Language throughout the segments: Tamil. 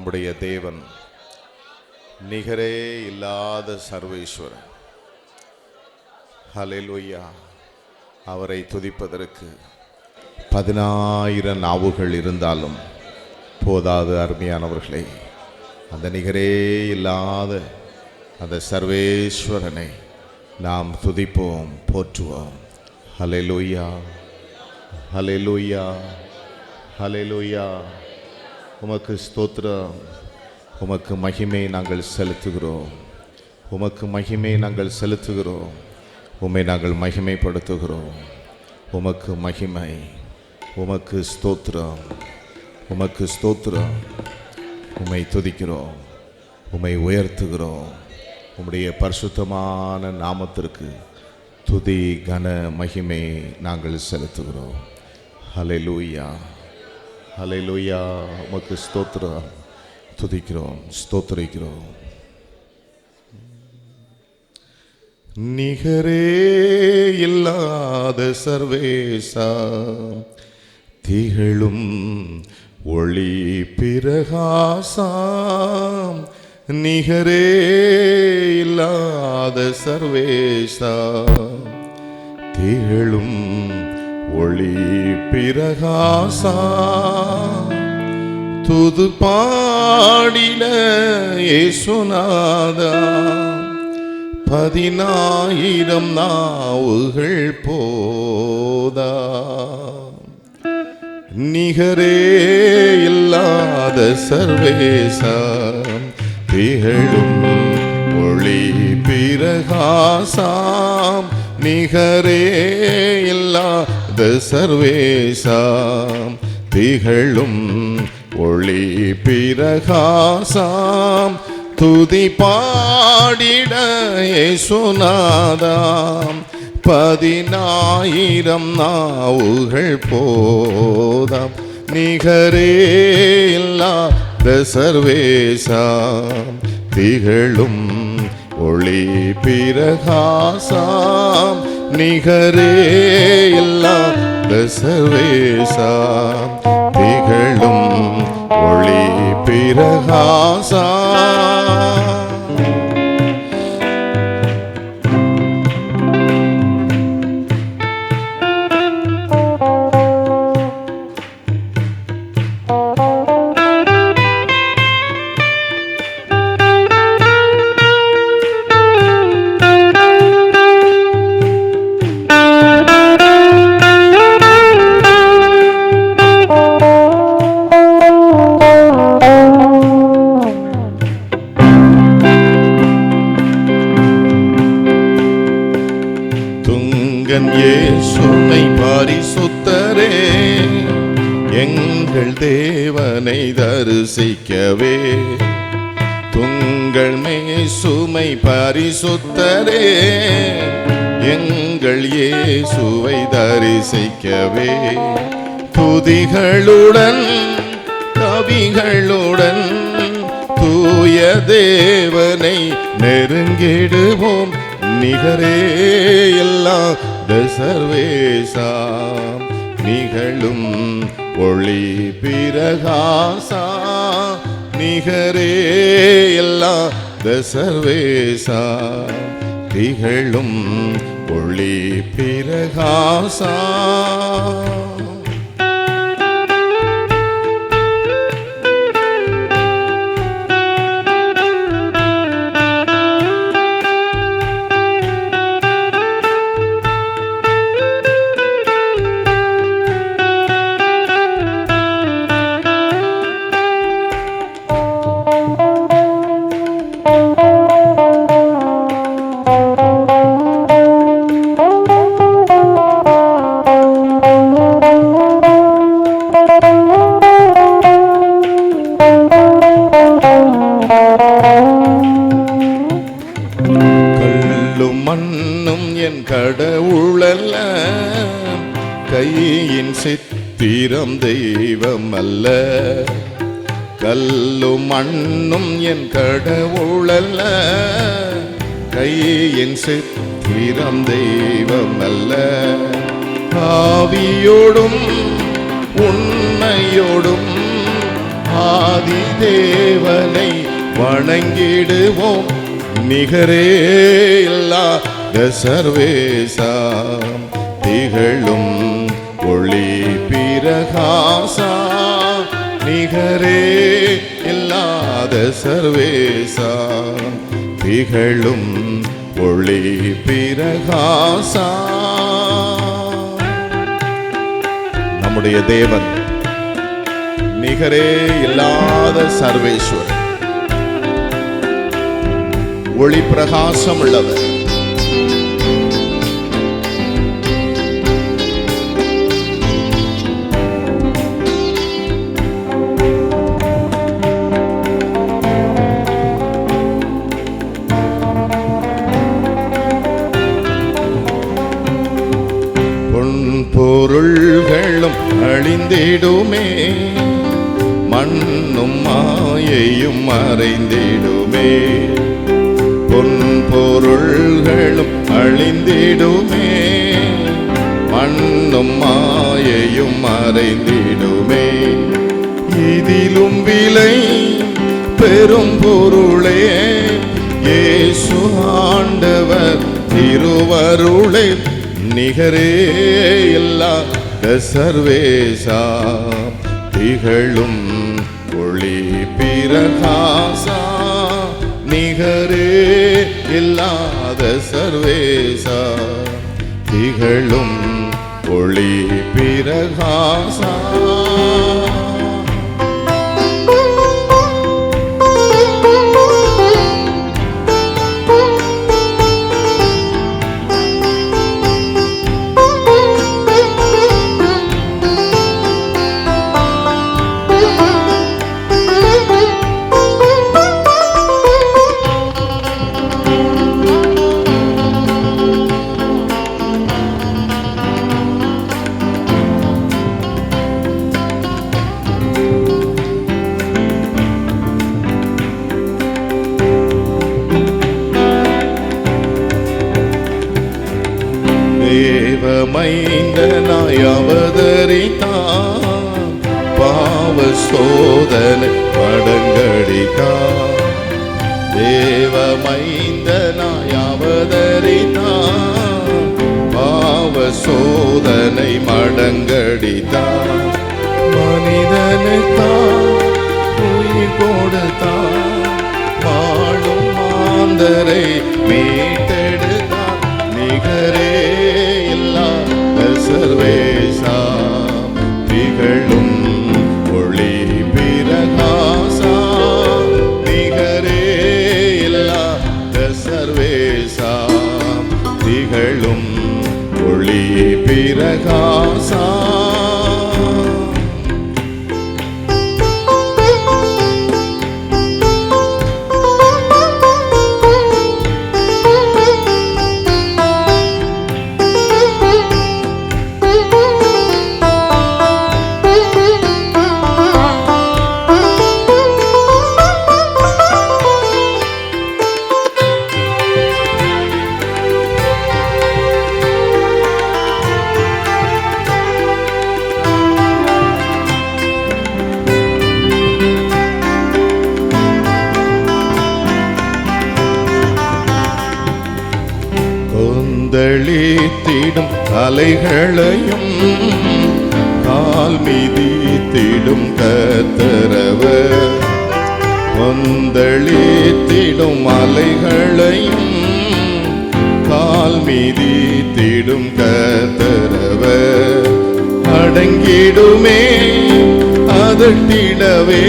நம்முடைய தேவன் நிகரே இல்லாத சர்வேஸ்வரன். ஹல்லேலூயா. அவரை துதிப்பதற்கு 10,000 நாவுகள் இருந்தாலும் போதாது. அருமையானவர்களே, அந்த நிகரே இல்லாத அந்த சர்வேஸ்வரனை நாம் துதிப்போம், போற்றுவோம். ஹல்லேலூயா, ஹல்லேலூயா, ஹல்லேலூயா. உமக்கு ஸ்தோத்திரம், உமக்கு மகிமை நாங்கள் செலுத்துகிறோம், உமக்கு மகிமை நாங்கள் செலுத்துகிறோம், உம்மை நாங்கள் மகிமைப்படுத்துகிறோம். உமக்கு மகிமை, உமக்கு ஸ்தோத்திரம், உமக்கு ஸ்தோத்திரம். உம்மை துதிக்கிறோம், உம்மை உயர்த்துகிறோம். உம்முடைய பரிசுத்தமான நாமத்திற்கு துதி கன மகிமை நாங்கள் செலுத்துகிறோம். ஹல்லேலூயா, ஹல்லேலூயா. உமக்கு ஸ்தோத்திரம், துதிக்கிறோம், ஸ்தோத்திரிக்கிறோம். நிகரே இல்லாத சர்வேசா, திகழும் ஒளி பிரகாசம். நிகரே இல்லாத சர்வேசா, திகழும் ஒளி பிரகாசம். துது பாடின இயேசுநாதா, 10,000 நாவுகள் போதா. நிகரே இல்லாத சர்வேசா, திகழும் ஒளி பிரகாசம். நிகரே இல்லாத சர்வேசா, திகழும் ஒளி பிரகாசம். துதி பாடிட இயேசுநாதா, 10,000 நாவுகள் போதாம். நிகரே இல்லாத சர்வேசா, திகழும் ஒளி பிரகாசம். நிகரே இல்லாத சர்வேசா, திகழும் ஒளி பிரகாசம். இயேசுவை பரிசுத்தரே, எங்கள் தேவனை தரிசிக்கவே. துங்கள் மேசுமை பரிசுத்தரே, எங்கள் இயேசுவை தரிசிக்கவே. துதிகளுடன் கவிகளுடன் தூய தேவனை நெருங்கிடுவோம். நிகரே இல்லாத சர்வேசா, நிகழும் ஒளி பிரகாசா. நிகரே இல்லாத சர்வேசா, திகழும் ஒளி பிரகாசா. மண்ணும் என் கடவுளல்ல, கையின் சித்திரம் தெய்வம் அல்ல. கல்லும் மண்ணும் என் கடவுளல்ல, கையின் சித்திரம் தெய்வம் அல்ல. ஆவியோடும் உண்மையோடும் ஆதி தேவனை வணங்கிடுவோம். நிகரே இல்லாத சர்வேசா, திகழும் ஒளி பிரகாசா, நிகரே இல்லாத சர்வேசா, திகழும் ஒளி பிரகாசா. நம்முடைய தேவன் நிகரே இல்லாத சர்வேஸ்வரன், ஒளி பிரகாசம் உள்ளவர். பொருள்களும் அழிந்திடுமே, மண்ணும் மாயையும் மறைந்திடுமே. பொன் பொருள்களும் அழிந்திடுமே, மண்ணும் மாயையும் மறைந்திடுமே. இதிலும் விலை பெரும் பொருளே இயேசு ஆண்டவர் திருவருளே, நிகரே இல்லாத சர்வேசா, திகழும் ஒளி பிரகாசா, நிகரே இல்லாத சர்வேசா, திகழும் ஒளி பிரகாசா. தேவமைந்தனாய் அவதரித்தார், பாவ சோதனை மடங்கடித்தார். தேவமைந்தனாய் அவதரித்தார், பாவ சோதனை மடங்கடித்தார். மனிதனுக்காய் உயிர் கொடுத்தார், வாழும் மாந்தரை மீட்டெடுத்தார். நிகரே இல்லாத சர்வேசா, திகழும் ஒளி பிரகாசா, நிகரே இல்லாத சர்வேசா, திகழும் ஒளி பிரகாசா. கொந்தளித்திடும் அலைகளையும் கால் மிதித்திடும் கர்த்தரவர், கொந்தளித்திடும் அலைகளையும் கால் மிதித்திடும் கர்த்தரவர். அடங்கிடுமே அதட்டிடவே,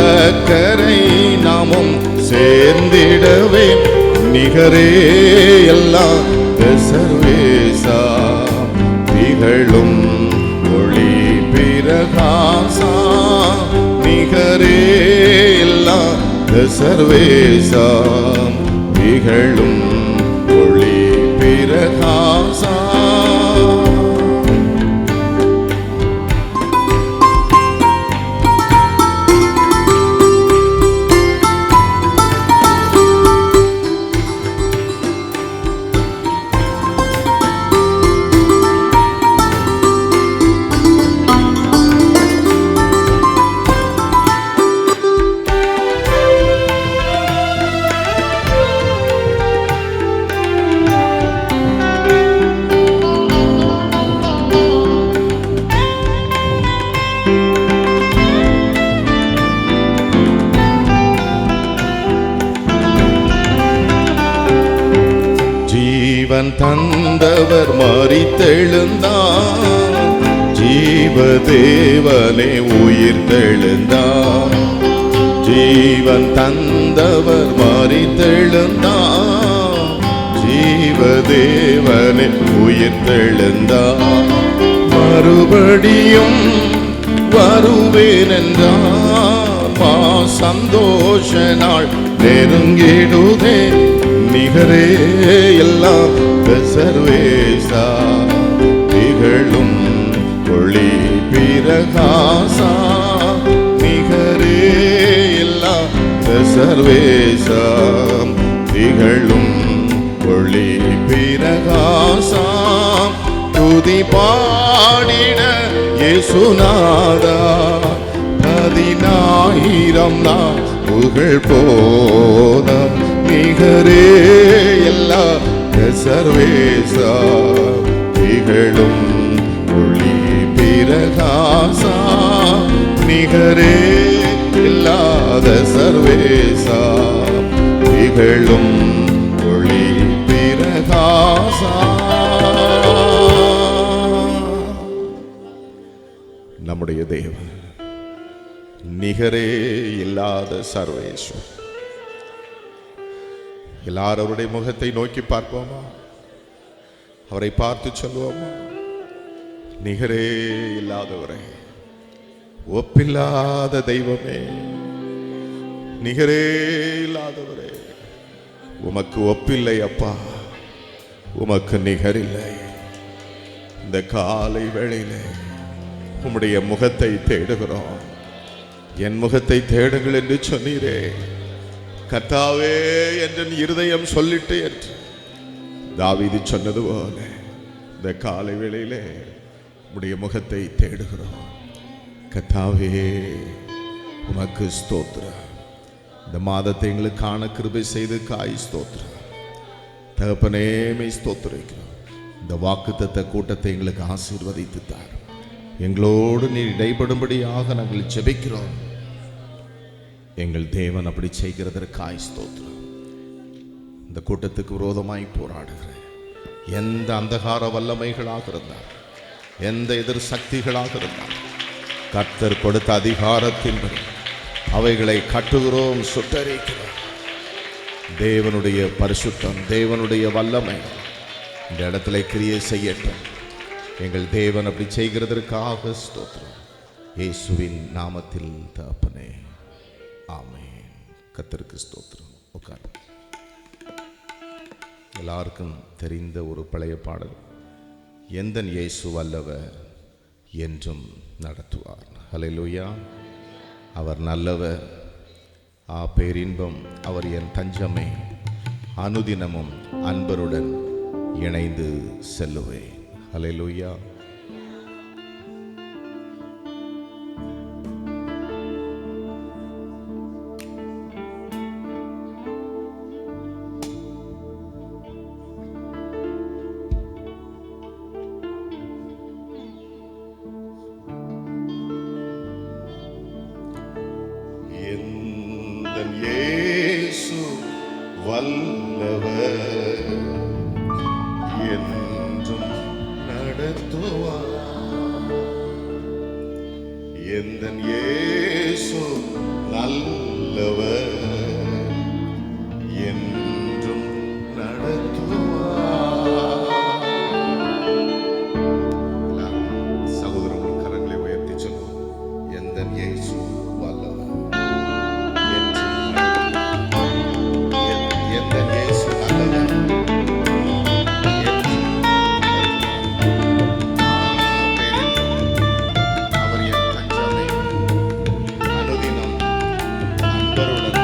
அக்கரை நாமும் சேர்ந்திடவே, நிகரே இல்லாத சர்வேசா, திகழும் ஒளி பிரகாசா, நிகரே இல்லாத சர்வேசா, திகழும் ஒளி பிரகாசா. ஜீவன் தந்தவர் மரித்தெழுந்தார், ஜீவ தேவனே உயிர்த்தெழுந்தார். ஜீவன் தந்தவர் மரித்தெழுந்தார், ஜீவ தேவனே உயிர்த்தெழுந்தார். மறுபடியும் வருவேன் என்றார், மா சந்தோஷ நாள் நெருங்கிடுதே. நிகரே எல்லாம் சர்வேசா, திகழும் ஒளி பிரகாசா. நிகரே எல்லாம் சர்வேசா, திகழும் ஒளி பிரகாசா. துதி பாடிட இயேசுநாதா, 10,000 நாள் புகழ் போதம். நிகரே எல்லா சர்வேசா, திகழும் ஒளி பிரகாசா. நிகரே இல்லாத சர்வேசா, திகழும் ஒளி பிரகாசா. நம்முடைய தேவன் நிகரே இல்லாத சர்வேஸ்வர். எல்லாரும் அவருடைய முகத்தை நோக்கி பார்ப்போமா? அவரை பார்த்து சொல்லுவோமா? நிகரே இல்லாதவரே, ஒப்பில்லாத தெய்வமே, நிகரே இல்லாதவரே, உமக்கு ஒப்பில்லை அப்பா, உமக்கு நிகரில்லை. இந்த காலை வேளையிலே உம்முடைய முகத்தை தேடுகிறோம். என் முகத்தை தேடுங்கள் என்று சொன்னீரே கர்த்தாவே என்று இருதயம் சொல்லிட்டு என்று தாவீது சொன்னது போல இந்த காலை வேளையிலே உம்முடைய முகத்தை தேடுகிறோம். கர்த்தாவே உமக்கு ஸ்தோத்திரம். இந்த மாதத்தை எங்களுக்கு காண கிருபை செய்து காய் ஸ்தோத்திரம். தகப்பனேமை ஸ்தோத்திரிக்கிறோம். இந்த வாக்குத்தத்த கூட்டத்தை எங்களுக்கு ஆசீர்வதித்து தார். எங்களோடு நீர் இடைப்படும்படியாக நாங்கள் ஜெபிக்கிறோம். எங்கள் தேவன் அப்படி செய்கிறதற்காய் ஸ்தோத்திரம். இந்த கூட்டத்துக்கு விரோதமாய் போராடுகிற எந்த அந்தகார வல்லமைகளாக இருந்தால், எந்த எதிர் சக்திகளாக இருந்தால், கர்த்தர் கொடுத்த அதிகாரத்தின்படி அவைகளை கட்டுகிறோம், சுட்டரிக்கிறோம். தேவனுடைய பரிசுத்தம், தேவனுடைய வல்லமை இந்த இடத்துல கிரியை செய்யட்டும். எங்கள் தேவன் அப்படி செய்கிறதற்காக ஸ்தோத்திரம். இயேசுவின் நாமத்தில் தகப்பனே, ஆமென். கர்த்தருக்கு ஸ்தோத்திரம். உட்கார். எல்லாருக்கும் தெரிந்த ஒரு பழைய பாடல், எந்தன் இயேசு வல்லவர் என்றும் நடத்துவார். ஹல்லேலூயா. அவர் நல்லவர், பேரின்பம் அவர் என் தஞ்சமே, அனுதினமும் அன்பருடன் இணைந்து செல்லுவேன். ஹல்லேலூயா. எந்தன் இயேசு வல்லவர் என்றும் நடத்துவார். எந்தன் இயேசு நல்லவர் என்றும் நடத்துவார். சகோதரர்கள் கரங்களை உயர்த்தி சொல்லுவோம். எந்தன் இயேசு வல்லவர். எந்தன் இயேசு நல்லவர். அவர் என் தஞ்சமே, அனுதினம் அன்பருடன்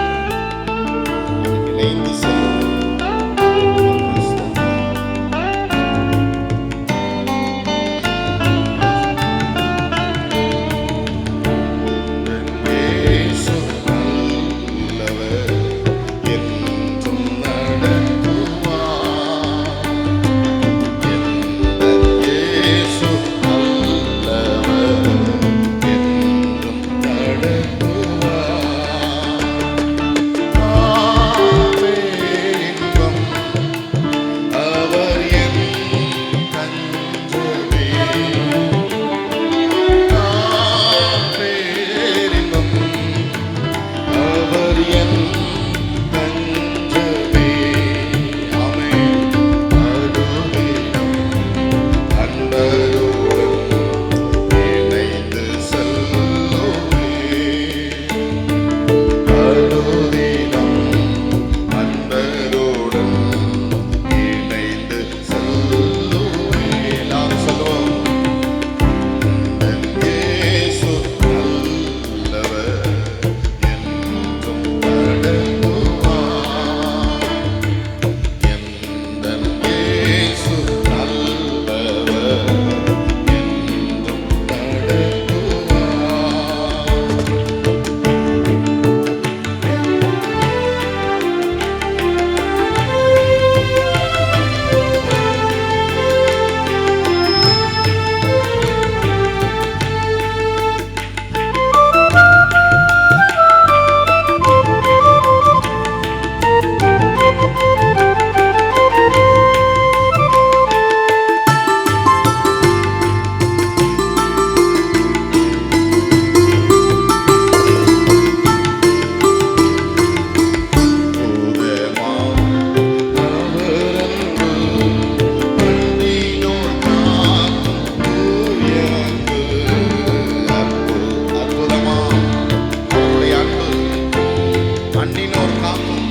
அன்னினோர் காக்கும்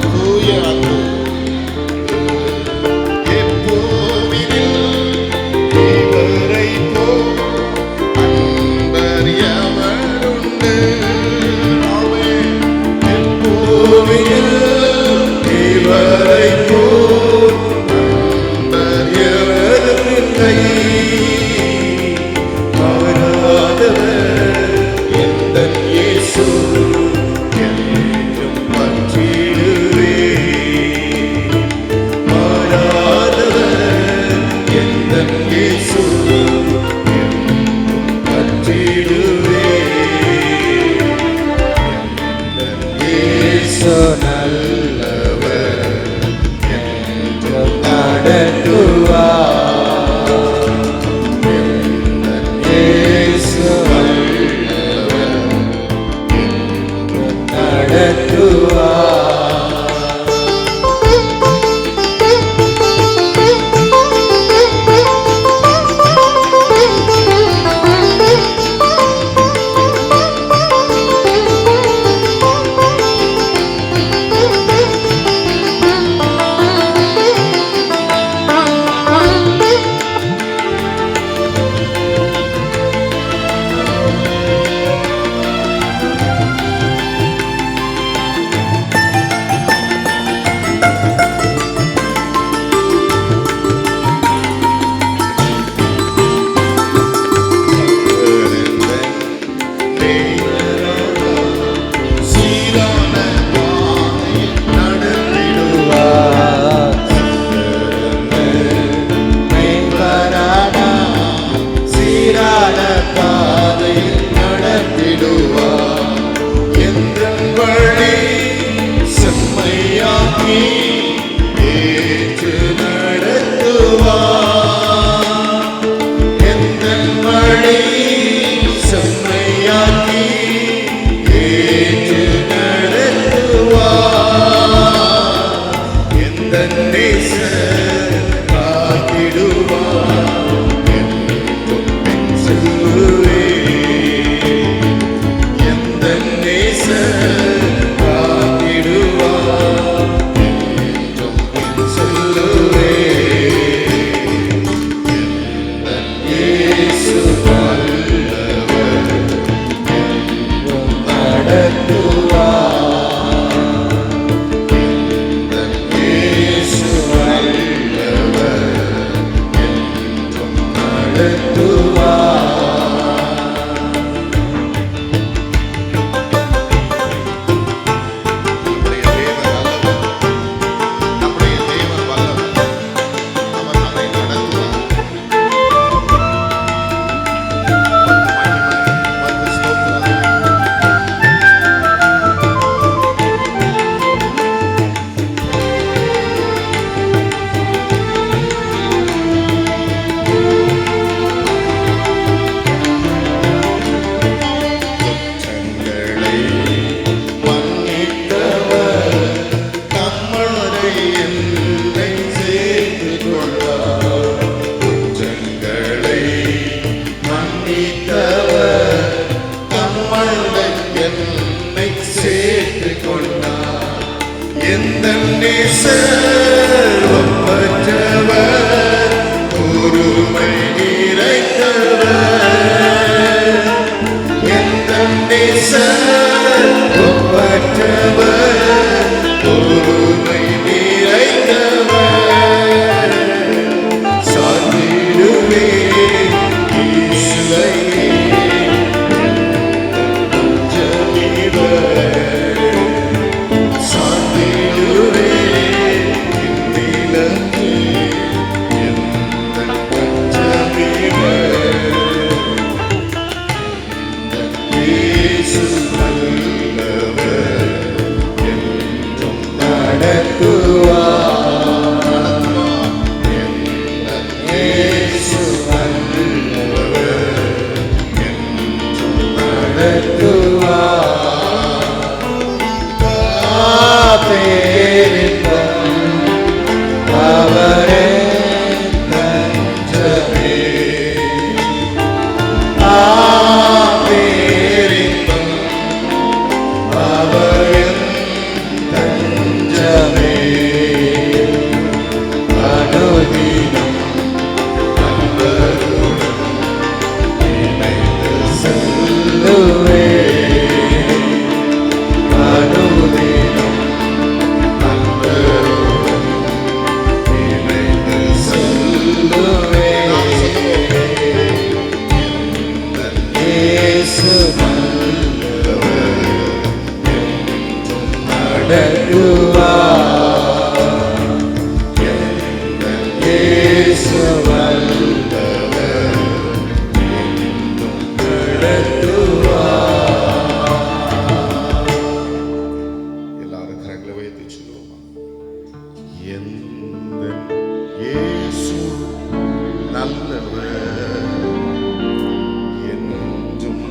தூய அன்பு எப்பூவினில் இவரை போல் அன்பர் எவருண்டு. எப்பூவினில் இவரை போல் அன்பர் எவருமில்லை. மாறாதவர் எந்தன் இயேசு என்றும் பற்றிடுவே. மாறாதவர் எந்தன் இயேசு என்றும் பற்றிடுவே. எந்தன் இயேசு நல்லவர் என்றும் நடத்துவார். அவர் எல்லாரும் கரங்களை உயர்த்தி சொல்லுவோமா? எந்தன் இயேசு நல்லவர், என்றும்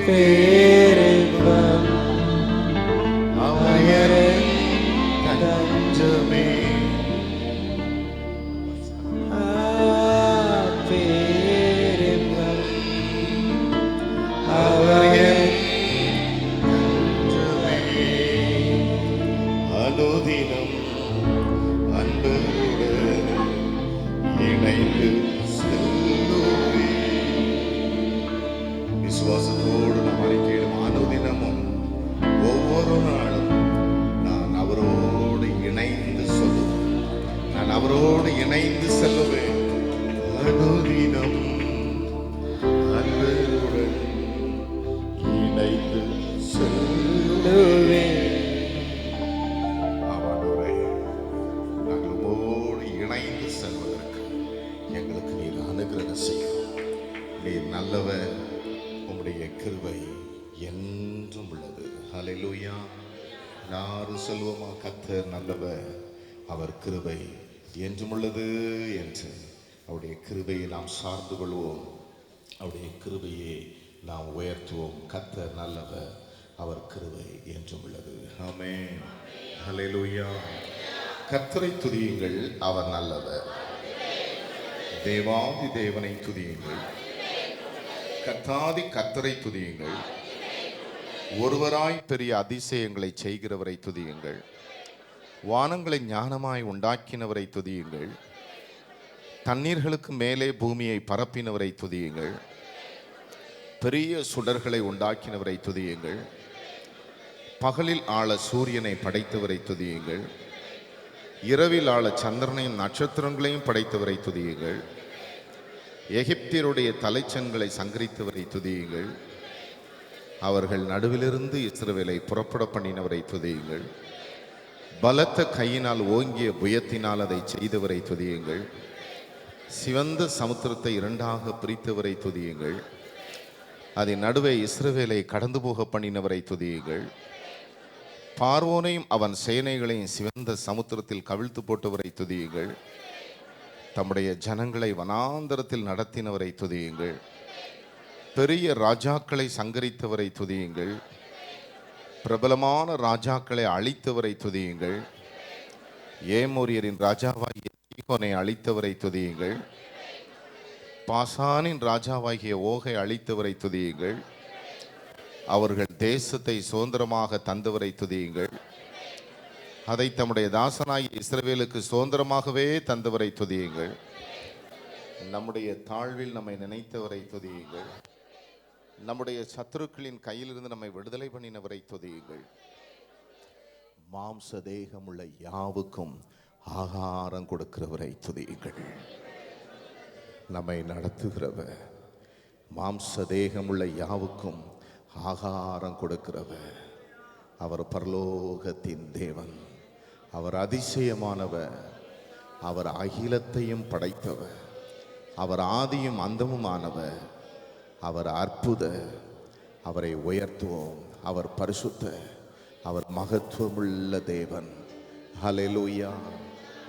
பேரின்பம் அவரே தஞ்சமே. பேரின்பம் அவரே அனுதினம் அன்பருடன் இணைந்து செல்லுவே. விசுவாசத்தோடு நாம் அறிக்கையிடும் அனுதினமும் ஒவ்வொரு நாளும் நான் அவரோடு இணைந்து சொல்லுவேன், நான் அவரோடு இணைந்து செல்லுவேன். அனுதினம் அன்பருடன் இணைந்து செல்லுவேன். அவனோரை நாங்கள் உம்மோடு இணைந்து செல்வதற்கு எங்களுக்கு நீர் அனுகிரகம் செய்யும். நீர் நல்லவர், உம்முடைய கிருபை என்றும் உள்ளது. ஹல்லேலூயா. எல்லாரும் சொல்வோமா? கர்த்தர் நல்லவர், அவர் கிருபை என்றும் உள்ளது என்று. அவருடைய கிருபையை நாம் சார்ந்து கொள்வோம், அவருடைய கிருபையை நாம் உயர்த்துவோம். கர்த்தர் நல்லவர், அவர் கிருபை என்றும் உள்ளது. ஆமென். ஹல்லேலூயா. கர்த்தரை துதியுங்கள், அவர் நல்லவர். தேவாதி தேவனை துதியுங்கள், கர்த்தாதி கர்த்தரை துதியுங்கள். ஒருவராய் பெரிய அதிசயங்களை செய்கிறவரை துதியுங்கள். வானங்களை ஞானமாய் உண்டாக்கினவரை துதியுங்கள். தண்ணீர்களுக்கு மேலே பூமியை பரப்பினவரை துதியுங்கள். பெரிய சுடர்களை உண்டாக்கினவரை துதியுங்கள். பகலில் ஆள சூரியனை படைத்தவரை துதியுங்கள். இரவில் ஆள சந்திரனையும் நட்சத்திரங்களையும் படைத்தவரை துதியுங்கள். எகிப்தியருடைய தலைச்சன்களை சங்கரித்தவரை துதியுங்கள். அவர்கள் நடுவிலிருந்து இஸ்ரவேலை புறப்பட பண்ணினவரை துதியுங்கள். பலத்த கையினால் ஓங்கிய புயத்தினால் அதை செய்தவரை துதியுங்கள். சிவந்த சமுத்திரத்தை இரண்டாக பிரித்தவரை துதியுங்கள். அதன் நடுவே இஸ்ரவேலை கடந்து போக பண்ணினவரை துதியுங்கள். பார்வோனையும் அவன் சேனைகளையும் சிவந்த சமுத்திரத்தில் கவிழ்த்து போட்டவரை துதியுங்கள். தம்முடைய ஜனங்களை வனாந்தரத்தில் நடத்தினவரை துதியுங்கள். பெரிய ராஜாக்களை சங்கரித்தவரை துதியுங்கள். பிரபலமான ராஜாக்களை அழித்தவரை துதியுங்கள். ஏமோரியரின் ராஜாவாகிய சீகோனை அழித்தவரை துதியுங்கள். பாசானின் ராஜாவாகிய ஓகை அழித்தவரை துதியுங்கள். அவர்கள் தேசத்தை சுதந்திரமாக தந்தவரை துதியுங்கள். அதை தம்முடைய தாசனாகிய இஸ்ரவேலுக்கு சுதந்திரமாகவே தந்தவரை துதியுங்கள். நம்முடைய தாழ்வில் நம்மை நினைத்தவரை துதியுங்கள். நம்முடைய சத்துருக்களின் கையிலிருந்து நம்மை விடுதலை பண்ணினவரை துதியுங்கள். மாம்ச தேகமுள்ள யாவுக்கும் ஆகாரம் கொடுக்கிறவரை துதியுங்கள். நம்மை நடத்துகிறவர், மாம்ச தேகமுள்ள யாவுக்கும் ஆகாரம் கொடுக்கிறவர். அவர் பரலோகத்தின் தேவன், அவர் அதிசயமானவர், அவர் அகிலத்தையும் படைத்தவர், அவர் ஆதியும் அந்தமுமானவர், அவர் அற்புத. அவரை உயர்த்துவோம். அவர் பரிசுத்த, அவர் மகத்துவமுள்ள தேவன். ஹல்லேலூயா.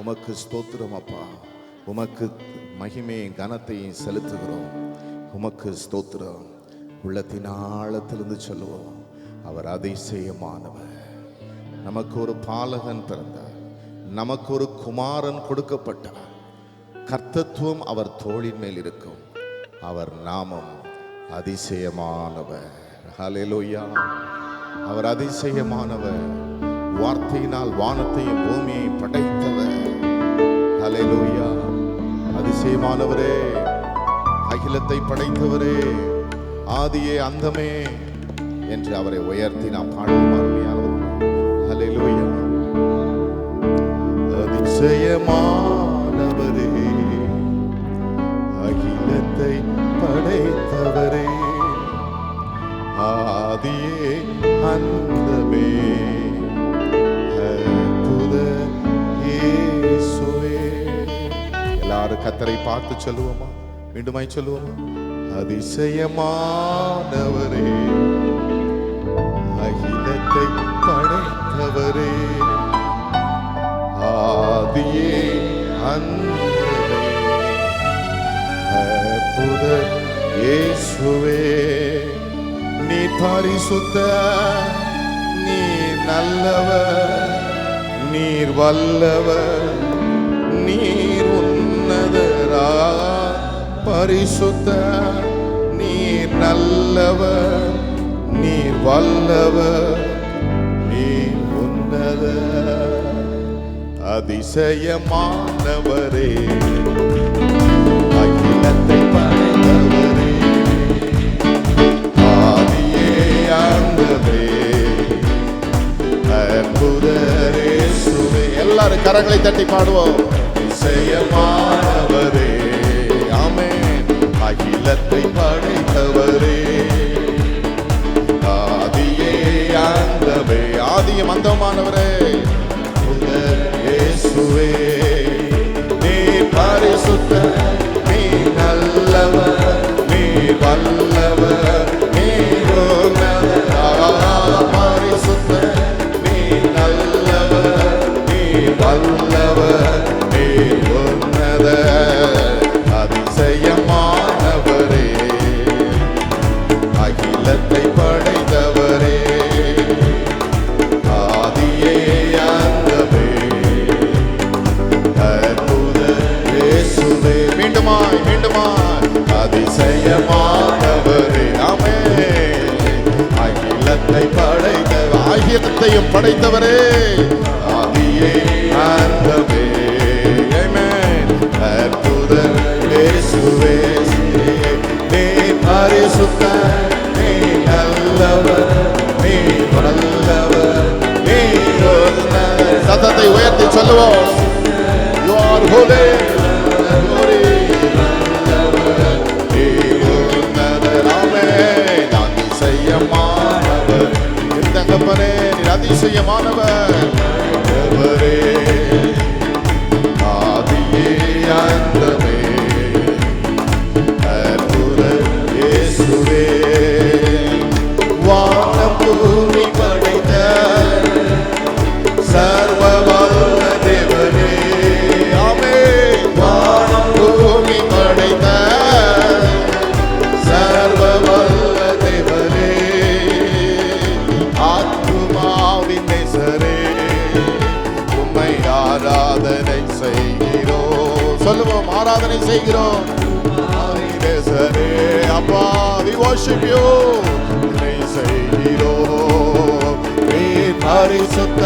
உமக்கு ஸ்தோத்திரம் அப்பா. உமக்கு மகிமையும் கனத்தையும் செலுத்துகிறோம். உமக்கு ஸ்தோத்திரம். உள்ளத்தின் ஆழத்திலிருந்து சொல்லுவோம், அவர் அதிசயமானவர். நமக்கு ஒரு பாலகன் பிறந்தார், நமக்கு ஒரு குமாரன் கொடுக்கப்பட்டார். கர்த்தத்துவம் அவர் தோளின் மேல் இருக்கும். அவர் நாமம் அதிசயமானவர். ஹல்லேலூயா. அவர் அதிசயமானவர். வார்த்தையினால் வானத்தையும் பூமியை படைத்தவர். ஹல்லேலூயா. அதிசயமானவரே, அகிலத்தை படைத்தவரே, ஆதியே அந்தமே என்று அவரை உயர்த்தி நாம் பாடுவோம். அருமையானவர். ஹல்லேலூயா. அதிசயமானவரே, அகிலத்தை படைத்தவரே, ஆதியே அந்தமே அற்புத இயேசுவே. எல்லாரும் கர்த்தரை பார்த்து சொல்லுவோமா? மீண்டுமாய் சொல்லுவோமா? அதிசயமானவரே, அகிலத்தை படைத்தவரே, ஆதியே அந்தமே அற்புத இயேசுவே. நீ பரிசுத்த, நீர் நல்லவர், நீர் வல்லவர், நீர் உன்னதரா. பரிசுத்த, நீர் நல்லவர், நீர் வல்லவர், நீர் உன்னதர். அதிசயமானவரே, அகிலத்தை படைத்தவரே, ஆதியே அந்தமே அற்புத இயேசுவே. எல்லாரும் கரங்களை தட்டி பாடுவோம். அதிசயமானவரே, ஆமென், அகிலத்தை படைத்தவரே, ஆதியே அந்தமே. ஆதியும் அந்தமானவரே, இயேசுவே. நீ பரிசுத்த, நீ நல்லவர், நீ வல்லவர், நீ பரிசுத்த, நீ நல்லவர், நீ வல்லவர், நீ உன்னதர். அதிசயமானவரே, அகிலத்தை படைத்தவரே, ஆதியே அந்தமே அற்புத இயேசுவே. மீண்டுமாய் மீண்டுமாய். அதிசயமானவரே, ஆமென், அகிலத்தை படைத்தவர், அகிலத்தையும் படைத்தவரே, ஆதியே அந்தமே, ஆமென், அற்புத இயேசுவே. நீ பரிசுத்த, நீ நல்லவர், நீ வல்லவர், நீ உன்னதர். சத்தத்தை உயர்த்தி சொல்லுவோம். You are holy, glory, வல்லவர், நீ உன்னதர். ஆமென். அதிசயமானவர், என் தகப்பனே, நீர் அதிசயமானவர். அவரே, ஆதியே அந்தமே அற்புத இயேசுவே. வானம் பூமி படைத்த சர்வ வல்ல தேவனே, ஆமென். வானம் பூமி படைத்த சர்வ வல்ல தேவனே, ஆத்துமாவின் நேசரே, உம்மை ஆராதனை செய்கிறோம். சொல்லுவோம், ஆராதனை செய்கிறோம். நேசரே, அப்பா, we worship you. உம்மை செய்கிறோம். நீர் பரிசுத்த,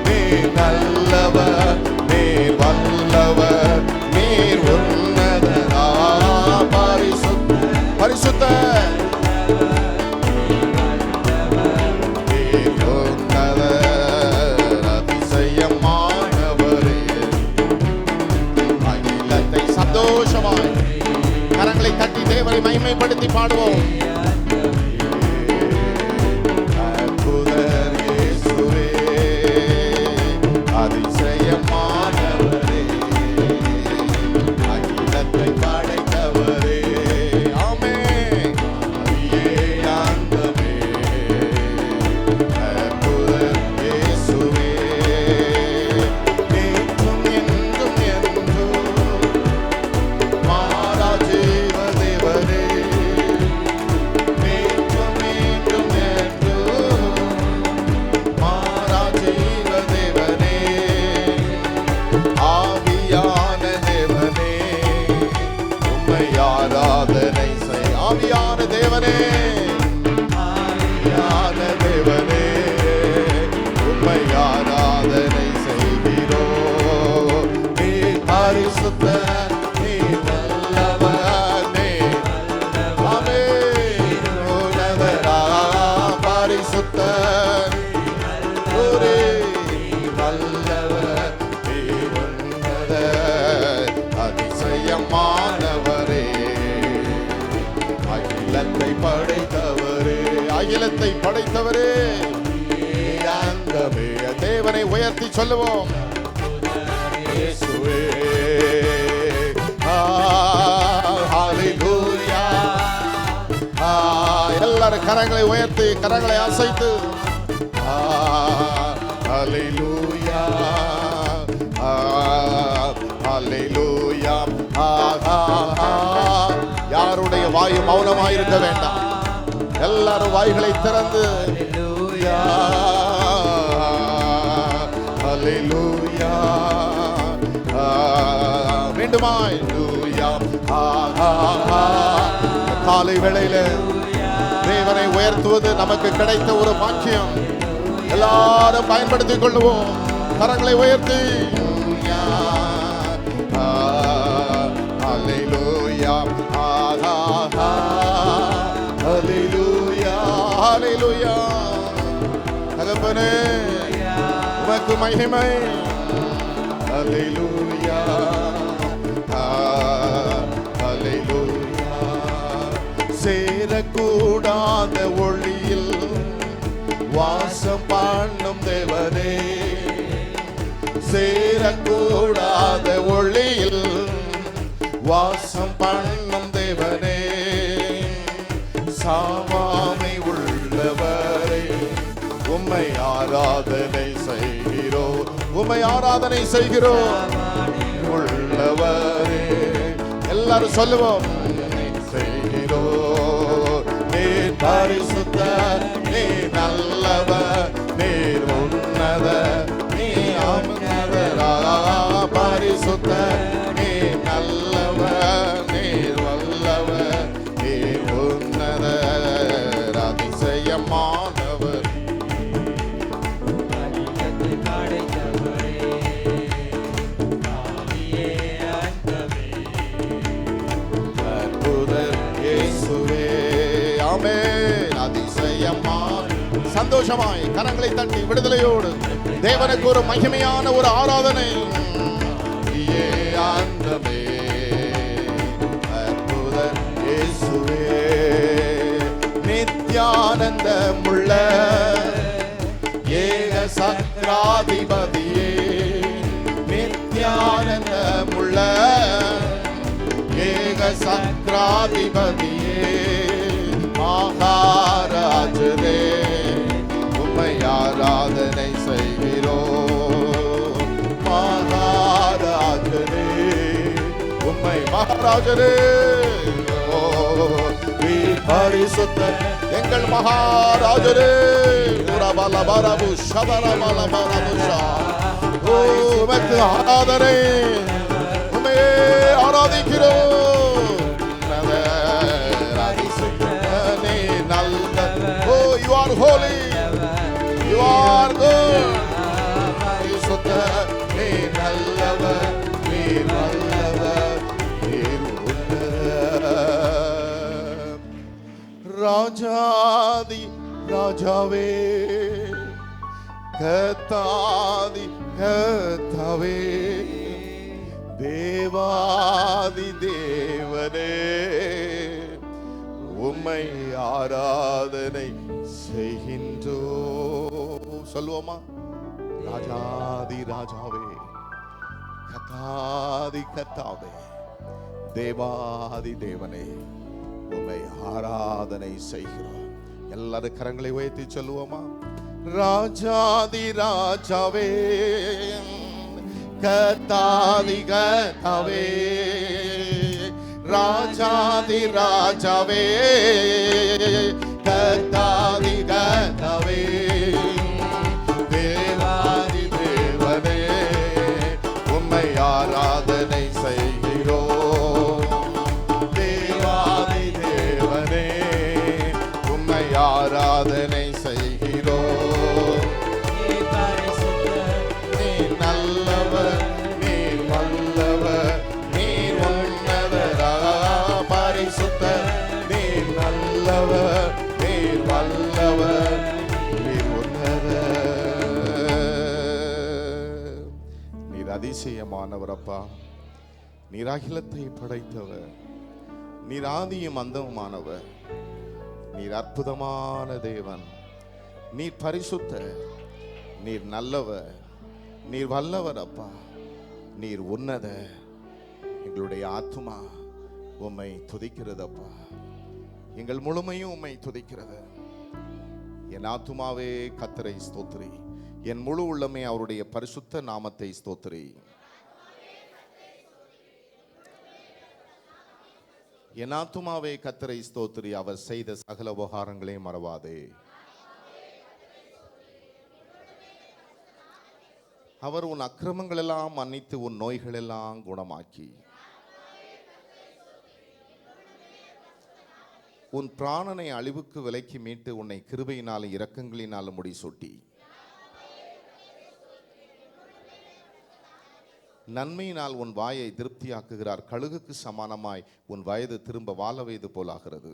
நீர் நல்லவர், நீர் வல்லவர், நீர் உன்னதரா. பரிசுத்த, பரிசுத்த, நீர் உன்னதர். அதிசயமானவரே, அகிலத்தை சந்தோஷமாய் கரங்களை தட்டி தேவனை மகிமைப்படுத்தி பாடுவோம். அற்புதர் இயேசுவே, அதிசயமானவரே, அகிலத்தை படைத்தவரே, ஆமென், ஆதியே அந்தமே அற்புதர் இயேசுவே. நேற்றும் என்றும் என்றும் மாறா ஜீவ தேவனே, நேற்றும் என்றும் என்றும் மாறா ஜீவ தேவனே, ஆவியான தேவனே, உம்மை ஆராதனை செய். ஆவியான தேவனே, ஆவியான தேவனே, உம்மை ஆராதனை செய்கிறோம். நீர் பரிசுத்த, நீர் வல்லவர், நீர் ஆமென், உன்னதரா. பரிசுத்தர், ஒரே வல்லவர், நீர் உன்னதர். அதிசயமானவரே, அகிலத்தை படைத்தவரே, அகிலத்தை படைத்தவரே, அந்தமே தேவனை உயர்த்தி சொல்லுவோம். இயேசுவே, ஹalleluya. எல்லாரும் கரங்களை உயர்த்தி கரங்களை அசைத்து ஹalleluya, ஹalleluya. யாருடைய வாயு மௌனமாயிருக்க வேண்டாம். எல்லாரும் வாய்களை திறந்து ஹalleluya, ஹalleluya. மீண்டுமாய் காலை வேளையில தேவனை உயர்த்துவது நமக்கு கிடைத்த ஒரு பாக்கியம். எல்லாரும் பயன்படுத்திக் கொள்வோம். கரங்களை உயர்த்தி ஹalleluya, ஹalleluya, ஹalleluya. தகப்பனே உமக்கு மகிமை. ஹalleluya, ஹalleluya. சேரக்கூடாத ஒளியில் வாசம் பண்ணும் தேவனே, சேரக்கூடாத ஒளியில் வாசம் பண்ணும் தேவனே, சாவாமை உள்ளவரே உம்மை ஆராதனை செய்கிறோம், உம்மை ஆராதனை செய்கிறோம். உள்ளவரே எல்லாரும் சொல்லுவோம். செய்கிறோம். நீர் பரிசுத்தர், நீர் நல்லவர், நீர் உன்னதர், நீர் அமர்ந்தவர். பரிசுத்தர், நீர் நல்லவர், நீர் வல்லவர், நீர் உன்னதர், அதிசயமானவர். சந்தோஷமாய் கரங்களை தட்டி விடுதலையோடு தேவனுக்கு ஒரு மகிமையான ஒரு ஆராதனை. நித்யானந்தமுள்ள ஏக சக்ராதிபதியே, நித்யானந்தமுள்ள ஏக சக்ராதிபதியே, மகாராஜரே உம்மை ஆராதனை செய்கிறோம். மகாராஜரே உம்மை, மகாராஜரே பரிசுத்த எங்கள் மகாராஜரே. உமக்கு ஆராதனை, உம்மை ஆராதிக்கிறோம். Oh, you are holy, you are good. நீ நல்லவர், நீ நல்லவர், நீ உன்னதர். ராஜாதி ராஜாவே, கர்த்தாதி கர்த்தாவே, தேவாதி தேவனே உம்மை ஆராதனை செய்கின்றோம். சொல்லுவோமா? ராஜாதி ராஜாவே, கர்த்தாதி கர்த்தாவே, தேவாதி தேவனே உம்மை ஆராதனை செய்கிறோம். எல்லாரும் கரங்களை உயர்த்தி சொல்லுவோமா? ராஜாதி ராஜாவே, கர்த்தாதி கர்த்தாவே, ராஜாதி ராஜாவே, கர்த்தாதி கர்த்தாவே, தேவாதி தேவனே உம்மை ஆராதனை செய்கிறோம். தேவாதி தேவனே உம்மை ஆராதனை செய்கிறோம். நீ நல்லவர், நீ வல்லவர், நீ உன்னதரா. பரிசுத்தர், நீ நல்லவர், நீ வல்லவர், நீ உன்னதர். நீர் அதிசயமானவர் அப்பா. நீர் அகிலத்தை படைத்தவர், நீர் ஆதியும் அந்தமானவர். நீர் அற்புதமான தேவன், நீர் பரிசுத்த, நீர் நல்லவர், நீர் வல்லவர் அப்பா, நீர் உன்னத. எங்களுடைய ஆத்துமா உம்மை துதிக்கிறது அப்பா, எங்கள் முழுமையும் உம்மை துதிக்கிறது. என் ஆத்துமாவே கர்த்தரை ஸ்தோத்திரி, என் முழு உள்ளமே அவருடைய பரிசுத்த நாமத்தை ஸ்தோத்திரி. என் ஆத்துமாவே கர்த்தரை ஸ்தோத்திரி, அவர் செய்த சகல உபகாரங்களை மறவாதே. அவர் உன் அக்கிரமங்கள் எல்லாம் மன்னித்து உன் நோய்கள் எல்லாம் குணமாக்கி உன் பிராணனை அழிவுக்கு விலக்கி மீட்டு உன்னை கிருபையினாலும் இரக்கங்களினாலும் முடிசூட்டி நன்மையினால் உன் வாயை திருப்தியாக்குகிறார். கழுகுக்கு சமானமாய் உன் வயது திரும்ப வாழ வயது போலாகிறது.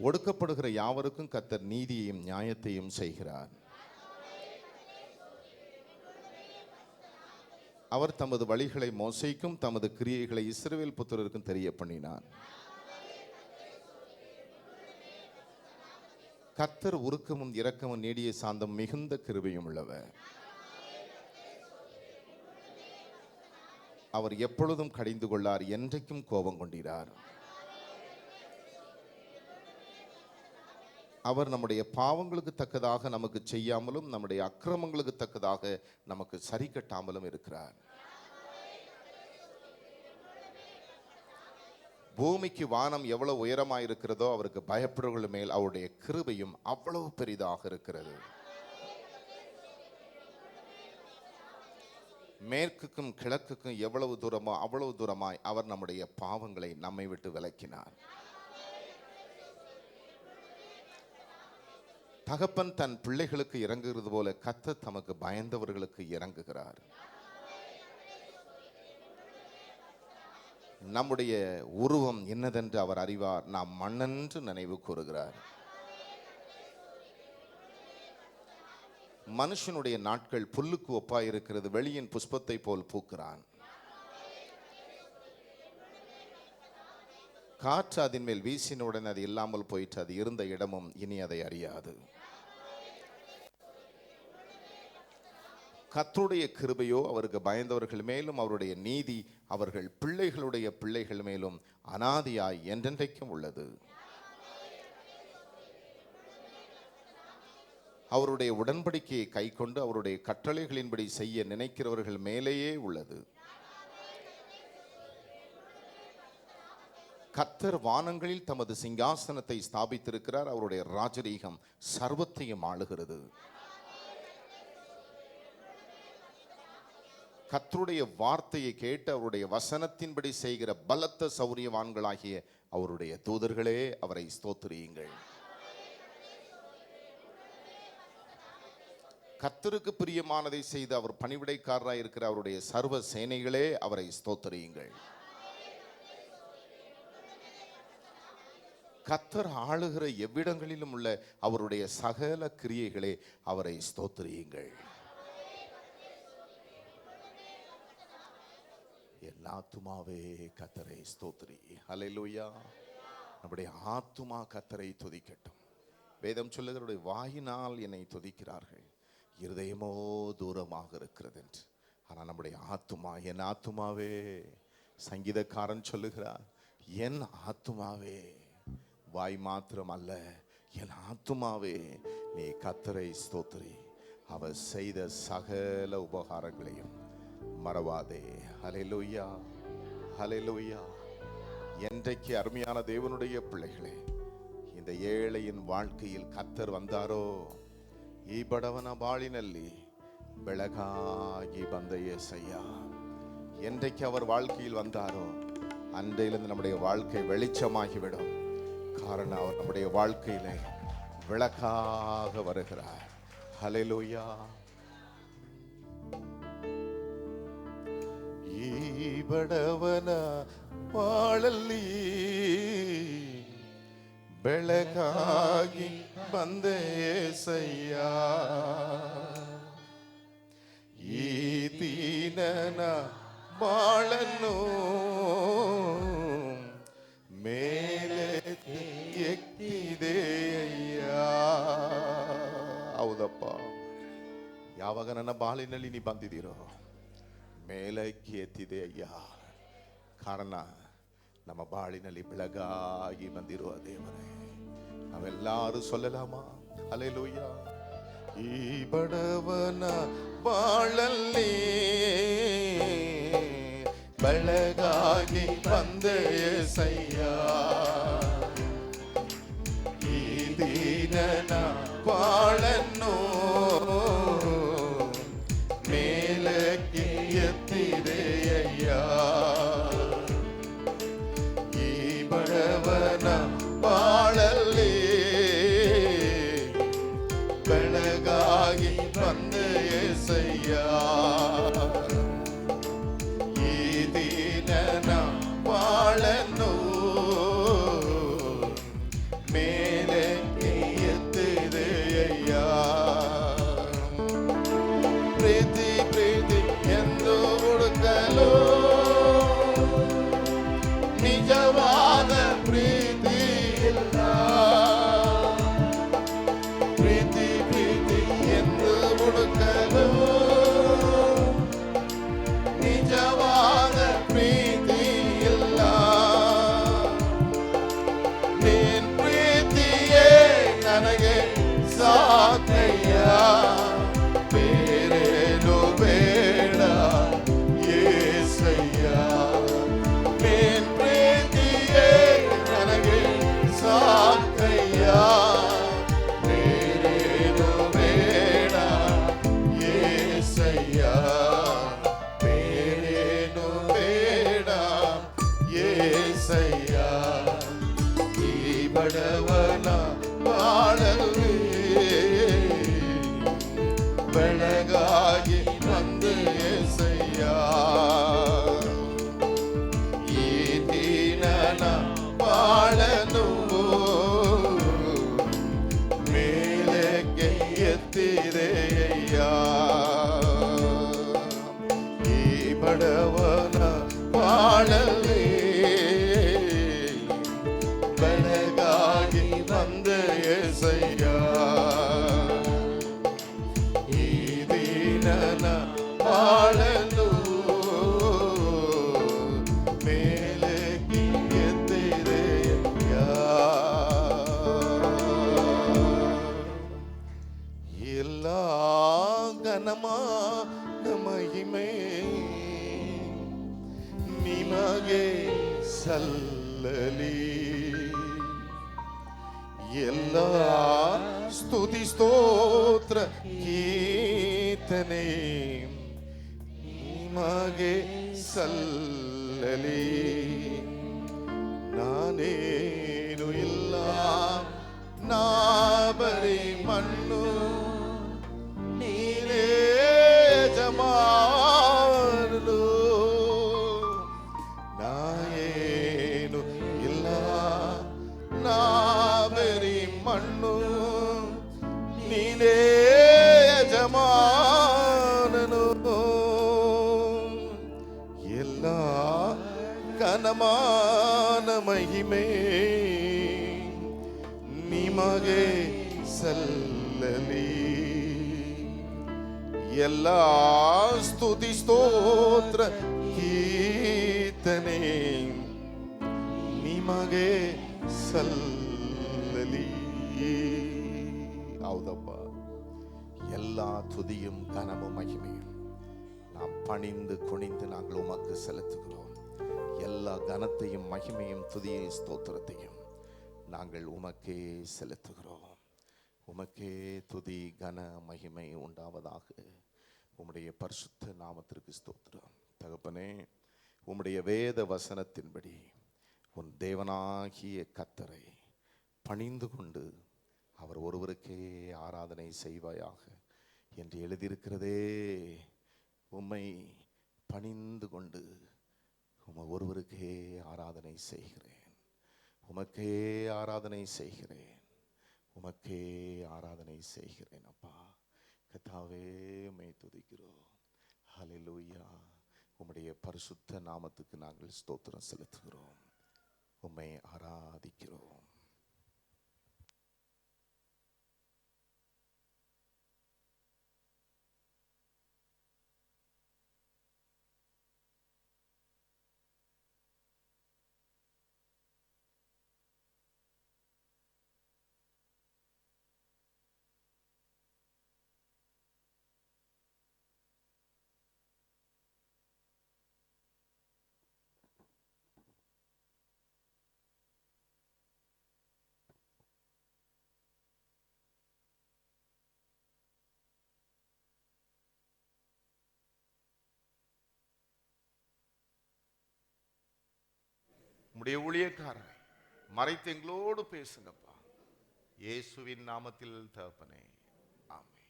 ஒடுக்கப்படுகிற யாவருக்கும் கர்த்தர் நீதியையும் நியாயத்தையும் செய்கிறார். அவர் தமது வழிகளை மோசேக்கும் தமது கிரியைகளை இஸ்ரவேல் புத்திரருக்கும் தெரிய பண்ணினார். கர்த்தர் உருக்கமும் இரக்கமும் நீடிய சாந்தம் மிகுந்த கிருபையும் உள்ளவர். அவர் எப்பொழுதும் கடிந்து கொள்ளார், என்றைக்கும் கோபம் கொண்டிரார். அவர் நம்முடைய பாவங்களுக்கு தக்கதாக நமக்கு செய்யாமலும் நம்முடைய அக்கிரமங்களுக்கு தக்கதாக நமக்கு சரி கட்டாமலும் இருக்கிறார். பூமிக்கு வானம் எவ்வளவு உயரமாக இருக்கிறதோ அவருக்கு பயப்படுவர்கள் மேல் அவருடைய கிருபையும் அவ்வளவு பெரிதாக இருக்கிறது. மேற்குக்கும் கிழக்குக்கும் எவ்வளவு தூரமோ அவ்வளவு தூரமாய் அவர் நம்முடைய பாவங்களை நம்மை விட்டு விலக்கினார். தகப்பன் தன் பிள்ளைகளுக்கு இறங்குகிறது போல கர்த்தர் தமக்கு பயந்தவர்களுக்கு இறங்குகிறார். நம்முடைய உருவம் என்னதென்று அவர் அறிவார், நாம் மண்ணென்று நினைவு கூறுகிறார். மனுஷனுடைய நாட்கள் புல்லுக்கு ஒப்பாயிருக்கிறது, வெளியின் புஷ்பத்தை போல் பூக்கிறான். காற்று அதன் மேல் வீசினுடன் அது இல்லாமல் போயிற்று, அது இருந்த இடமும் இனி அதை அறியாது. கர்த்தருடைய கிருபையோ அவருக்கு பயந்தவர்கள் மேலும் அவருடைய நீதி அவர்கள் பிள்ளைகளுடைய பிள்ளைகள் மேலும் அனாதியாய் என்றென்றைக்கும் உள்ளது. அவருடைய உடன்படிக்கையை கைக்கொண்டு அவருடைய கட்டளைகளின்படி செய்ய நினைக்கிறவர்கள் மேலேயே உள்ளது. கர்த்தர் வானங்களில் தமது சிங்காசனத்தை ஸ்தாபித்திருக்கிறார், அவருடைய ராஜரீகம் சர்வத்தையும் ஆளுகிறது. கர்த்தருடைய வார்த்தையை கேட்டு அவருடைய வசனத்தின்படி செய்கிற பலத்த சௌரியவான்களாகிய அவருடைய தூதர்களே அவரை ஸ்தோத்திரியுங்கள். கர்த்தருக்கு பிரியமானதை செய்து அவர் பணிவிடைக்காரராய் இருக்கிற அவருடைய சர்வ சேனைகளே அவரை ஸ்தோத்திரியுங்கள். கர்த்தர் ஆளுகிற எவ்விடங்களிலும் உள்ள அவருடைய சகல கிரியைகளே அவரை ஸ்தோத்திரியுங்கள். என் ஆத்துமாவே கர்த்தரை ஸ்தோத்திரி. ஹல்லேலூயா. நம்முடைய ஆத்துமா கர்த்தரை துதிக்கட்டும். வேதம் சொல்லுகிறவருடைய வாயினால் என்னை துதிக்கிறார்கள், இருதயமோ தூரமாக இருக்கிறது என்று. ஆனால் நம்முடைய ஆத்துமா, என் ஆத்துமாவே, சங்கீதக்காரன் சொல்லுகிறார், என் ஆத்துமாவே, வாய் மாத்திரம் அல்ல, என் ஆத்துமாவே நீ கர்த்தரை ஸ்தோத்திரி, அவர் செய்த சகல உபகாரங்களையும் மறவாதே. ஹல்லேலூயா, ஹல்லேலூயா. என்றைக்கு அருமையான தேவனுடைய பிள்ளைகளே இந்த ஏழையின் வாழ்க்கையில் கர்த்தர் வந்தாரோ, ಈ ಬಡವನ ಬಾಳಿನಲ್ಲಿ ಬೆಳಗಾಗಿ ಬಂದ యేసయ్யா, என்றைக்கு அவர் வாழ்க்கையில் வந்தாரோ அன்றையிலிருந்து நம்முடைய வாழ்க்கை வெளிச்சமாகிவிடும். காரணம் அவர் நம்முடைய வாழ்க்கையிலே விளக்காக வருகிறார். ஹல்லேலூயா. ಈ ಬಡವನ ಬಾಳಲ್ಲಿ ಬೆಳಕಾಗಿ ಬಂದ యేసయ్య, ಈ ದೀನನ ಬಾಳನ್ನು ಎತ್ತಿದೆ ಅಯ್ಯ. ಹೌದಪ್ಪ, ಯಾವಾಗ ನನ್ನ ಬಾಳಿನಲ್ಲಿ ನೀ ಬಂದಿದ್ದೀರೋ ಮೇಲಕ್ಕೆ ಎತ್ತಿದೆ ಅಯ್ಯ. ಕಾರಣ ನಮ್ಮ ಬಾಳಿನಲ್ಲಿ ಬೆಳಗಾಗಿ ಬಂದಿರುವ ದೇವರೇ. ನಾವೆಲ್ಲರೂ ಸೊಲ್ಲಲಾಮ ಹಲ್ಲೆಲೂಯಾ. ಈ ಬಡವನ ಬಾಳಲ್ಲಿ ಬೆಳಗಾಗಿ ಬಂದೆ యేసయ్య. ಈ ದೀನನ ಬಾಳನ್ನು ಮೇಲಕ್ಕೆ ಎತ್ತಿದೆ ಅಯ್ಯ. ಈ ಬಡವನ ಬಾಳಲ್ಲಿ ಬೆಳಗಾಗಿ ಬಂದೆ యేసయ్య. ಈ ದೀನನ ಬಾಳನ್ನು ಮೇಲಕ್ಕೆ ಎತ್ತಿದೆ ಅಯ್ಯ. ಪ್ರೀತಿ ಪ್ರೀತಿ ಎಂದು ಹುಡುಕಲು ನಿಜವಾದ ಪ್ರೀತಿ ಇಲ್ಲ. ಪ್ರೀತಿ ಪ್ರೀತಿ ಎಂದು ಹುಡುಕಲು ನಿಜವಾದ ಪ್ರೀತಿ ಇಲ್ಲ. ನಿನ್ ಪ್ರೀತಿಯೇ ನನಗೆ ಸಾಕಯ್ಯ. ಬೇರೇನು ಬೇಡ యేసయ్య. ನಿನ್ ಪ್ರೀತಿಯೇ ನನಗೆ ಸಾಕಯ್ಯ. ಬೇರೇನು ಬೇಡ యేసయ్య. ಬೇರೇನು ಬೇಡ యేసయ్ಯ. ಈ ಬಡವನ ಬಾಳಲ್ಲಿ ಬೆಳಗಾಗಿ ಬಂದೆ యేసయ్య. ಈ ದೀನನ ಬಾಳನ್ನು ಮೇಲಕ್ಕೆ ಎತ್ತಿದೆ ಅಯ್ಯ. ಈ ಬಡವನ ಬಾಳಲ್ಲಿ ಬೆಳಗಾಗಿ ಬಂದೆ యేసయ్య. ಈ ದೀನನ ಬಾಳನ್ನು ಮೇಲಕ್ಕೆ ಎತ್ತಿದೆ ಅಯ್ಯ. ಎಲ್ಲ ಘನಮಾನ ಮಹಿಮೆ ನಿಮಗೆ ಸಲ್ಲಲಿ. ಎಲ್ಲ ಸ್ತುತಿ ಸ್ತೋತ್ರ ಕೀರ್ತನೆ ನಿಮಗೆ ಸಲ್ಲಲಿ. ನಾನೇನು ಇಲ್ಲ, ನಾ ಬರೀ ಮಣ್ಣು, ನೀನೇ ಯಜಮಾನನು. ನಾ ಏನು ಇಲ್ಲ, ನಾ ಬರೀ ಮಣ್ಣು, ನೀನೇ ಯಜಮಾನನು. ಎಲ್ಲ ಘನಮಾನ ಮಹಿಮೆ ನಿಮಗೆ ಸಲ್ಲಲಿ. ಎಲ್ಲ ಸ್ತುತಿ ಸ್ತೋತ್ರ ಕೀರ್ತನೆ ನಿಮಗೆ ಸಲ್ಲಲಿ. ಹೌದಪ್ಪ, ಎಲ್ಲ துதியும் கனமும் மகிமையும் நாம் பணிந்து குனிந்து நாங்கள் உமக்கு செலுத்துகிறோம். எல்லா கனத்தையும் மகிமையும் துதியை ஸ்தோத்திரத்தையும் நாங்கள் உமக்கே செலுத்துகிறோம். உமக்கே துதி கன மகிமை உண்டாவதாக. உம்முடைய பரிசுத்த நாமத்திற்கு ஸ்தோத்திரம். தகப்பனே, உம்முடைய வேத வசனத்தின்படி உன் தேவனாகிய கர்த்தரை பணிந்து கொண்டு அவர் ஒருவருக்கே ஆராதனை செய்வாயாக என்று எழுதியிருக்கிறதே. உம்மை பணிந்து கொண்டு ஒருவருக்கே ஆராதனை செய்கிறேன். உமக்கே ஆராதனை செய்கிறேன். உமக்கே ஆராதனை செய்கிறேன். அப்பா கர்த்தாவே, உம்மை துதிக்கிறோம். ஹல்லேலூயா. உம்முடைய பரிசுத்த நாமத்துக்கு நாங்கள் ஸ்தோத்திரம் செலுத்துகிறோம். உம்மை ஆராதிக்கிறோம். உம்முடைய ஊழியக்காரரை மறைத்து எங்களோடு பேசுங்கப்பா. இயேசுவின் நாமத்தில் தகப்பனே, ஆமென்.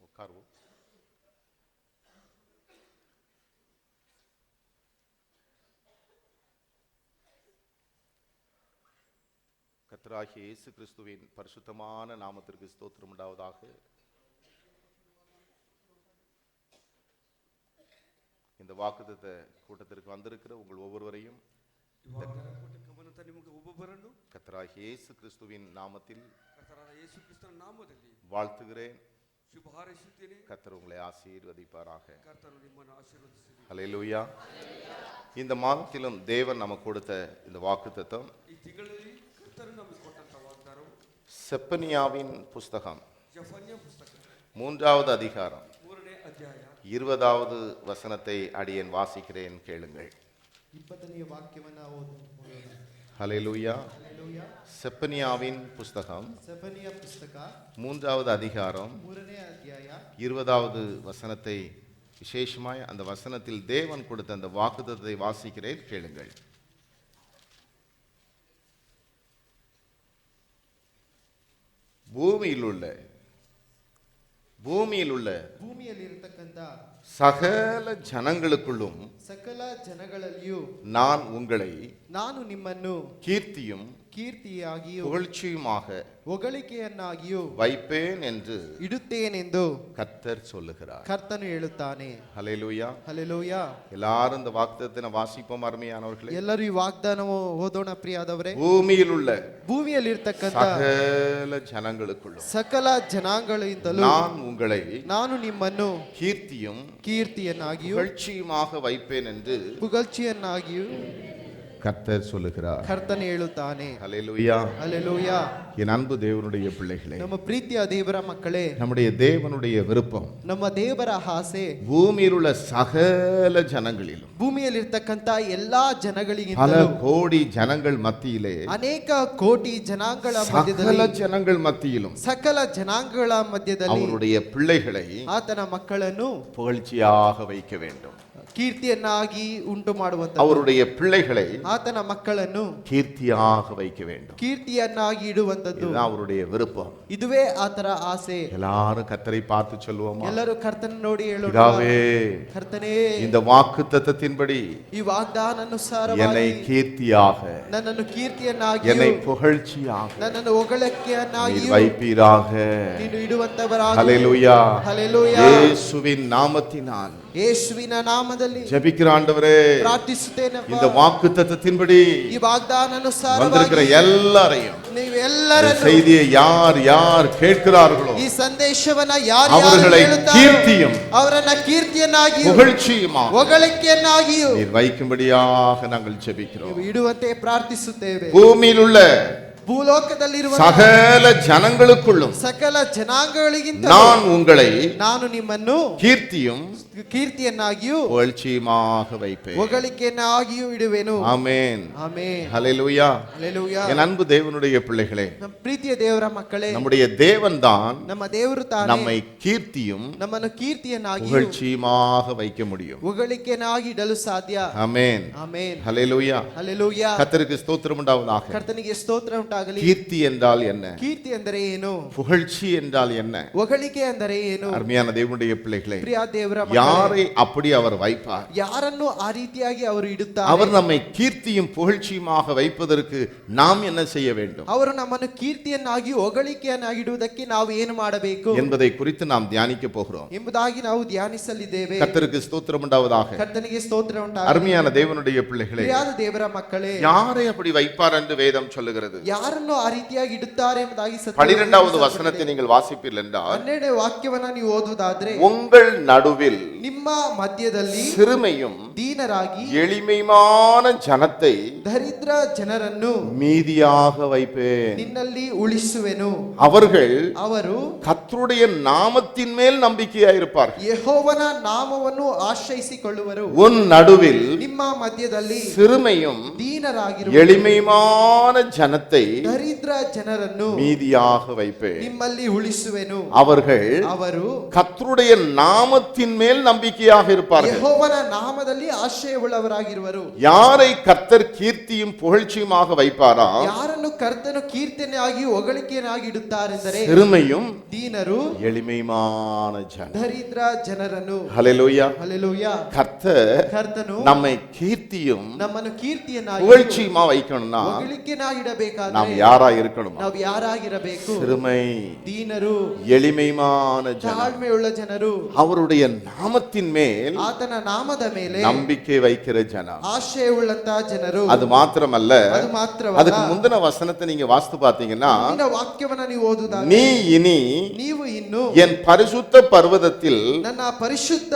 உட்காருவோம். கர்த்தராகிய இயேசு கிறிஸ்துவின் பரிசுத்தமான நாமத்திற்கு ஸ்தோத்திரம் உண்டாவதாக. இந்த வாக்குத்தத்த கூட்டத்திற்கு வந்திருக்கிற உங்கள் ஒவ்வொருவரையும் கர்த்தராகிய இயேசு கிறிஸ்துவின் நாமத்தில் வாழ்த்துகிறேன். கர்த்தர் உங்களை ஆசீர்வதிப்பாராக. ஹல்லேலூயா. இந்த மாதத்திலும் தேவன் நமக்கு கொடுத்த இந்த வாக்குத்தத்தம் செப்பனியாவின் புஸ்தகம் 3வது அதிகாரம் 20வது வசனத்தை அடியேன் வாசிக்கிறேன், கேளுங்கள். ஹல்லேலூயா. செப்பனியாவின் புஸ்தகம் 3வது அதிகாரம் 20வது வசனத்தை விசேஷமாய் அந்த வசனத்தில் தேவன் கொடுத்த அந்த வாக்குத்தத்தத்தை வாசிக்கிறேன், கேளுங்கள். பூமியில் உள்ள ಸಕಲ ಜನங்களுக்குள்ளும் ಸಕಲ ಜನಗಳಲ್ಲಿಯೂ ನಾನು ನಿಮ್ಮನ್ನು ಕೀರ್ತಿಯಾಗಿಯೂ ಹೊಗಳಿಕೆಯನ್ನಾಗಿಯೂ வைப்பேன் என்று ಇಡುತ್ತೇನೆಂದು கர்த்தர் சொல்லுகிறார். ಕರ್ತನು ಹೇಳುತ್ತಾನೆ. ஹல்லேலூயா. ಹಲ್ಲೆಲೂಯಾ. எல்லாரும் இந்த வாக்குத்தத்தத்தை வாசிப்போம் அருமையானவர்களே. ಎಲ್ಲರೂ ಈ ವಾಗ್ದಾನವು ಓದೋಣ ಪ್ರಿಯಾದವರೇ. ಭೂಮಿಯಲ್ಲಿರ್ತಕ್ಕಂಥ ಸಕಲ ಜನங்களுக்குள்ளும் ಸಕಲ ಜನಾಂಗಗಳಿಂದಲೂ ನಾನು ನಿಮ್ಮನ್ನು கீர்த்தியன்னாகியும் வைப்பேன் என்று புகழ்ச்சியನ್ನಾகியும் கர்த்தர் சொல்லுகிறார். கர்த்தன் ಹೇಳುತ್ತಾನೆ. ஹல்லேலூயா. ஹல்லேலூயா. என் அன்பு தேவனுடைய பிள்ளைகளே, ನಮ್ಮ ಪ್ರೀತಿಯ ದೇವರ ಮಕ್ಕಳೇ, நம்முடைய தேவனுடைய விருப்பம் ನಮ್ಮ ದೇವರ ಆಸೆ பூமியில் உள்ள சகல ஜனங்களிலும் ಭೂಮಿಯಲ್ಲಿರ್ತಕ್ಕಂಥ ಎಲ್ಲಾ ಜನಗಳಿಗಿಂತಲೂ பல கோடி ஜனங்கள் மத்தியிலே ಅನೇಕ ಕೋಟಿ ಜನಾಂಗಗಳ ಮಧ್ಯದಲ್ಲಿ சகல ஜனங்கள் மத்தியிலும் ಸಕಲ ಜನಾಂಗಗಳ ಮಧ್ಯದಲ್ಲಿ அவருடைய பிள்ளைகளை ಆತನ ಮಕ್ಕಳನ್ನು புகழ்ச்சியாக வைக்க வேண்டும். ಕೀರ್ತಿಯನ್ನಾಗಿ ಉಂಟು ಮಾಡುವಂತ அவருடைய பிள்ளைகளை ಆತನ ಮಕ್ಕಳನ್ನು கீர்த்தியாக வைக்க வேண்டும். ಕೀರ್ತಿಯನ್ನಾಗಿ ಇಡುವಂತದ್ದು இதுதான் அவருடைய விருப்பம். ಇದುವೇ ಆತರ ಆಸೆ. எல்லாரும் கர்த்தரை பார்த்து சொல்லுவோமா? ಎಲ್ಲರೂ ಕರ್ತನ ನೋಡಿ ಹೇಳೋಣ. பிதாவே, ಕರ್ತನೇ, இந்த வாக்குத்தத்தத்தின்படி ಈ ವಾಗ್ದಾನಾನುಸಾರವಾಗಿ என்னை கீர்த்தியாக, ನನ್ನನ್ನು ಕೀರ್ತಿಯನ್ನಾಗಿ, என்னை புகழ்ச்சியாக, ನನ್ನನ್ನು ಹೊಗಳಿಕೆಯನ್ನಾಗಿ வைப்பீராக. ನೀನು ಇಡುವಂತವರಾಗಿ. ஹல்லேலூயா. ஹல்லேலூயா. இயேசுவின் நாமத்தினால் ಯೇಸುವಿನ ನಾಮದಲ್ಲಿ ஜெபிக்கிற ஆண்டவரೇ, ಪ್ರಾರ್ಥಿಸುತ್ತೇನೆ. இந்த வாக்குத்தத்தத்தின்படி ಈ ವಾಗ್ದಾನಾನುಸಾರವಾಗಿ வந்திருக்கிற எல்லாரையும், ನೀವು ಎಲ್ಲರನ್ನು, செய்தியை யார் யார் கேட்கிறார்களோ ಈ ಸಂದೇಶವನ್ನ ಯಾರು அவர்களை கீர்த்தியும் ಅವರನ್ನ ಕೀರ್ತಿಯನ್ನಾಗಿ புகழ்ச்சியுமா ಹೊಗಳಿಕೆಯನ್ನಾಗಿ நீர் வைக்கும்படியாக நாங்கள் ஜெபிக்கிறோம். ಇಡುವಂತೆ ಪ್ರಾರ್ಥಿಸುತ್ತೇವೆ. பூமியில் உள்ள ಭೂಲೋಕದಲ್ಲಿರುವ சகல ஜனங்களுக்குள்ளும் ಸಕಲ ಜನಾಂಗಗಳಿಗಿಂತ ನಾನು ನಿಮ್ಮನ್ನು ಕೀರ್ತಿಯನ್ನಾಗಿಯೂ புகழ்ச்சியுமாக வைப்பேன், ಹೊಗಳಿಕೆಯನ್ನಾಗಿಯೂ ಇಡುವೆನು. ஆமென். ஆமென். ஹல்லேலூயா. ஹல்லேலூயா. என் அன்பு தேவனுடைய பிள்ளைகளே, ನಮ್ಮ ಪ್ರೀತಿಯ ದೇವರ ಮಕ್ಕಳೇ, நம்முடைய தேவன் தான் ನಮ್ಮ ದೇವರು ತಾನೇ நம்மை கீர்த்தியும் ನಮ್ಮನ್ನು ಕೀರ್ತಿಯನ್ನಾಗಿ புகழ்ச்சியுமாக வைக்க முடியும். ಹೊಗಳಿಕೆಯನ್ನಾಗಿ ಇಡಲು ಸಾಧ್ಯ. ஆமென். ஆமென். ஹல்லேலூயா. ஹல்லேலூயா. கர்த்தருக்கு ஸ்தோத்திரம் உண்டாவதாக. ಕರ್ತನಿಗೆ ಸ್ತೋತ್ರ ಉಂಟಾಗಲಿ. கீர்த்தி என்றால் என்ன? ಕೀರ್ತಿ ಅಂದರೆ ಏನು? புகழ்ச்சி என்றால் என்ன? ಹೊಗಳಿಕೆ ಅಂದರೆ ಏನು? அருமையான தேவனுடைய பிள்ளைகளே, ಪ್ರಿಯ ದೇವರ யாரை அப்படி அவர் வைப்பார்? ಯಾರನ್ನು ಆ ರೀತಿಯಾಗಿ ಅವರು ಇಡುತ್ತಾರೆ? அவர் நம்மை கீர்த்தியும் புகழ்ச்சியுமாக வைப்பதற்கு நாம் என்ன செய்ய வேண்டும்? ಅವರು ನಮ್ಮನ್ನು ಕೀರ್ತಿಯನ್ನಾಗಿ ಹೊಗಳಿಕೆಯನ್ನಾಗಿ ಇಡುವುದಕ್ಕೆ ನಾವು ಏನು ಮಾಡಬೇಕು என்பதை குறித்து நாம் தியானிக்க போகிறோம் ಎಂಬುದಾಗಿ ನಾವು ಧ್ಯಾನಿಸಲಿದ್ದೇವೆ. கர்த்தருக்கு ஸ்தோத்திரம் உண்டாவதாக. ಕರ್ತನಿಗೆ ಸ್ತೋತ್ರ ಉಂಟಾಗಲಿ. அருமையான தேவனுடைய பிள்ளைகளே, ಪ್ರಿಯಾದ ದೇವರ ಮಕ್ಕಳೇ, யாரை அப்படி வைப்பார் என்று வேதம் சொல்லுகிறது. ಯಾರನ್ನು ಆ ರೀತಿಯಾಗಿ ಇಡುತ್ತಾರೆ ಎಂಬುದಾಗಿ 12வது வசனத்தை நீங்கள் வாசிப்பீர்கள் என்றால், 12ನೇ ವಾಕ್ಯವನ್ನ ನೀವು ಓದುವುದಾದರೆ, உங்கள் நடுவில் ನಿಮ್ಮ ಮಧ್ಯದಲ್ಲಿ சிறுமையும் ದೀನರಾಗಿ எளிமையான ஜனத்தை ದರಿದ್ರ ಜನರನ್ನು மீதியாக வைப்பேன். ನಿನ್ನಲ್ಲಿ ಉಳಿಸುವೆನು. ಅವರು ಕರ್ತருடைய நாமத்தின் மேல் நம்பிக்கையாயிருப்பார்கள். ಯೆಹೋವನ ನಾಮವನ್ನು ಆಶ್ರಯಿಸಿಕೊಳ್ಳುವರು. உன் நடுவில் ನಿಮ್ಮ ಮಧ್ಯದಲ್ಲಿ சிறுமையும் ದೀನರಾಗಿರುವ எளிமையான ஜனத்தை ದರಿದ್ರ ಜನರನ್ನು மீதியாக வைப்பேன். ನಿಮ್ಮಲ್ಲಿ ಉಳಿಸುವೆನು. அவர்கள் ಅವರು கர்த்தருடைய நாமத்தின் மேல் நம்பிக்கையாக இருப்பார்கள். ಯೆಹೋವನ ನಾಮದಲ್ಲಿ ಆಶ್ರಯವುಳ್ಳವರಾಗಿರುವರು. யாரை கர்த்தர் கீர்த்தியும் புகழ்ச்சியுமாக வைப்பாரா? ಯಾರನ್ನು ಕರ್ತನು ಕೀರ್ತನೆಯಾಗಿ ಹೊಗಳಿಕೆಯನ್ನಾಗಿ ಇಡುತ್ತಾರೆಂದರೆ சிறுமையும் ದೀನರು எளிமையான ஜனம். ದರಿದ್ರ ಜನರನ್ನು. ஹல்லேலூயா. ಹಲ್ಲೆಲೂಯಾ. கர்த்தர் நம்மை கீர்த்தியும் ನಮ್ಮನ್ನು ಕೀರ್ತಿಯನ್ನಾಗಿ புகழ்ச்சியுமா வைக்கணும்னா ಹೊಗಳಿಕೆಯನ್ನಾಗಿ ಇಡಬೇಕಾದ್ರೆ நாம் யாரா இருக்கணும்? ನಾವು ಯಾರಾಗಿರಬೇಕು? சிறுமை, ದೀನರು, எளிமையான ஜனம். ತಾಳ್ಮೆಯುಳ್ಳ ಜನರು, அவருடைய நாமத்தின் மேல் ಆತನ ನಾಮದ ಮೇಲೆ நம்பிக்கை வைக்கிற ஜனம். ಆಶ್ರಯವುಳ್ಳಂತಹ ಜನರು. அது மாத்திரமல்ல, ಅದು ಮಾತ್ರವಲ್ಲ, அதுக்கு முந்தின வசனத்தை நீங்க வாசித்து பார்த்தீங்கன்னா, ಮುಂದಿನ ವಾಕ್ಯವನ್ನ ನೀವು ಓದುದಾಗ நீ இனி ನೀವು ಇನ್ನು என் பரிசுத்த பர்வதத்தில் ನನ್ನ ಪರಿಶುದ್ಧ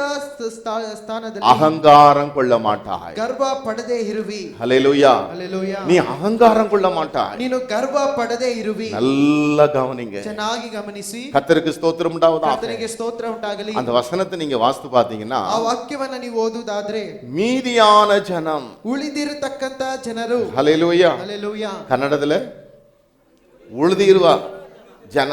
ಸ್ಥಾನದಲ್ಲಿ அகங்காரம் கொள்ள மாட்டாய். ಗರ್ವ ಪಡದೆ ಇರುವಿ. ஹல்லேலூயா. ಹಲ್ಲೆಲೂಯಾ. நீ அகங்காரம் கொள்ள மாட்டாய். ನೀನು ಗರ್ವ ಪಡದೆ ಇರುವಿ. நல்லா கவனிங்க. ಚೆನ್ನಾಗಿ ಗಮನಿಸಿ. கர்த்தருக்கு ஸ்தோத்திரம் உண்டாவதாக. ಕರ್ತನಿಗೆ ಸ್ತೋತ್ರ ಉಂಟಾಗಲಿ. அந்த வசனத்தை நீங்க வாசித்து பார்த்தீங்கன்னா, ಆ ವಾಕ್ಯವನ್ನ ನೀವು ಓದುದಾದ್ರೆ மீதியான ஜனம், ಉಳಿದಿರತಕ್ಕಂತ ಜನರು. ஹல்லேலூயா. ಹಲ್ಲೆಲೂಯಾ. கன்னடத்துல உழுதிருவ ஜன.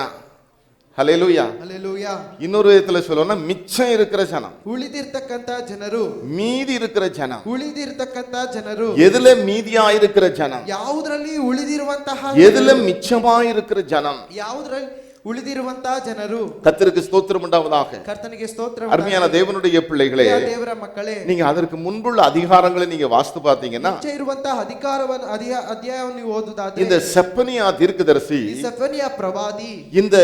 ஹல்லேலூயா. ಹಲ್ಲೆಲೂಯಾ. இன்னொரு விதத்துல சொல்லணும்னா மிச்சம் இருக்கிற ஜனம், ಉಳಿದಿರ್ತಕ್ಕಂತ ಜನರು, மீதி இருக்கிற ஜனம். ಉಳಿದಿರ್ತಕ್ಕಂತ ಜನರು. எதுல மீதியா இருக்கிற ஜனம்? ಯಾವುದರಲ್ಲಿ ಉಳಿದಿರುವಂತಹ எதுல மிச்சமா இருக்கிற ஜனம்? ಯಾವುದರಲ್ಲಿ ಉಳಿದಿರುವಂತಹ ಜನರು. கர்த்தருக்கு ஸ்தோத்திரம் உண்டாவதாக. ಕರ್ತನಿಗೆ ಸ್ತೋತ್ರ. அருமையான தேவனுடைய பிள்ளைகளே, ದೇವರ ಮಕ್ಕಳೇ, நீங்க அதற்கு முன்புள்ள அதிகாரங்களை நீங்க வாசித்து பார்த்தீங்கன்னா, ಮುಂಚೆ ಇರುವಂತಹ ಅಧಿಕಾರವನ್ನು ಅಧ್ಯಾಯವನ್ನು ನೀವು ಓದುದಾದ್ರೆ இந்த செப்பனியா தீர்க்கதரிசி ಈ ಸೆಫನಿಯ ಪ್ರವಾದಿ இந்த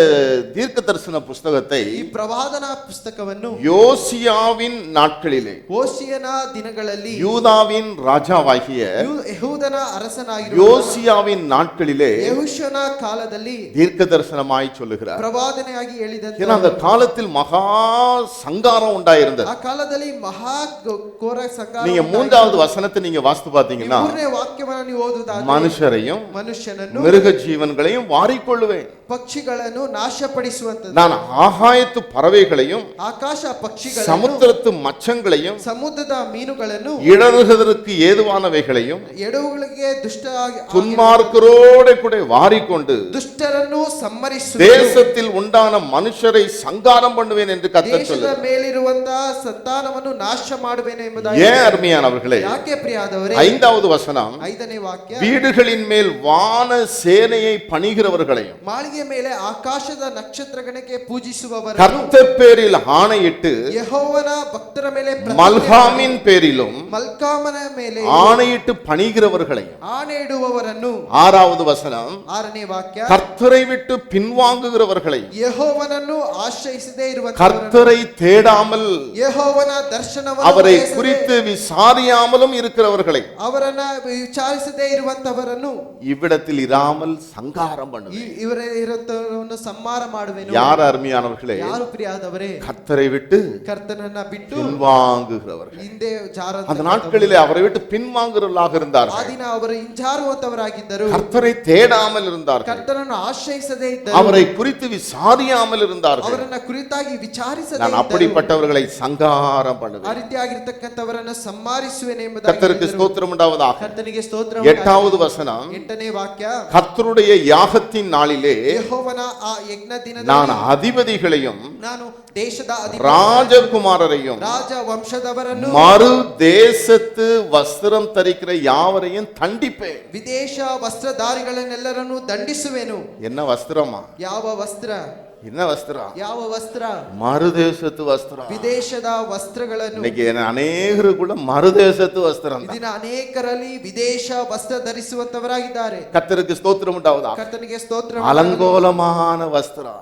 தீர்க்க தரிசன புஸ்தகத்தை ಈ ಪ್ರವಾದನ ಪುಸ್ತಕವನ್ನು யோசியாவின் நாட்களிலே, ಹೋಶಿಯನ ದಿನಗಳಲ್ಲಿ, யூதாவின் ராஜாவாகிய ಯೆಹೂದನ ಅರಸನಾಗಿರುವ யோசியாவின் நாட்களிலே ಯೆಹೋಶುವನ ಕಾಲದಲ್ಲಿ தீர்க்க தரிசனமாய் சொல்லுகிறார். ಪ್ರವಾದನೆಯಾಗಿ ಹೇಳಿದಂತೆ, ஏன்னா அந்த காலத்தில் மகா சங்காரம் உண்டாயிருந்தது. ಆ ಕಾಲದಲ್ಲಿ ಮಹಾ ಘೋರ ಸಂಗಾರ. நீங்க மூன்றாவது வசனத்தை நீங்க வாசித்து பார்த்தீங்கன்னா, ಮೂರನೇ ವಾಕ್ಯವನ್ನು ನೀವು ಓದುದಾದ್ರೆ மனுஷரையும் ಮನುಷ್ಯನನ್ನು மிருக ஜீவன்களையும் வாரிக்கொள்ளுவேன். ಪಕ್ಷಿಗಳನ್ನು ನಾಶಪಡಿಸುವಂತದ್ದು, நான் ஆகாயத்து பறவைகளையும் ಆಕಾಶ ಪಕ್ಷಿಗಳನ್ನು, சமுத்திரத்து மச்சங்களையும் ಸಮುದ್ರದ ಮೀನುಗಳನ್ನು, இடறுகிறதற்கு ஏதுவானவைகளையும் ಎಡವುಗಳಿಗೆ துன்மார்க்கரோட கூட வாரிக்கொண்டு ದುಷ್ಟರನ್ನು ಸಂಹರಿಸುವ தேசத்தில் உண்டான மனுஷரை சங்காரம் பண்ணுவேன் என்று கர்த்தர் ದೇಶದ சொல்லுகிறார். ಮೇಲಿರುವಂತಹ ಸಂತಾನವನ್ನು ನಾಶ ಮಾಡುವೆನು ಎಂಬುದಾಗಿ. ஏன் அருமையானவர்களே, ಯಾಕೆ ಪ್ರಿಯಾದವರೇ? 5வது வசனம், 5ನೇ ವಾಕ್ಯ, வீடுகளின் மேல் வான சேனையை பணிகிறவர்களையும் ಮಾಳಿಗೆ ಮೇಲೆ ಆಕಾಶದ ನಕ್ಷತ್ರಗಣಕ್ಕೆ ಪೂಜಿಸುವವರನ್ನು, கர்த்தர் பேரில் ஆணையிட்டு ಯೆಹೋವನ ಭಕ್ತರ ಮೇಲೆ மல்காமின் பேரிலும் ಮಲ್ಕಾಮನ ಮೇಲೆ ஆணையிட்டு பணிகிறவர்களையும். ಆಣೆ ಇಡುವವರನ್ನು. 6வது வசனம், 6ನೇ ವಾಕ್ಯ, கர்த்தரை விட்டு பின்வாங்குகிறவர்களை, ಯೆಹೋವನನ್ನು ಆಶ್ರಯಿಸದೇ ಇರುವಂತವರನ್ನು, கர்த்தரை தேடாமல் ಯೆಹೋವನ ದರ್ಶನವನ್ನು அவரை ಬಯಸದೆ குறித்து விசாரியாமலும் இருக்கிறவர்களை, ಅವರನ್ನ ವಿಚಾರಿಸದೇ ಇರುವಂತವರನ್ನು இவ்விடத்தில் இராமல் சங்காரம் பண்ணுவேன். ಇವರ ಇರುವಂತವರನ್ನು ಸಂಹಾರ ಮಾಡುವೆನು. யார் அருமையானவர்களே? ಯಾರು ಪ್ರಿಯಾದವರೇ? கர்த்தரை விட்டு ಕರ್ತನನ್ನ ಬಿಟ್ಟು பின்வாங்குகிறவர்கள். ಹಿಂದೆ ಜಾರ. அந்த நாட்களிலே அவரை விட்டு பின்வாங்குகிறவர்களாக ಆ இருந்தார்கள். ದಿನ ಅವರು ಹಿಂಜಾರುವಂತವರಾಗಿದ್ದರು. கர்த்தரை தேடாமல் இருந்தார்கள். ಕರ್ತನನ್ನು ಆಶ್ರಯಿಸದೇ ಇದ್ದರು. அவரை குறித்து விசாரியாமல் இருந்தார்கள். ಅವರನ್ನ ಕುರಿತಾಗಿ ವಿಚಾರಿಸದೇ நான் ಇದ್ದರು. அப்படிப்பட்டவர்களை சங்காரம் ಆ பண்ணுவேன். ರೀತಿಯಾಗಿರ್ತಕ್ಕಂಥವರನ್ನ ಸಂಹರಿಸುವೆನು ಎಂಬುದಾಗಿ கர்த்தருக்கு ಹೇಳಿದರು. ஸ்தோத்திரம் உண்டாவதாக. ಕರ್ತನಿಗೆ ಸ್ತೋತ್ರ. 8வது வசனம், 8ನೇ ವಾಕ್ಯ, கர்த்தருடைய யாகத்தின் நாளிலே ಯೆಹೋವನ ಆ ಯಜ್ಞ ದಿನದಲ್ಲಿ நான் அதிபதிகளையும் ನಾನು ದೇಶದ ராஜகுமாரரையும் ರಾಜ ವಂಶದವರನ್ನು மறு தேசத்து வஸ்திரம் தரிக்கிற யாவரையும் தண்டிப்பேன். ವಿದೇಶ ವಸ್ತ್ರಧಾರಿಗಳನ್ನೆಲ್ಲರನ್ನು ದಂಡಿಸುವೆನು. என்ன வஸ்திரமா? ಯಾವ ವಸ್ತ್ರ? என்ன வஸ்திரம்? ಯಾವ ವಸ್ತ್ರ? மறுதேசத்து வஸ்திரம். ವಿದೇಶದ ವಸ್ತ್ರಗಳನ್ನು. இன்னைக்கு அநேகருக்குள்ள மறுதேசத்து வஸ்திரம் தான். ಇದನ್ನ ಅನೇಕರಲ್ಲಿ ವಿದೇಶ ವಸ್ತ್ರ ಧರಿಸುವಂತವರಾಗಿದ್ದಾರೆ. கர்த்தருக்கு ஸ்தோத்திரம் உண்டாவதா. ಕರ್ತನಿಗೆ ಸ್ತೋತ್ರ. அலங்கோலமான வஸ்திரம்.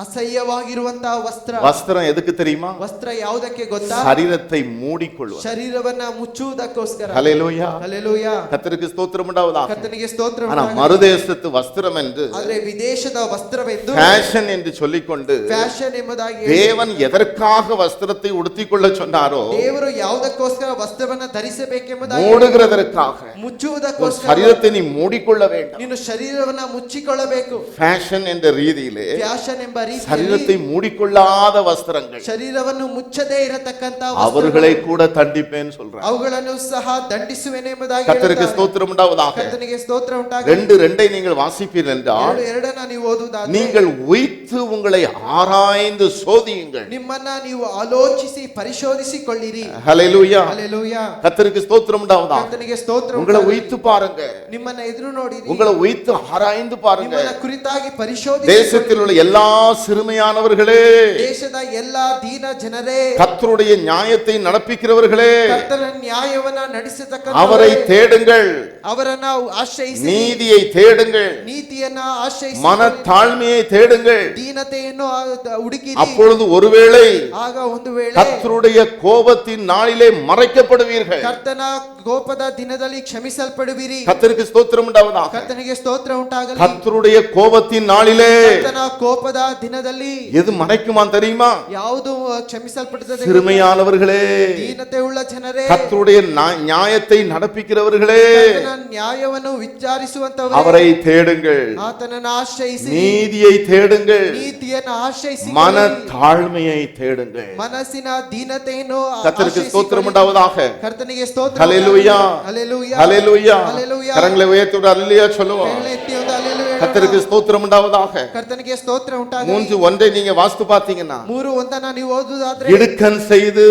ಅಸಹ್ಯವಾಗಿರುವಂತಹ ವಸ್ತ್ರ. வஸ்திரம் எதுக்கு தெரியுமா? ವಸ್ತ್ರ ಯಾವುದಕ್ಕೆ ಗೊತ್ತಾ? சரீரத்தை மூடிக்கொள்வது. ಶರೀರವನ್ನ ಮುಚ್ಚುವುದಕ್ಕೋಸ್ಕರ. ஹல்லேலூயா. ಹಲ್ಲೆಲೂಯಾ. கர்த்தருக்கு ஸ்தோத்திரம் உண்டாவதாக. ಕರ್ತನಿಗೆ ಸ್ತೋತ್ರ. ஆனா மறுதேசத்து வஸ்திரம் என்று, ಆದ್ರೆ ವಿದೇಶದ ವಸ್ತ್ರವೆಂದು, ஃபேஷன் என்று சொல்லிக்கொண்டு ಫ್ಯಾಷನ್ ಎಂಬುದಾಗಿ தேவன் எதற்காக வஸ்திரத்தை உடுத்திக்கொள்ள சொன்னாரோ, ದೇವರು ಯಾವುದಕ್ಕೋಸ್ಕರ ವಸ್ತ್ರವನ್ನ ಧರಿಸಬೇಕೆಂಬುದಾಗಿ, மூடுகிறதற்காக, ಮುಚ್ಚುವುದಕ್ಕೋಸ್ಕರ சரீரத்தை நீ மூடிக்கொள்ள வேண்டும். ನೀನು ಶರೀರವನ್ನ ಮುಚ್ಚಿಕೊಳ್ಳಬೇಕು. ஃபேஷன் என்ற ரீதியிலே ಫ್ಯಾಷನ್ ಎಂಬ ರೀತಿಯಲ್ಲಿ சரீரத்தை மூடிக்கொள்ளாத வஸ்திரங்கள் ಶರೀರವನ್ನು ಮುಚ್ಚದೇ ಇರತಕ್ಕಂತ அவர்களை கூட தண்டிப்பேன்னு சொல்றார். ಅವುಗಳನ್ನು ಸಹ ದಂಡಿಸುವೆನೆಂಬುದಾಗಿ கர்த்தருக்கு ஸ்தோத்திரம் உண்டாவதாக. ಕರ್ತನಿಗೆ ಸ್ತೋತ್ರ ಉಂಟಾಗಲಿ. 2:2 நீங்கள் வாசிப்பீர்கள் என்றால் ಎರಡನ್ನ ನೀವು ಓದುವುದಾದರೆ நீங்கள் உய்த்து உங்களை ஆராய்ந்து சோதியுங்கள். ನಿಮ್ಮನ್ನ ನೀವು ಆಲೋಚಿಸಿ ಪರಿಶೋಧಿಸಿಕೊಳ್ಳಿರಿ. ஹல்லேலூயா. ಹಲ್ಲೆಲೂಯಾ. கர்த்தருக்கு ஸ்தோத்திரம் உண்டாவதாக. ಕರ್ತನಿಗೆ ಸ್ತೋತ್ರ உங்களை ಉಂಟಾಗಲಿ. உய்த்து பாருங்க. ನಿಮ್ಮನ್ನ ಎದುರು ನೋಡಿರಿ. உங்களை உய்த்து ஆராய்ந்து பாருங்க. ನಿಮ್ಮನ್ನ ಕುರಿತಾಗಿ ಪರಿಶೋಧಿಸಿ. தேசத்தில் உள்ள எல்லா சிறுமையானவர்களே, ದೇಶದ ಎಲ್ಲಾ ದೀನ ಜನರೇ, கர்த்தருடைய நியாயத்தை நடப்பிக்கிறவர்களே, ಕರ್ತನ ನ್ಯಾಯವನ್ನ ನಡೆಸತಕ್ಕಂತ அவரை தேடுங்கள். ಅವರನ್ನ ಆಶ್ರಯಿಸಿ. நீதியை தேடுங்கள். ನೀತಿಯನ್ನ ಆಶ್ರಯಿಸಿ. மனத்தாழ்மையை தேடுங்கள். ದೀನತೆಯನ್ನು ಹುಡುಕಿರಿ. அப்பொழுது ஒருவேளை ಆಗ ಒಂದು ವೇಳೆ கர்த்தருடைய கோபத்தின் நாளிலே மறைக்கப்படுவீர்கள். ಕರ್ತನ ಕೋಪದ ದಿನದಲ್ಲಿ ಕ್ಷಮಿಸಲ್ಪಡುವಿರಿ. கர்த்தருக்கு ஸ்தோத்திரம் உண்டாவதாக. ಕರ್ತನಿಗೆ ಸ್ತೋತ್ರ ಉಂಟಾಗಲಿ. கர்த்தருடைய கோபத்தின் நாளிலே ಕರ್ತನ ಕೋಪದ ದಿನದಲ್ಲಿ எது மறைக்குமா தெரியுமா? ಯಾವುದು ಕ್ಷಮಿಸಲ್ಪಡುತ್ತದೆ? சிறுமையானவர்களே, ದೀನತೆ ಉಳ್ಳ ಜನರೇ, கர்த்தருடைய நியாயத்தை நடப்பிக்கிறவர்களே, ಕರ್ತನ ನ್ಯಾಯವನ್ನು ವಿಚಾರಿಸುವಂತವರೇ, அவரை தேடுங்கள். ಆತನನ್ನು ಆಶ್ರಯಿಸಿ. நீதியை தேடுங்கள். ನೀತಿಯನ್ನು ಆಶ್ರಯಿಸಿ. மனத்தாழ்மையை தேடுங்கள். ಮನಸ್ಸಿನ ದೀನತೆಯನ್ನು கர்த்தருக்கு ஸ்தோத்திரம் உண்டாவதாக. ಕರ್ತನಿಗೆ ಸ್ತೋತ್ರ. ஹல்லேலூயா. ಹಲ್ಲೆಲೂಯಾ. ஹல்லேலூயா. ஹல்லேலூயா. கரங்களை உயர்த்தி ஒரு அல்லேலூயா சொல்லுவோம். ಕೈகளை ಎತ್ತಿ ಒಂದು ಹಲ್ಲೆಲೂಯಾ. கர்த்தருக்கு ஸ்தோத்திரம் உண்டாவதாக. ಕರ್ತನಿಗೆ ಸ್ತೋತ್ರ ಉಂಟಾಗಲಿ. 3:1 நீங்க வாசித்து பார்த்தீங்கன்னா 3:1 ನೀವು ಓದುವುದಾದ್ರೆ இடுக்கண் செய்து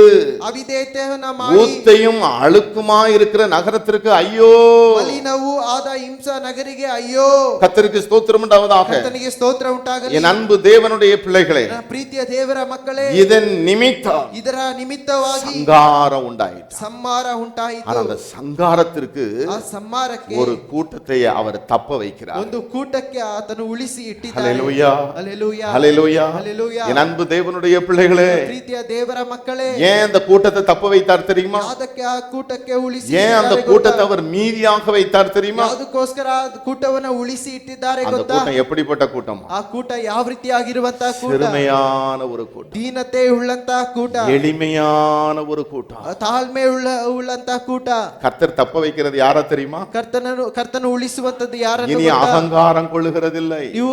ಅವಿಧೇಯತೆಯನ್ನ ಮಾಡಿ ஊத்தையும் அழுக்குமாய் இருக்கிற நகரத்திற்கு ஐயோ. ಮಲಿನವೂ ಆದ ಹಿಂಸಾ ನಗರಿಗೆ ಅಯ್ಯೋ. கர்த்தருக்கு ஸ்தோத்திரம் உண்டாவதாக. ಕರ್ತನಿಗೆ ಸ್ತೋತ್ರ ಉಂಟಾಗಲಿ. என் அன்பு தேவனுடைய பிள்ளைகளே, ನನ್ನ ಪ್ರೀತಿಯ ದೇವರ ಮಕ್ಕಳೇ, இதன் நிமித்தம் ಇದರ ನಿಮಿತ್ತವಾಗಿ சங்காரம் உண்டாயிற்று. ಸಂಹಾರ ಉಂಟಾಯಿತು. ஆனா அந்த சங்காரத்திற்கு ಆ ಸಂಹಾರಕ್ಕೆ ஒரு கூட்டத்தை அவர் தப்ப வைக்கிறார். ಒಂದು ಕೂಟಕ್ಕೆ ಆತನು ಉಳಿಸಿ ಇಟ್ಟಿದ್ದಾನೆ. ஹல்லேலூயா. ಹಲ್ಲೆಲೂಯಾ. ஹல்லேலூயா. ಹಲ್ಲೆಲೂಯಾ. என் அன்பு தேவனுடைய பிள்ளைகளே, ಪ್ರೀತಿಯ ದೇವರ ಮಕ್ಕಳೇ, ஏன் அந்த கூட்டத்தை தப்ப வைத்தார் தெரியுமா? ಅದಕ್ಕೆ ಆ ಕೂಟಕ್ಕೆ ಉಳಿಸಿ ஏன் அந்த ಇಟ್ಟಿದ್ದಾರೆ கூட்டத்தை ಗೊತ್ತಾ? அவர் மீதியாக வைத்தார் தெரியுமா? ಅದಕ್ಕೋಸ್ಕರ ಆ ಕೂಟವನ್ನ ಉಳಿಸಿ ಇಟ್ಟಿದ್ದಾರೆ அந்த ಗೊತ್ತಾ? கூட்டம் எப்படிப்பட்ட கூட்டம்? ಆ ಕೂಟ ಯಾವ ರೀತಿಯಾಗಿರುವಂತಹ ಕೂಟ? சிறுமையான ஒரு கூட்டம், ದೀನತೆ ಉಳ್ಳಂತಹ ಕೂಟ, எளிமையான ஒரு கூட்டம். ತಾಳ್ಮೆ ಉಳ್ಳಂತಹ ಕೂಟ. கர்த்தர் தப்ப வைக்கிறது யாரா தெரியுமா? ಕರ್ತನು ಉಳಿಸುವಂತದ್ದು ಯಾರನ್ನು இனி ಗೊತ್ತಾ? அகங்காரம் கொள்ளுகிறதில்லை. ನೀವು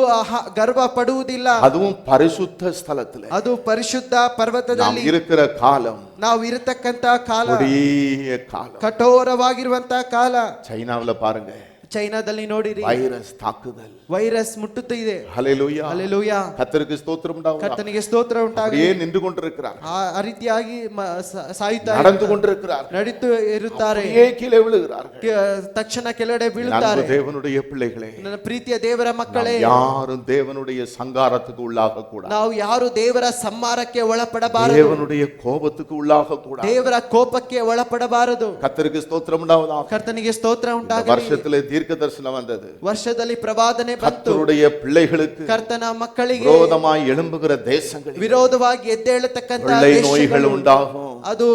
ಗರ್ವ ಪಡುವುದಿಲ್ಲ. அதுவும் பரிசுத்த ஸ்தலத்திலே ಅದು ಪರಿಶುದ್ಧ நாம் ಪರ್ವತದಲ್ಲಿ இருக்கிற காலம் ನಾವು ಇರತಕ್ಕಂತ ಕಾಲ கொடிய காலம். ಕಠೋರವಾಗಿರುವಂತಹ ಕಾಲ. சைனாவுல பாருங்க, ಚೈನಾದಲ್ಲಿ ನೋಡಿರಿ, வைரஸ் தாக்குதல். ವೈರಸ್ ಮುಟ್ಟುತ್ತಿದೆ. ஹல்லேலೂயா. ಹಲ್ಲೆಲೂಯಾ. கர்த்தருக்கு ஸ்தோத்திரம் உண்டாவதாக. ಕರ್ತನಿಗೆ ಸ್ತೋತ್ರ ಉಂಟಾಗಲಿ. அப்படியே நின்று கொண்டிருக்கிறார், ಆ ರೀತಿಯಾಗಿ ಸಾಯುತ್ತಾ நடந்து கொண்டிருக்கிறார், ನಡೀತು ಇರುತ್ತಾರೆ. அப்படியே கீழே விழுகிறார்கள். ತಕ್ಷಣ ಕೆಳಗಡೆ அன்பு ಬೀಳುತ್ತಾರೆ. தேவனுடைய பிள்ளைகளே, ನನ್ನ ಪ್ರೀತಿಯ ದೇವರ ಮಕ್ಕಳೇ, நாம் யாரும் தேவனுடைய சங்காரத்துக்கு உள்ளாக கூடாது. ನಾವು ಯಾರು ದೇವರ ಸಂಹಾರಕ್ಕೆ ಒಳಪಡಬಾರದು. தேவனுடைய கோபத்துக்கு உள்ளாக கூடாது. ದೇವರ ಕೋಪಕ್ಕೆ ಒಳಪಡಬಾರದು. கர்த்தருக்கு ஸ்தோத்திரம் உண்டாவதாக. ಕರ್ತನಿಗೆ ಸ್ತೋತ್ರ இந்த ಉಂಟಾಗಲಿ. வருஷத்திலே தீர்க்க தரிசனம் வந்தது. ವರ್ಷದಲ್ಲಿ ಪ್ರವಾದನೆ ಬಂತು. கர்த்தருடைய பிள்ளைகளுக்கு ಕರ್ತನ ಮಕ್ಕಳಿಗೆ விரோதமாய் எழும்புகிற தேசங்களில் ವಿರೋಧವಾಗಿ ಎದ್ದೇಳತಕ್ಕಂತ கொள்ளை நோய்கள் உண்டாகும். ಅದು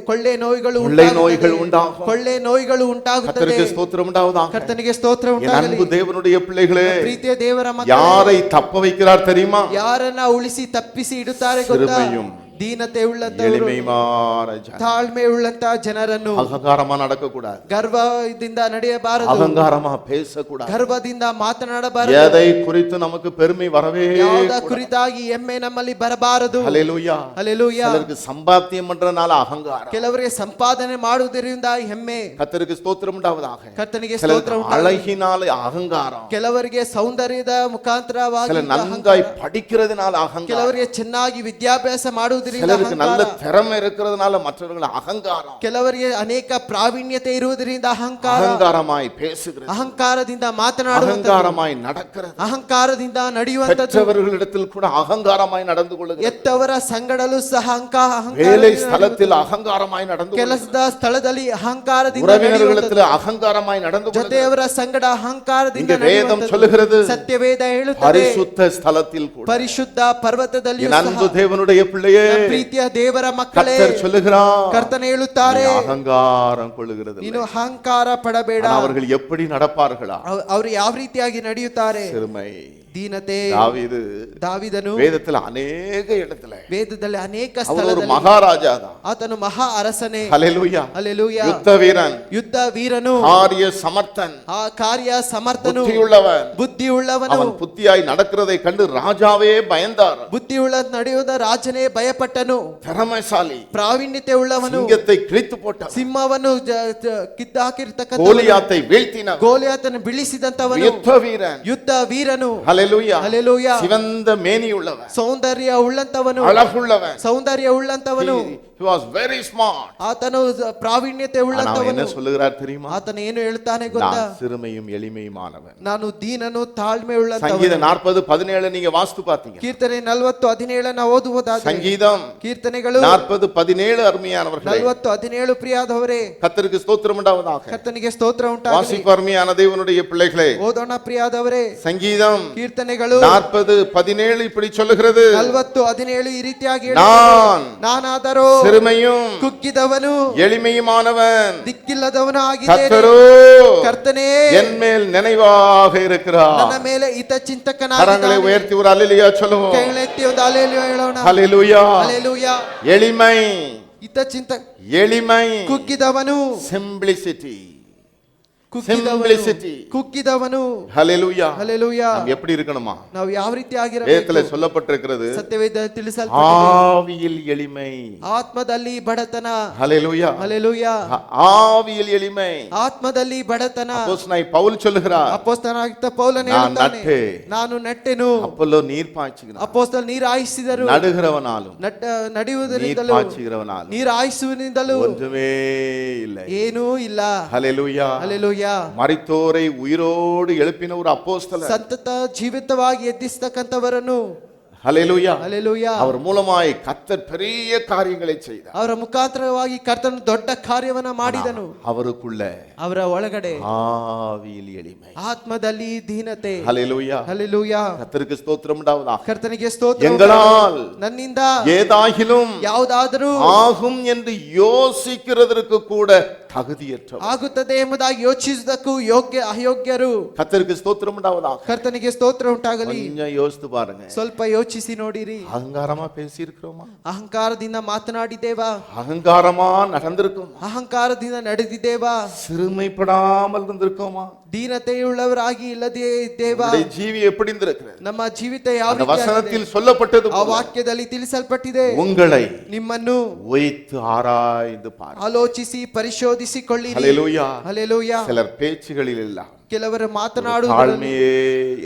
ಕೊಳ್ಳೆ ನೋಯ್ಗಳು கொள்ளை நோய்கள் உண்டாகும். ಕೊಳ್ಳೆ ನೋಯ್ಗಳು ಉಂಟಾಗುತ್ತದೆ. கர்த்தருக்கு ஸ்தோத்திரம் உண்டாவதாக. ಕರ್ತನಿಗೆ ಸ್ತೋತ್ರ என் ಉಂಟಾಗಲಿ. அன்பு தேவனுடைய பிள்ளைகளே, ಪ್ರೀತಿಯ ದೇವರ ಮಕ್ಕಳೇ, யாரை தப்ப வைக்கிறார் தெரியுமா? ಯಾರನ್ನ ಉಳಿಸಿ ತಪ್ಪಿಸಿ ಇಡುತ್ತಾರೆ ಗೊತ್ತಾ? சிறுமையும் ದೀನತೆ ಉಳ್ಳಂತವರು, எளிமையான ஜனம். ತಾಳ್ಮೆ ಉಳ್ಳಂತ ಜನರನ್ನು அகங்காரமா நடக்க கூடாது. ಗರ್ವದಿಂದ ನಡೆಯಬಾರದು. அகங்காரமா பேசக்கூடாது. ಗರ್ವದಿಂದ ಮಾತನಾಡಬಾರದು. எதை குறித்து நமக்கு பெருமை வரவே ಯಾವುದ கூடாது. ಕುರಿತಾಗಿ ಹೆಮ್ಮೆ ನಮ್ಮಲ್ಲಿ ಬರಬಾರದು. ஹல்லேலூயா. ಹಲ್ಲೆಲೂಯಾ. சிலருக்கு சம்பாத்தியம் பண்றதுனால அகங்காரம். ಕೆಲವರಿಗೆ ಸಂಪಾದನೆ ಮಾಡುವುದರಿಂದ ಹೆಮ್ಮೆ. கர்த்தருக்கு ஸ்தோத்திரம் உண்டாவதாக. ಕರ್ತನಿಗೆ ಸ್ತೋತ್ರ சிலருக்கு ಉಂಟಾಗಲಿ. அழகினால அகங்காரம். ಕೆಲವರಿಗೆ ಸೌಂದರ್ಯದ ಮುಖಾಂತರವಾಗಿ சில நன்காய் படிக்கிறதுனால அகங்காரம். ಕೆಲವರಿಗೆ ಚೆನ್ನಾಗಿ ವಿದ್ಯಾಭ್ಯಾಸ ಮಾಡುವುದರಿಂದ சிலருக்கு நல்ல ಅಹಂಕಾರ. திறமை இருக்கிறதுனால மற்றவர்கள் அகங்காரம். ಕೆಲವರಿಗೆ ಅನೇಕ ಪ್ರಾವೀಣ್ಯತೆ ಇರುವುದರಿಂದ ಅಹಂಕಾರ. அகங்காரமாய் பேசுகிறது, ಅಹಂಕಾರದಿಂದ ಮಾತನಾಡುವಂಥದ್ದು, அகங்காரமாய் நடக்கிறது. ಅಹಂಕಾರದಿಂದ ನಡೆಯುವಂಥದ್ದು. பெற்றவர்களிடத்தில் கூட அகங்காரமாய் நடந்து கொள்ளுகிறது. ಎತ್ತವರ ಸಂಗಡಲು ಸಹ வேலை ஸ்தலத்தில் அகங்காரமாய் நடந்து கொள்ளுகிறது. ಕೆಲಸದ ಸ್ಥಳದಲ್ಲಿ ಅಹಂಕಾರದಿಂದ உறவினர்களிடத்தில் அகங்காரமாய் நடந்து கொள்ளுகிறது. ಜೊತೆಯವರ ಸಂಗಡ ಅಹಂಕಾರದಿಂದ இங்கே வேதம் சொல்லுகிறது, ಸತ್ಯವೇದ ಹೇಳುತ್ತದೆ, பரிசுத்த ஸ்தலத்தில் கூட. ಪರಿಶುದ್ಧ ಪರ್ವತದಲ್ಲಿ என் அன்பு தேவனுடைய பிள்ளையே, ಪ್ರೀತಿಯ ದೇವರ ಮಕ್ಕಳೇ, கர்த்தர் சொல்லுகிறார், ಕರ್ತನ ಹೇಳುತ್ತಾರೆ, நீ அகங்காரம் கொள்ளுகிறது. ನೀನು ಅಹಂಕಾರ ಪಡಬೇಡ. அவர்கள் எப்படி நடப்பார்களா? ಅವರು ಯಾವ ರೀತಿಯಾಗಿ ನಡೆಯುತ್ತಾರೆ? சிறுமை. ದೀನತೆ. ದಾವೀದನು வேதத்துல அநேக இடத்துல, ವೇದದಲ್ಲಿ ಅನೇಕ ஒரு ಸ್ಥಳದಲ್ಲಿ மகாராஜா தான். ಆತನು ಮಹಾ ಅರಸನೇ. ஹல்லேலூயா. ಹಲ್ಲೆಲೂಯಾ. யுத்த வீரன், ಯುದ್ಧ ವೀರನು, காரிய சமர்த்தன், ಆ ಕಾರ್ಯ ಸಮರ್ಥನು, புத்தியுள்ளவன். ಬುದ್ಧಿಯುಳ್ಳವನು. அவன் புத்தியாய் நடக்கிறதை கண்டு ராஜாவே பயந்தார். ಬುದ್ಧಿಯುಳ್ಳ ನಡೆಯುವುದ ರಾಜನೇ ಭಯಪಟ್ಟನು. திறமைசாலி, ಪ್ರಾವೀಣ್ಯತೆ ಉಳ್ಳವನು, சிங்கத்தை கிழித்து போட்டான், ಸಿಂಹವನ್ನು ಕಿದ್ದಾಕಿರ್ತಕ್ಕಂಥ, கோலியாத்தை வீழ்த்தினான், ಗೋಲಿಯಾತನು ಬೀಳಿಸಿದಂತವನು, ಯುದ್ಧ வீரன், ಯುದ್ಧ ವೀರನು. ஹல்லேலூயா. ಹಲ್ಲೆಲೂಯಾ. சிவந்த மேனி உள்ளவன், ಸೌಂದರ್ಯ ಉಳ್ಳಂತವನು, அழகுள்ளவன், ಸೌಂದರ್ಯ ಉಳ್ಳಂತವನು. he was very smart. ಆತನು ಪ್ರಾವೀಣ್ಯತೆ ஆனா அவன் ಉಳ್ಳಂತವನು. என்ன சொல்லுகிறார் தெரியுமா? ಆತನು ಏನು ಹೇಳ್ತಾನೆ ಗೊತ್ತಾ? நான் சிறுமையும் எளிமையுமானவன். ನಾನು ದೀನನು ತಾಳ್ಮೆ ಉಳ್ಳಂತವನು. சங்கீதம் 40:17 நீங்க வாஸ்து பாத்தீங்க. ಕೀರ್ತನೆ 40:17 ಓದುವುದಾದರೆ, சங்கீதம் ಕೀರ್ತನೆಗಳು 40:17 அருமையானவர்களே, 40:17 ಪ್ರಿಯಾದವರೇ, கர்த்தருக்கு ஸ்தோத்திரம் உண்டாவதாக. ಕರ್ತನಿಗೆ ಸ್ತೋತ್ರ ಉಂಟಾಗಲಿ. வாசிப்பு அருமையான தேவனுடைய பிள்ளைகளே, ಓದೋಣ ಪ್ರಿಯಾದವರೇ. சங்கீதம் ಕೀರ್ತನೆಗಳು 40:17 இப்படி சொல்லுகிறது, 40:17 ಈ ರೀತಿಯಾಗಿ நான் ನಾನಾದರೂ சிறுமையும் ಕುಗ್ಗಿದವನು, எளிமையுமானவன், ದಿಕ್ಕಿಲ್ಲದವನು ಆಗಿದ್ದೇನೆ. கர்த்தரோ ಕರ್ತನೇ என் மேல் நினைவாக இருக்கிறார். ನನ್ನ ಮೇಲೆ ಹಿತ கரங்களை ಚಿಂತಕನಾಗಿದ್ದಾನೆ. உயர்த்தி ஒரு அல்லேலூயா சொல்லுவோம். ಕೈಗಳೆತ್ತಿ ಒಂದು ಹಲ್ಲೆಲೂಯಾ ಹೇಳೋಣ. ஹல்லேலூயா. ಹಲ್ಲೆಲೂಯಾ. எளிமை, ಹಿತ எளிமை, ಕುಗ್ಗಿದವನು, சிம்பிளிசிட்டி, ಕುಗ್ಗಿದವನು, ಕುಗ್ಗಿದವನು. ஹல்லேலூயா. ಹಲ್ಲೆಲೂಯಾ. நாம் எப்படி இருக்கணுமா? ನಾವು ಯಾವ ರೀತಿ வேதத்துல ಆಗಿರಬೇಕು? சொல்லப்பட்டிருக்கிறது, ಸತ್ಯವೇದ ತಿಳಿಸಲ್ಪಟ್ಟಿದೆ. ஆவியில் எளிமை. ಆತ್ಮದಲ್ಲಿ ಬಡತನ. ஹல்லேலூயா. ಹಲ್ಲೆಲೂಯಾ. ஆவியில் எளிமை. ಆತ್ಮದಲ್ಲಿ ಬಡತನ. அப்போஸ்தலனாய் பவுல் சொல்லுகிறார், ಅಪೊಸ್ತಲನಾಗಿದ್ದ ಪೌಲನು நான் ಹೇಳುತ್ತಾನೆ, நட்டேன், ನಾನು ನೆಟ್ಟೆನು. அப்பல்லோ நீர் பாய்ச்சுகிறான். ಅಪೊಸ್ತಲ ನೀರು ಹಾಯಿಸಿದರು. நடுகிறவனாலும் நீர் ನಡೆಯುವುದರಿಂದಲೂ பாய்ச்சுகிறவனாலும் ನೀರು ಹಾಯಿಸುವುದರಿಂದಲೂ ஒன்றுமே இல்லை. ಏನೂ ಇಲ್ಲ. ஹல்லேலூயா. ಹಲ್ಲೆಲೂಯಾ. மரித்தோரை உயிரோடு எழுப்பின ஒரு அப்போஸ்தலர். ಸತತ ಜೀವಿತವಾಗಿ ಎದ್ದಿಸ್ತಕ್ಕಂಥವರನ್ನು, ஹல்லேலூயா, ಹಲ್ಲೆಲೂಯಾ, அவர் மூலமாய் கர்த்தர் பெரிய காரியங்களை செய்தார். ಅವರ ಮುಖಾಂತರವಾಗಿ ಕರ್ತನು ದೊಡ್ಡ ಕಾರ್ಯವನ್ನ ಮಾಡಿದನು. அவருக்குள்ள ಅವರ ಒಳಗಡೆ ஆவியில் எளிமை, ಆತ್ಮದಲ್ಲಿ ದೀನತೆ. ஹல்லேலூயா. ಹಲ್ಲೆಲೂಯಾ. கர்த்தருக்கு ஸ்தோத்திரம் உண்டாவதாக. ಕರ್ತನಿಗೆ ಸ್ತೋತ್ರ. எங்களால் ನನ್ನಿಂದ ஏதாகிலும் ಯಾವುದಾದರೂ ஆகும் என்று யோசிக்கிறதற்கு கூட தகுதியற்றவர். ಆಗುತ್ತದೆ ಎಂಬುದಾಗಿ ಯೋಚಿಸುವುದಕ್ಕೂ ಯೋಗ್ಯ ಅಯೋಗ್ಯರು. கர்த்தருக்கு ஸ்தோத்திரம் உண்டாவதாக. ಕರ್ತನಿಗೆ ಸ್ತೋತ್ರ ಉಂಟಾಗಲಿ. கொஞ்சம் யோசித்து பாருங்க, ಸ್ವಲ್ಪ ಯೋಚಿಸಿ ನೋಡಿರಿ. அகங்காரமா பேசி இருக்கிறோமா? ಅಹಂಕಾರದಿಂದ ಮಾತನಾಡಿದ್ದೇವಾ? அகங்காரமா நடந்திருக்கோமா? ಅಹಂಕಾರದಿಂದ ನಡೆದಿದ್ದೇವಾ? சிறுமைப்படாமல் இருந்திருக்கோமா? ದೀನತೆಯುಳ್ಳವರಾಗಿ ಇಲ್ಲದೇ ಇದ್ದೇವಾ? நம்முடைய ஜீவி எப்படி இருந்திருக்கிறது? ನಮ್ಮ ಜೀವಿತ ಯಾವ அந்த ರೀತಿಯಾಗಿದೆ? வசனத்தில் சொல்லப்பட்டது ಆ போல ವಾಕ್ಯದಲ್ಲಿ ತಿಳಿಸಲ್ಪಟ್ಟಿದೆ, உங்களை ನಿಮ್ಮನ್ನು வைத்து ஆராய்ந்து பாருங்கள். ಆಲೋಚಿಸಿ ಪರಿಶೋಧಿಸಿಕೊಳ್ಳಿರಿ. ஹல்லேலூயா. ಹಲ್ಲೆಲೂಯಾ. சிலர் பேச்சுகளில் இல்ல, ಕೆಲವರು ಮಾತನಾಡುವುದರಲ್ಲಿ தாழ்மையே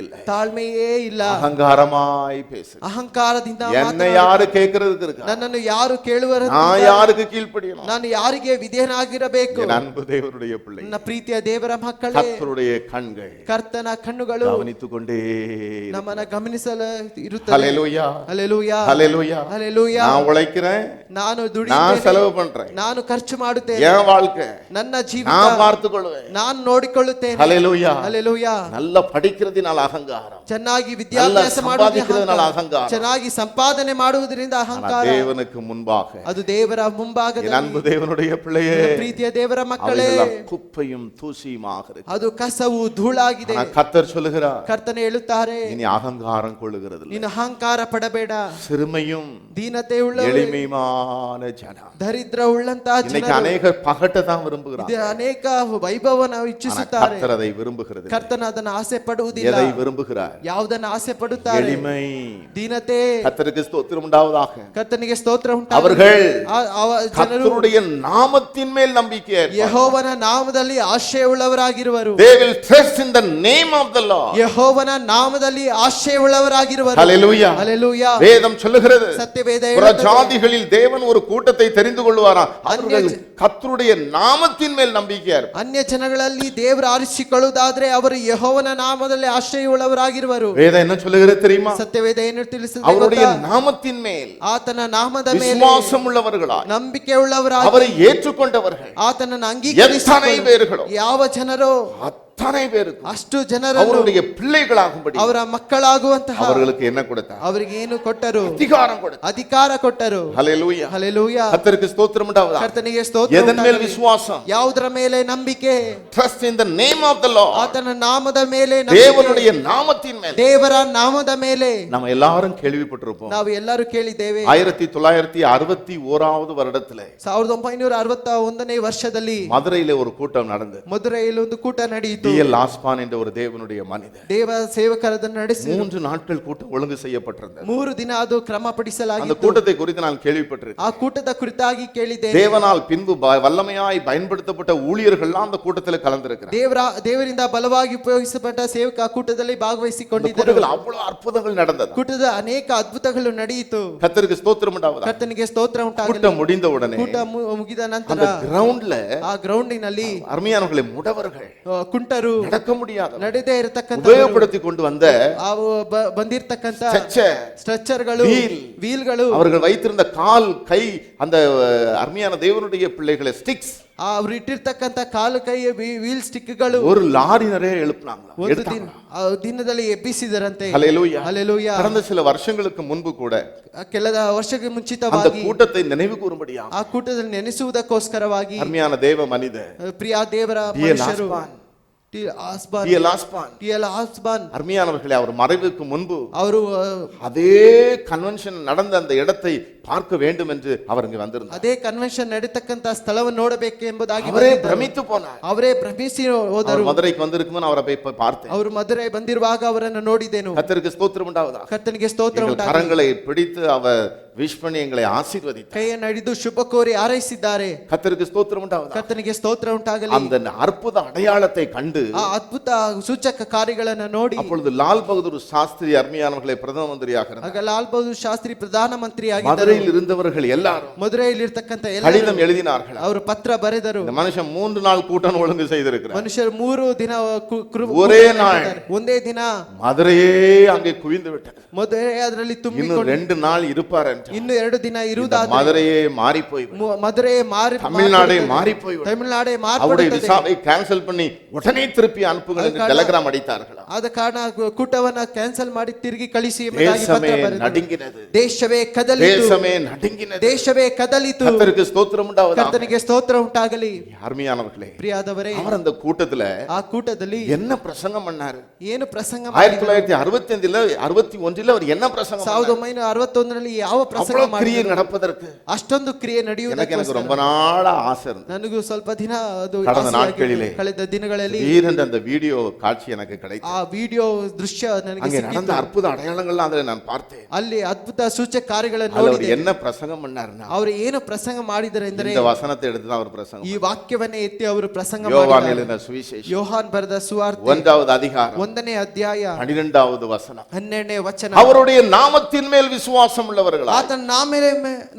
இல்லை, ತಾಳ್ಮೆಯೇ ಇಲ್ಲ. அகங்காரமாய் பேசு. ಅಹಂಕಾರದಿಂದ என்ன ಮಾತನಾಡು. யாரு கேட்கறதுக்கு இருக்கா? ನನ್ನನ್ನು ಯಾರು ಕೇಳುವರು? நான் யாருக்கு கீழ்ப்படியணும்? ನಾನು ಯಾರಿಗೆ ವಿಧೇಯನಾಗಿರಬೇಕು? என் அன்பு தேவனுடைய பிள்ளை, ನನ್ನ ಪ್ರೀತಿಯ ದೇವರ ಮಕ್ಕಳೇ, கர்த்தருடைய கண்கள் ಕರ್ತನ ಕಣ್ಣುಗಳು கவனித்துக் கொண்டே இருக்கும். ನಮ್ಮನ್ನ ಗಮನಿಸಲು ಇರುತ್ತದೆ. ஹல்லேலூயா. ಹಲ್ಲೆಲೂಯಾ. ஹல்லேலூயா. ಹಲ್ಲೆಲೂಯಾ. நான் உழைக்கிறேன், ನಾನು நான் ದುಡಿಯುತ್ತೇನೆ, செலவு பண்றேன், ನಾನು ಖರ್ಚು ಮಾಡುತ್ತೇನೆ, என் வாழ்க்கை ನನ್ನ ಜೀವಿತ நான் பார்த்துக் கொள்வேன். ನಾನು ನೋಡಿಕೊಳ್ಳುತ್ತೇನೆ. ஹல்லேலூயா. ಹಲ್ಲೆಲೂಯಾ. நல்லா படிக்கிறதுனால அகங்காரம், ಚೆನ್ನಾಗಿ ವಿದ್ಯಾಭ್ಯಾಸ ಸಂಪಾದಿಸುವುದರಿಂದ ಅಹಂಕಾರ, ಚೆನ್ನಾಗಿ ಸಂಪಾದನೆ ಮಾಡುವುದರಿಂದ ಅಹಂಕಾರ. தேவனுக்கு முன்பாக, ಅದು ದೇವರ ಮುಂಭಾಗದಲ್ಲಿ, என் அன்பு தேவனுடைய பிள்ளையே, ಪ್ರೀತಿಯ ದೇವರ ಮಕ್ಕಳೇ, அவைகள் குப்பையும் தூசியுமாக இருக்கு. ಅದು ಕಸವು ಧೂಳಾಗಿದೆ. ஆனா கர்த்தர் சொல்லுகிறார், ಕರ್ತನೆ ಹೇಳುತ್ತಾರೆ, இனி அகங்காரம் கொள்ளுகிறது, ನೀನು ಅಹಂಕಾರ ಪಡಬೇಡ. சிறுமையும் ದೀನತೆ ಉಳ್ಳವರು, எளிமையான ஜனம். ದರಿದ್ರ ಉಳ್ಳಂತ இன்னைக்கு ಜನರು அநேகர் பகட்டை தான் விரும்புகிறார், ಅನೇಕ ವೈಭವನ ಇಚ್ಛಿಸುತ್ತಾರೆ. கர்த்தர் அதை விரும்புகிறது. ಕರ್ತನ ಅದನ್ನು ಆಸೆ ಪಡುವುದಿಲ್ಲ. எதை விரும்புகிறார்? ಯಾವುದನ್ನು ಆಸೆ ಪಡುತ್ತಾರೆ? எளிமை. ದೀನತೆ. கர்த்தருக்கு ஸ்தோத்திரம் உண்டாவதாக. ಕರ್ತನಿಗೆ ಸ್ತೋತ್ರ ಉಂಟಾಗಲಿ. அவர்கள் ಜನರು கர்த்தருடைய நாமத்தின் மேல் நம்பிக்கை வைப்பார்கள். ಯೆಹೋವನ ನಾಮದಲ್ಲಿ ಆಶ್ರಯವುಳ್ಳವರಾಗಿರುವರು. They will trust in the name of the Lord. ಯೆಹೋವನ ನಾಮದಲ್ಲಿ ಆಶ್ರಯವುಳ್ಳವರಾಗಿರುವರು. Hallelujah. Hallelujah. வேதம் சொல்லுகிறது, ಸತ್ಯವೇದ புறஜாதிகளில் தேவன் ஒரு கூட்டத்தை தெரிந்து கொள்வாராம், அவர்கள் கர்த்தருடைய நாமத்தின் மேல் நம்பிக்கையா இருப்பார்கள். ಅನ್ಯ ಜನಗಳಲ್ಲಿ ದೇವರು ಆರಿಸಿಕೊಳ್ಳುವುದಾದ್ರೆ ಅವರು ಯೆಹೋವನ ನಾಮದಲ್ಲಿ ಆಶ್ರಯವುಳ್ಳವರಾಗಿರುವರು. வேதம் என்ன சொல்லுகிறது தெரியுமா? ಸತ್ಯವೇದ ಏನು ತಿಳಿಸುತ್ತದೆ? அவருடைய நாமத்தின் மேல் ಆತನ ನಾಮದ ಮೇಲೆ விசுவாசம் உள்ளவர்களாய், ನಂಬಿಕೆ ಉಳ್ಳವರಾಗಿ, அவரை ஏற்றுக்கொண்டவர்கள் ಆತನನ್ನು எத்தனை ಅಂಗೀಕರಿಸಿದ பேர்களோ, ಯಾವ ಜನರೋ, அத்தனை பேருக்கு ಅಷ್ಟು ಜನರನ್ನು அவருடைய பிள்ளைகளாகும்படி ಅವರ ಮಕ್ಕಳಾಗುವಂತಹ அவர்களுக்கு என்ன கொடுத்தார்? ಅವರಿಗೆ ಏನು ಕೊಟ್ಟರು? அதிகாரம் கொடுத்தார். ಅಧಿಕಾರ ಕೊಟ್ಟರು. ஹல்லேலூயா. ಹಲ್ಲೆಲೂಯಾ. கர்த்தருக்கு ஸ்தோத்திரம் உண்டாவதாக. ಕರ್ತನಿಗೆ ಸ್ತೋತ್ರ எதன் மேல் ಉಂಟಾಗಲಿ. விசுவாசம்? ಯಾವುದರ ಮೇಲೆ ನಂಬಿಕೆ? Trust in the name of the Lord. ಆತನ ನಾಮದ ಮೇಲೆ ನಂಬಿಕೆ. தேவனுடைய நாமத்தின் மேல். ದೇವರ ನಾಮದ ಮೇಲೆ நம்ம எல்லாரும் கேள்விப்பட்டிருப்போம். ನಾವು ಎಲ್ಲರೂ ಕೇಳಿದ್ದೇವೆ. 1961வது வருடத்திலே 1961ನೇ ವರ್ಷದಲ್ಲಿ மதுரையிலே ஒரு கூட்டம் நடந்தது. ಮಧುರೈಯಲ್ಲಿ ಒಂದು ಕೂಟ ನಡೆಯಿತು. டி.எல். ஆஸ்பான் என்ற ஒரு தேவனுடைய மனிதர். ದೇವ ಸೇವಕರನ್ನು ನಡೆಸಿ 3 நாட்கள் கூட்டம் ஒழுங்கு செய்யப்பட்டிருந்தது. 3 ದಿನ ಅದು அந்த ಕ್ರಮಪಡಿಸಲಾಗಿತ್ತು. கூட்டத்தை குறித்து நான் கேள்விப்பட்டிருக்கேன். ಆ ಕೂಟದ ಕುರಿತಾಗಿ ಕೇಳಿದ್ದೇನೆ. தேவனால் பின்பு வல்லமையாய் பயன்படுத்தப்பட்ட ஊழியர்கள்லாம் அந்த கூட்டத்தில் கலந்திருக்கிறார். ದೇವರಿಂದ ಬಲವಾಗಿ ಉಪಯೋಗಿಸಲ್ಪಟ್ಟ ಸೇವಕ ಆ ಕೂಟದಲ್ಲಿ ಭಾಗವಹಿಸಿಕೊಂಡಿದ್ದರು. அவ்வளவு அற்புதங்கள் நடந்தது. ಕೂಟದ ಅನೇಕ ಅದ್ಭುತಗಳು ನಡೆಯಿತು. கர்த்தருக்கு ஸ்தோத்திரம் உண்டாவதாக. ಕರ್ತನಿಗೆ ಸ್ತೋತ್ರ ಉಂಟಾಗಲಿ. கூட்டம் முடிந்த உடனே ಕೂಟ ಮುಗಿದ ನಂತರ அந்த கிரவுண்ட்ல ಆ ಗ್ರೌಂಡಿನಲ್ಲಿ அருமையானவர்களே முடவர்கள் ಕುಂಟರು நடக்க முடியாத ನಡೆದೇ ಇರತಕ್ಕಂತ உபயோகப்படுத்தி கொண்டு வந்த ಬಂದಿರತಕ್ಕಂತ ஸ்ட்ரெச்சர்ಗಳು வீல்ಗಳು அவர்கள் வைத்திருந்த கால் கை அந்த அருமையான தேவனுடைய பிள்ளைகளை ஸ்டிக்ஸ் ಅವರು ಇಟ್ಟಿರ್ತಕ್ಕಂತ ಕಾಲು ಕೈ ವೀಲ್ ಸ್ಟಿಕ್ಗಳು ஒரு லாரி நிறைய எழுப்புனாங்க. ಒಂದು ದಿನದಲ್ಲಿ ಎಬ್ಬಿಸಿದರಂತೆ. ஹல்லேலூயா. ಹಲ್ಲೆಲೂಯಾ. கடந்த சில வருஷங்களுக்கு முன்பு கூட ಕೆಲ ವರ್ಷಕ್ಕೆ அந்த ಮುಂಚಿತವಾಗಿ கூட்டத்தை நினைவு கூறும்படியாக ಆ ಕೂಟದಲ್ಲಿ ನೆನೆಸುವುದಕ್ಕೋಸ್ಕರವಾಗಿ அருமையான தேவ மனிதர் ಪ್ರಿಯ ದೇವರ ಮನುಷ್ಯರು ಟಿ.ಎಲ್. ಆಸ್ಬಾನ್ அருமையானவர்களே அவர் மறைவுக்கு முன்பு ಅವರು அதே கன்வென்ஷன் நடந்த அந்த இடத்தை பார்க்க வேண்டும் என்று அவர் இங்கு வந்திருந்தார். ಅದೇ ಕನ್ವೆನ್ಷನ್ ನಡೀತಕ್ಕಂತ ಸ್ಥಳವನ್ನು ನೋಡಬೇಕು ಎಂಬುದಾಗಿ அவரே பிரமித்து போனார். ಅವರೇ ಭ್ರಮಿಸಿ ಹೋದರು. மதுரைக்கு வந்திருக்கும்போது அவரை போய் பார்த்தேன். ಅವರು ಮಧುರೈ ಬಂದಿರುವಾಗ ಅವರನ್ನು ನೋಡಿದೆನು. கர்த்தருக்கு ஸ்தோத்திரம் உண்டாவதாக. ಕರ್ತನಿಗೆ ಸ್ತೋತ್ರ ಉಂಟಾಗಲಿ. கரங்களை பிடித்து அவர் விஷ் பண்ணி எங்களை ஆசீர்வதித்தார். ಕೈಯನ್ನು ಹಿಡಿದು ಶುಭ ಕೋರಿ ಹಾರೈಸಿದ್ದಾರೆ. கர்த்தருக்கு ஸ்தோத்திரம் உண்டாவதாக. ಕರ್ತನಿಗೆ ಸ್ತೋತ್ರ ಉಂಟಾಗಲಿ. அந்த அற்புத அடையாளத்தை கண்டு ಆ ಅದ್ಭುತ ಸೂಚಕ ಕಾರ್ಯಗಳನ್ನು ನೋಡಿ அப்பொழுது லால் பகதூர் சாஸ்திரி அருமையானவர்களை பிரதம மந்திரியாக இருந்தார். ಆಗ ಲಾಲ್ ಬಹದ್ದೂರ್ ಶಾಸ್ತ್ರಿ ಪ್ರಧಾನ ಮಂತ್ರಿ ಆಗಿದ್ದರು. மதுரையில் இருந்தவர்கள் எல்லாரும் ಮಧುರೈಯಲ್ಲಿ ಇರತಕ್ಕಂತ கடிதம் எழுதினார்கள். ಅವರು ಪತ್ರ ಬರೆದರು. இந்த மனுஷன் 3 நாள் கூட்டம் ஒழுங்கு செய்திருக்கிறார். ಮನುಷ್ಯರು 3 ದಿನ ஒரே நாள் ಒಂದೇ ದಿನ மதுரையே அங்கே குவிந்து விட்டது. ಮಧುರೈ ಅದರಲ್ಲಿ இன்னும் 2 நாள் இருப்பார் என்று ಇನ್ನು 2 ದಿನ ಇರುವುದಾದರೆ மதுரையே மாறி போய் ಮಧುರೈ ಮಾರಿ தமிழ்நாடே மாறி போய் ತಮಿಳುನಾಡೇ அவருடைய ಮಾರ್ಪಡುತ್ತದೆ. விசாவை கேன்சல் பண்ணி உடனே திருப்பி அனுப்புங்கள் என்று டெலிகிராம் அடித்தார்கள். ಆದ ಕಾರಣ ಕೂಟವನ್ನ ಕ್ಯಾನ್ಸಲ್ ಮಾಡಿ ತಿರುಗಿ ಕಳಿಸಿ ಎಂಬುದಾಗಿ ಪತ್ರ தேசமே ಬರೆದರು. நடுங்கினது. ದೇಶವೇ ಕದಲಿತು. தேசமே நடுங்கினது. ದೇಶವೇ ಕದಲಿತು. கர்த்தருக்கு ஸ்தோத்திரம் உண்டாவதாக. ಕರ್ತನಿಗೆ ಸ್ತೋತ್ರ ಉಂಟಾಗಲಿ. அருமையானவர்களே, ಪ್ರಿಯಾದವರೇ, அவர் அந்த கூட்டத்துல ಆ ಕೂಟದಲ್ಲಿ என்ன பிரசங்கம் பண்ணாரு? ಏನು ಪ್ರಸಂಗ ಮಾಡಿದರು? 1965ல 61ல அவர் என்ன பிரசங்கம் பண்ணாரு? 1961ರಲ್ಲಿ ಯಾವ ಪ್ರಸಂಗ அவ்வளவு கிரியை ಮಾಡಿದರು? நடப்பதற்கு ಅಷ್ಟೊಂದು ಕ್ರಿಯೆ எனக்கு ನಡೆಯುವುದಕ್ಕೆ ரொம்ப நாளா ஆசை இருந்தது. ನನಗೂ ಸ್ವಲ್ಪ ದಿನ ಅದು கடந்த ಆಸೆಯಾಗಿತ್ತು. நாட்களிலே ಕಳೆದ ದಿನಗಳಲ್ಲಿ திடீரென்று அந்த வீடியோ காட்சி எனக்கு கிடைத்தது. ಆ ವಿಡಿಯೋ ದೃಶ್ಯ ನನಗೆ அங்கே ಸಿಕ್ಕಿತು. நடந்த அற்புத அடையாளங்கள்லாம் அதில் நான் பார்த்தேன். ಅಲ್ಲಿ ಅದ್ಭುತ ಸೂಚಕ ಕಾರ್ಯಗಳನ್ನು அவர் ನೋಡಿದೆ. என்ன பிரசங்கம் பண்ணாருன்னா ಅವರು ಏನು ಪ್ರಸಂಗ ಮಾಡಿದರು ಎಂದರೆ இந்த வசனத்தை எடுத்து தான் அவர் பிரசங்கம் ಈ ವಾಕ್ಯವನ್ನೇ ಎತ್ತಿ ಅವರು ಪ್ರಸಂಗ யோவான் ಮಾಡಿದ್ದಾರೆ. எழுதின சுவிசேஷம் ಯೋಹಾನ್ ಬರೆದ ಸುವಾರ್ತೆ 1வது அதிகாரம் 1ನೇ ಅಧ್ಯಾಯ 12வது வசனம். 12ನೇ ವಚನ. அவருடைய நாமத்தின் மேல் விசுவாசம் உள்ளவர்களா, ಆತನ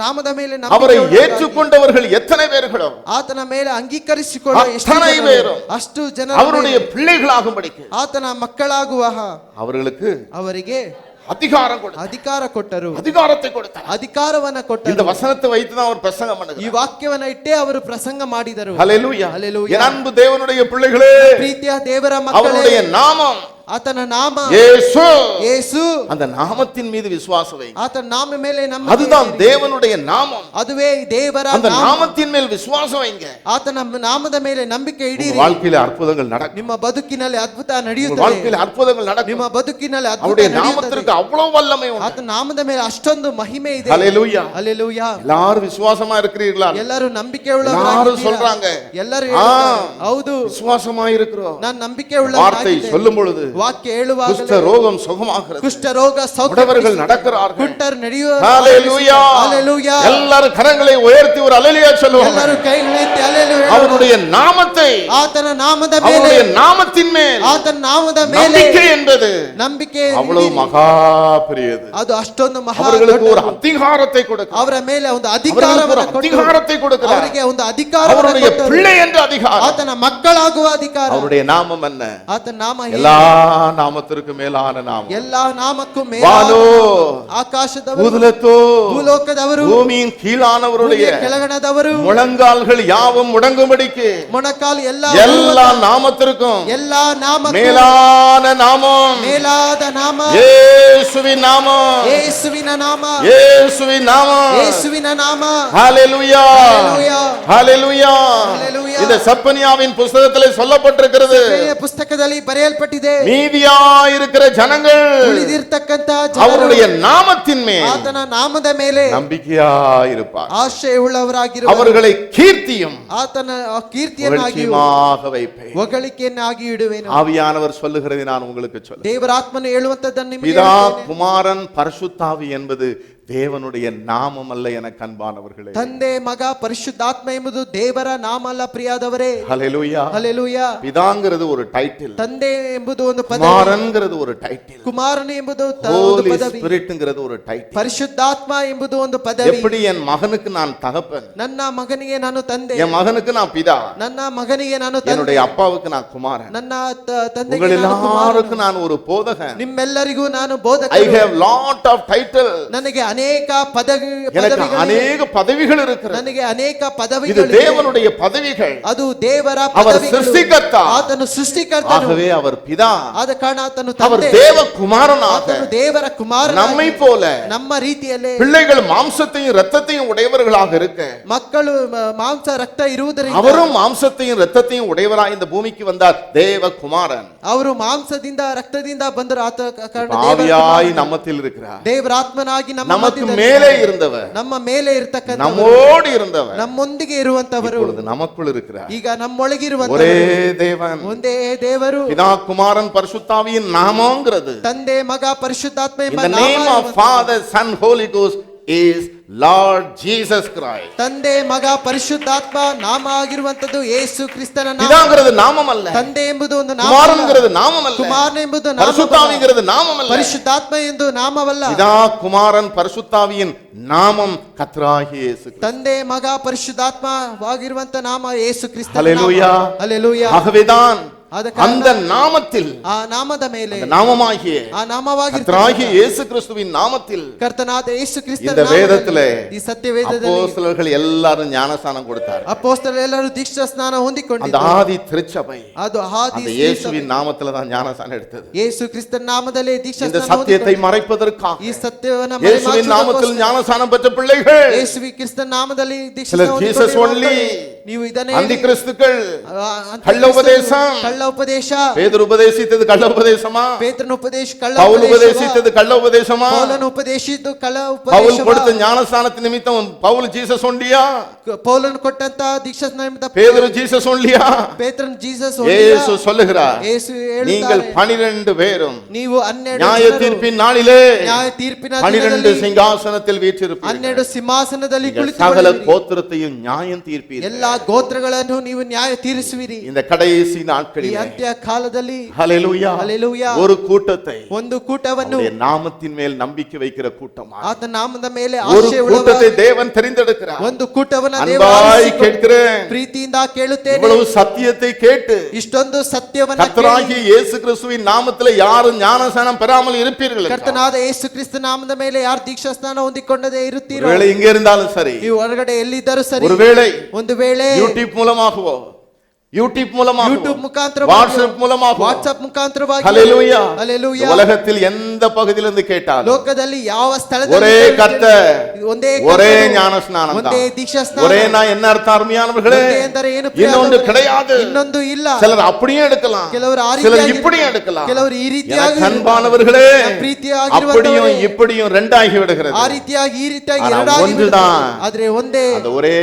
ನಾಮದ ಮೇಲೆ அவரை ನಂಬಿಕೆ ஏற்றுக்கொண்டவர்கள் எத்தனை பேர்களோ ಆತನ ಮೇಲೆ ಅಂಗೀಕರಿಸಿಕೊಳ್ಳುವ ಎಷ್ಟು அத்தனை ಜನರು? பேரும் ಅಷ್ಟು ಜನ அவருடைய பிள்ளைகளாகும்படிக்கு ಆತನ ಮಕ್ಕಳಾಗುವ அவர்களுக்கு ಅವರಿಗೆ அதிகாரம் கொடுத்தார். ಅಧಿಕಾರ ಕೊಟ್ಟರು. அதிகாரத்தை கொடுத்தார். ಅಧಿಕಾರವನ್ನ இந்த ಕೊಟ್ಟರು. வசனத்தை வைத்து தான் அவர் பிரசங்கம் ಈ பண்ணுகிறார். ವಾಕ್ಯವನ್ನ ಇಟ್ಟೇ ಅವರು ಪ್ರಸಂಗ ಮಾಡಿದರು. ஹல்லேலூயா. ಹಲ್ಲೆಲೂಯಾ. என் அன்பு தேவனுடைய பிள்ளைகளே, ಪ್ರೀತಿಯ ದೇವರ ಮಕ್ಕಳೇ, அவருடைய நாமம் ಆತನ ನಾಮ இயேசு. ಯೇಸು. அந்த நாமத்தின் மீது விசுவாசம் வைங்க. ಆತನ ನಾಮ ಮೇಲೆ ನಂಬಿಕೆ அதுதான் ಇಡಿರಿ. தேவனுடைய நாமம். ಅದುವೇ ದೇವರ அந்த ನಾಮ. நாமத்தின் மேல் விசுவாசம் வைங்க. ಆತನ ನಾಮದ ಮೇಲೆ ನಂಬಿಕೆ உங்க ಇಡಿರಿ. வாழ்க்கையில அற்புதங்கள் நடக்கும். ನಿಮ್ಮ ಬದುಕಿನಲ್ಲಿ ಅದ್ಭುತ உங்க ನಡೆಯುತ್ತದೆ. வாழ்க்கையில அற்புதங்கள் நடக்கும். ನಿಮ್ಮ ಬದುಕಿನಲ್ಲಿ ಅದ್ಭುತ அவருடைய ನಡೆಯುತ್ತದೆ. நாமத்திற்கு அவ்வளவு வல்லமை உண்டு. ಆತನ ನಾಮದ ಮೇಲೆ ಅಷ್ಟೊಂದು ಮಹಿಮೆ ಇದೆ. ஹல்லேலூயா. ಹಲ್ಲೆಲೂಯಾ. எல்லாரும் விசுவாசமா இருக்கிறீர்களா? ಎಲ್ಲರೂ ನಂಬಿಕೆ எல்லாரும் சொல்றாங்க. ಎಲ್ಲರೂ ಹೇಳ್ತಾರೆ, ಹೌದು விசுவாசமா இருக்கிறோம். ನಾನು ನಂಬಿಕೆ வார்த்தை சொல்லும் பொழுது ವಾಕ್ಯ ಹೇಳುವಾಗ குஷ்ட ரோகம் சுகமாகிறது. ಕುಷ್ಠ ರೋಗ உடவர்கள் நடக்கிறார்கள். ಕುಂಟರು ನಡೆಯುವ. ஹல்லேலூயா. ಹಲ್ಲೆಲೂಯಾ. எல்லாரும் கரங்களை உயர்த்தி ஒரு அல்லேலூயா சொல்லுவாங்க. ಎಲ್ಲರೂ ಕೈಗಳನ್ನೆತ್ತಿ ಹಲ್ಲೆಲೂಯಾ. அவருடைய நாமத்தை, ಆತನ ನಾಮದ ಮೇಲೆ, அவருடைய நாமத்தின் மேல் ಆತನ ನಾಮದ ಮೇಲೆ நம்பிக்கை என்பது ನಂಬಿಕೆ அவ்வளவு மகா பெரியது. ಅದು ಅಷ್ಟೊಂದು ಮಹಾ அவர்களுக்கு ஒரு ದೊಡ್ಡದು. அதிகாரத்தை கொடுக்கிறார். ಅವರ ಮೇಲೆ ಒಂದು அவர்களுக்கு ಅಧಿಕಾರವನ್ನು ஒரு ಕೊಟ್ಟು அதிகாரத்தை கொடுக்கிறார். ಅವರಿಗೆ ಒಂದು ಅಧಿಕಾರವನ್ನು அவருடைய ಕೊಟ್ಟರು. பிள்ளை என்ற அதிகாரம். ಆತನ ಮಕ್ಕಳಾಗುವ ಅಧಿಕಾರ. அவருடைய நாமம் என்ன? ಆತನ ನಾಮ ಏನು? எல்லா ನಾಮத்திற்கு ಮೇಲಾன ನಾಮ. ಎಲ್ಲಾ ನಾಮಕ್ಕೂ ವಾನೋ, ಮೇಲಾದ ಆಕಾಶದವರು, ಭೂಲத்தோ, ಭೂಲೋಕದವರು, பூமியின் கீழானவருடைய ಭೂಮಿಯ ಕೆಳಗಣದವರು, முழங்கால்கள் யாவும் முடங்கும்படிக்கு ಮೊಣಕಾಲು எல்லா நாமத்திற்கும் ಎಲ್ಲಾ ನಾಮಕ್ಕೂ மேலான நாமம் ಮೇಲಾದ ನಾಮ இயேசுவின் நாமம். ಯೇಸುವಿನ ನಾಮ, இயேசுவின் நாமம். ಯೇಸುವಿನ ನಾಮ. ஹalleluya, ஹalleluya, ஹalleluya. ஹalleluya. இந்த செப்பனியாவின் புத்தகத்திலே சொல்லப்பட்டிருக்கிறது, ಸೆಫನಿಯ ಪುಸ್ತಕದಲ್ಲಿ ಬರೆಯಲ್ಪಟ್ಟಿದೆ, மீதியாயிருக்கிற ஜனங்கள் ಉಳಿದಿರ್ತಕ್ಕಂತ அவருடைய நாமத்தின் மேல் ಆತನ ನಾಮದ ಮೇಲೆ நம்பிக்கையாயிருப்பார். ಆಶ್ರಯವುಳ್ಳವರಾಗಿರುವ அவர்களை கீர்த்தியும் ಆತನ ಕೀರ್ತಿಯನ್ನಾಗಿ புகழ்ச்சியுமாக வைப்பேன். ಹೊಗಳಿಕೆಯನ್ನಾಗಿ ಇಡುವೆನು. ஆவியானவர் சொல்லுகிறதை நான் உங்களுக்கு சொல்ல, ದೇವರ ಆತ್ಮನು ಹೇಳುವಂತದ್ದನ್ನು ನಿಮಗೆ பிதா, ಹೇಳುತ್ತೇನೆ. குமாரன், பரிசுத்தாவி என்பது தேவனுடைய நாமம் அல்ல என கண்பானவர்களே. ತಂದೆ, ಮಗ, ಪರಿಶುದ್ಧಾತ್ಮ ಎಂಬುದು ದೇವರ ನಾಮ ಅಲ್ಲ ಪ್ರಿಯಾದವರೇ. ஹalleluya. ಹಲ್ಲೆಲೂಯಾ. பிதாங்கிறது ஒரு டைட்டில், ತಂದೆ ಎಂಬುದು ಒಂದು ಪದವಿ, குமாரன்கிறது ஒரு டைட்டில், ಕುಮಾರನು ಎಂಬುದು ಒಂದು ஹோலி ಪದವಿ, ஸ்பிரிட்ங்கிறது ஒரு டைட்டில். ಪರಿಶುದ್ಧಾತ್ಮ ಎಂಬುದು ಒಂದು ಪದವಿ. எப்படி என் மகனுக்கு நான் தகப்பன், ನನ್ನ ಮಗನಿಗೆ ನಾನು ತಂದೆ, என் மகனுக்கு நான் பிதா, ನನ್ನ ಮಗನಿಗೆ ನಾನು ತಂದೆ, என்னுடைய அப்பாவுக்கு நான் குமாரன், ನನ್ನ ತಂದೆಗೆ உங்கள் ನಾನು ಕುಮಾರನು, எல்லாருக்கும் நான் ஒரு போதகன். ನಿಮ್ಮೆಲ್ಲರಿಗೂ ನಾನು I ಬೋಧಕನು. have lot of titles. ನನಗೆ ಅನೇಕ எனக்கு அநேக பதவிகள் இருக்கிறது. ನನಗೆ ಅನೇಕ இது ಪದವಿಗಳು, தேவனுடைய பதவிகள். ಅದು ದೇವರ அவர் ಪದವಿಗಳು. சிருஷ்டிகர்த்தா, ಆತನು ಸೃಷ್ಟಿಕರ್ತನು, ஆகவே அவர் பிதா, ಆದ ಕಾರಣ ಆತನು அவர் ತಂದೆ, தேவ குமாரனாக ಆತನು ದೇವರ ಕುಮಾರನಾಗಿ நம்மை போல ನಮ್ಮ ರೀತಿಯಲ್ಲೇ பிள்ளைகள் மாம்சத்தையும் இரத்தத்தையும் உடையவர்களாக இருக்க, ಮಕ್ಕಳು ಮಾಂಸ ರಕ್ತ ಇರುವುದರಿಂದ அவரும் மாம்சத்தையும் இரத்தத்தையும் உடையவராய் இந்த பூமிக்கு வந்தார். தேவ குமாரன் ಅವರು ಮಾಂಸದಿಂದ ರಕ್ತದಿಂದ ಬಂದರು. ಆತ ಕಾರಣ ஆவியாய் நம்மத்தில் இருக்கிறார். ದೇವರ ಆತ್ಮನಾಗಿ ನಮ್ಮ நமக்கு ಮಧ್ಯದಲ್ಲಿ மேலே இருந்தவர், ನಮ್ಮ ಮೇಲೆ ಇರತಕ್ಕಂತ, நம்மோடு இருந்தவர், ನಮ್ಮೊಂದಿಗೆ ಇರುವಂತವರು இப்பொழுது நமக்குள் இருக்கிறார். ಈಗ ನಮ್ಮೊಳಗಿರುವಂತ ஒரே தேவன், ಒಂದೇ ದೇವರು. பிதா, குமாரன், பரிசுத்தாவியின் நாமங்கிறது, ತಂದೆ, ಮಗ, ಪರಿಶುದ್ಧಾತ್ಮ in ಎಂಬ the ನಾಮ name of ಇರುವಂತ Father, Son, Holy Ghost is Lord Jesus Christ. ತಂದೆ, ಮಗ, ಪರಿಶುದ್ಧಾತ್ಮ ನಾಮ ಆಗಿರುವಂತದ್ದು ಯೇಸು ಕ್ರಿಸ್ತನ ನಾಮ. பிதாங்கிறது நாமம் அல்ல, ತಂದೆ ಎಂಬುದು ಒಂದು ನಾಮ, குமாரன்கிறது நாமம் அல்ல, ಕುಮಾರನ ಎಂಬುದು ನಾಮ, பரிசுத்தாவிங்கிறது நாமம் அல்ல. ಪರಿಶುದ್ಧಾತ್ಮ ಎಂದು ನಾಮವಲ್ಲ. பிதா, குமாரன், பரிசுத்தாவியின் நாமம் கர்த்தராகிய இயேசு கிறிஸ்து. ತಂದೆ, ಮಗ, ಪರಿಶುದ್ಧಾತ್ಮವಾಗಿರುವಂತ ನಾಮ ಯೇಸು ಕ್ರಿಸ್ತನ ನಾಮ. ஹல்லேலூயா. ಹಲ್ಲೆಲೂಯಾ. ஆகவேதான் ಆದ ಕಾರಣ அந்த நாமத்தில், ಆ ನಾಮದ ಮೇಲೆ, அந்த நாமமாகிய ಆ ನಾಮವಾಗಿ கர்த்தராகிய இயேசு கிறிஸ்துவின் நாமத்தில் ಕರ್ತನಾದ ಯೇಸು ಕ್ರಿಸ್ತನ இந்த ನಾಮದಲ್ಲಿ, வேதத்திலே ಈ ಸತ್ಯವೇದದಲ್ಲಿ அப்போஸ்தலர்கள் எல்லாரும் ஞானஸ்நானம் கொடுத்தார். ಅಪೊಸ್ತಲರು ಎಲ್ಲರೂ ದೀಕ್ಷಾ ಸ್ನಾನ அந்த ಹೊಂದಿಕೊಂಡಿದ್ದರು. ஆதி திருச்சபை ಅದು ಆದಿ அந்த இயேசுவின் நாமத்துல தான் ஞானஸ்நானம் எடுத்தது. ಯೇಸು ಕ್ರಿಸ್ತನ ನಾಮದಲ್ಲಿ ದೀಕ್ಷಾ இந்த ಸ್ನಾನ சத்தியத்தை ಹೊಂದಿಕೊಂಡಿದ್ದರು. மறைப்பதற்காக ಈ ಸತ್ಯವನ್ನು இயேசுவின் நாமத்தில் ஞானஸ்நானம் பெற்ற பிள்ளைகள், ಯೇಸುವಿ ಕ್ರಿಸ್ತನ ನಾಮದಲ್ಲಿ ದೀಕ್ಷಾ சிலர் ಸ್ನಾನ ஜீசஸ் ಹೊಂದಿಕೊಂಡಿರುವ only, ಮಕ್ಕಳು, ನೀವು ಇದನ್ನೇ அந்தி கிறிஸ்துக்கள், ಅಂತ್ಯಕ್ರಿಸ್ತರು, கள்ள உபதேசம், ಕಳ್ಳ ಉಪದೇಶ, பேதுரு உபதேசித்தது கள்ள உபதேசமா, ಪೇತ್ರನ ಉಪದೇಶ ಕಳ್ಳ பவுல் ಉಪದೇಶ, உபதேசித்தது கள்ள உபதேசமா, ಪೌಲನ ಉಪದೇಶಿದ್ದು ಕಳ್ಳ பவுல் ಉಪದೇಶ, கொடுத்த ஞானஸ்நானத்தின் நிமித்தம் பவுல் ஜீசஸ் ஒண்டியா, ಪೌಲನ ಕೊಟ್ಟಂತ ದೀಕ್ಷಾ ಸ್ನಾನ ನಿಮಿತ್ತ பேதுரு ஜீசஸ் ஒண்டியா? ಪೇತ್ರನ ಜೀಸಸ್ இயேசு சொல்லுகிறார், ಯೇಸು நீங்கள் ಹೇಳುತ್ತಾರೆ, 12 பேரும் ನೀವು 12 நியாய ಜನರು தீர்ப்பின் நாளிலே ನ್ಯಾಯ ತೀರ್ಪಿನ 12 ದಿನದಲ್ಲಿ சிங்காசனத்தில் வீற்றிருப்பீர்கள். 12 ಸಿಂಹಾಸನದಲ್ಲಿ நீங்கள் சகல ಕುಳಿತುಕೊಳ್ಳುವಿರಿ. கோத்திரத்தையும் நியாயம் தீர்ப்பீர்கள். ಎಲ್ಲಾ ಗೋತ್ರಗಳನ್ನು ನೀವು ನ್ಯಾಯ ತೀರಿಸುವಿರಿ. இந்த கடைசி ಈ நாட்களில் ಅಂತ್ಯ ಕಾಲದಲ್ಲಿ ஹல்லேலூயா, ಹಲ್ಲೆಲೂಯಾ, ஒரு கூட்டத்தை ಒಂದು ಕೂಟವನ್ನು அவருடைய நாமத்தின் மேல் நம்பிக்கை வைக்கிற கூட்டமா, ಆತನ ನಾಮದ ಮೇಲೆ ஒரு ಆಶೆ கூட்டத்தை தேவன் தெரிந்தெடுக்கிறார். ಒಂದು ಕೂಟವನ್ನ ದೇವರು அன்பாய் ಆರಿಸಿಕೊಂಡು கேட்கிறேன், ಪ್ರೀತಿಯಿಂದ ಕೇಳುತ್ತೇನೆ. இவ்வளவு சத்தியத்தை கேட்டு ಇಷ್ಟೊಂದು ಸತ್ಯವನ್ನ கர்த்தராகிய இயேசு கிறிஸ்துவின் நாமத்திலே யாரும் ஞானஸ்நானம் பெறாமல் இருப்பீர்கள் என்றால், ಕರ್ತನಾದ ಯೇಸು ಕ್ರಿಸ್ತ ನಾಮದ ಮೇಲೆ ಯಾರು ದೀಕ್ಷಾ ಸ್ನಾನ ಹೊಂದಿಕೊಂಡದೇ ಇರುತ್ತೀರೋ, ஒருவேளை இங்க இருந்தாலும் சரி, ನೀವು ಹೊರಗಡೆ ಎಲ್ಲಿದ್ದರೂ ಸರಿ, ஒருவேளை ಒಂದು ವೇಳೆ யூடியூப் மூலமாகவோ, யூடியூப் மூலமாக, ಯೂಟ್ಯೂಬ್ ಮುಖಾಂತರ, வாட்ஸ்அப் மூலமாக, ವಾಟ್ಸ್ಆಪ್ ಮುಖಾಂತರವಾಗಿ, ஹல்லேலூயா, ಹಲ್ಲೆಲೂಯಾ, உலகத்தில் எந்த பகுதியிலிருந்து கேட்டாலும் ಲೋಕದಲ್ಲಿ ಯಾವ ಸ್ಥಳದಲ್ಲಿ ஒரே கர்த்தர், ಒಂದೇ ஒரே ಕರ್ತನು, ஞானஸ்நானம் ಒಂದೇ தான். ದೀಕ್ಷಾ ಸ್ನಾನ. ஒரே நான் என்ன அர்த்தம் அருமையானவர்களே, ಒಂದೇ ಅಂದರೆ ಏನು இன்னொன்று ಪ್ರಿಯರಾದವರೇ? கிடையாது. ಇನ್ನೊಂದು ಇಲ್ಲ. சிலர் அப்படியே எடுக்கலாம், ಕೆಲವರು ಆ சிலர் ರೀತಿಯಾಗಿ இப்படியே எடுக்கலாம். ಕೆಲವರು ಈ ರೀತಿಯಾಗಿ எனக்கு அன்பானவர்களே, ಪ್ರೀತಿಯಾಗಿರುವಂತವರೇ, அப்படியும் இப்படியும் ரெண்டாகி விடுகிறது. ಆ ರೀತಿಯಾಗಿ ಈ ರೀತಿಯಾಗಿ ஆனால் ಎರಡಾಗಿ ஒன்றுதான். ಬಿಡುತ್ತದೆ. ಆದ್ರೆ ಒಂದೇ, அந்த ஒரೇ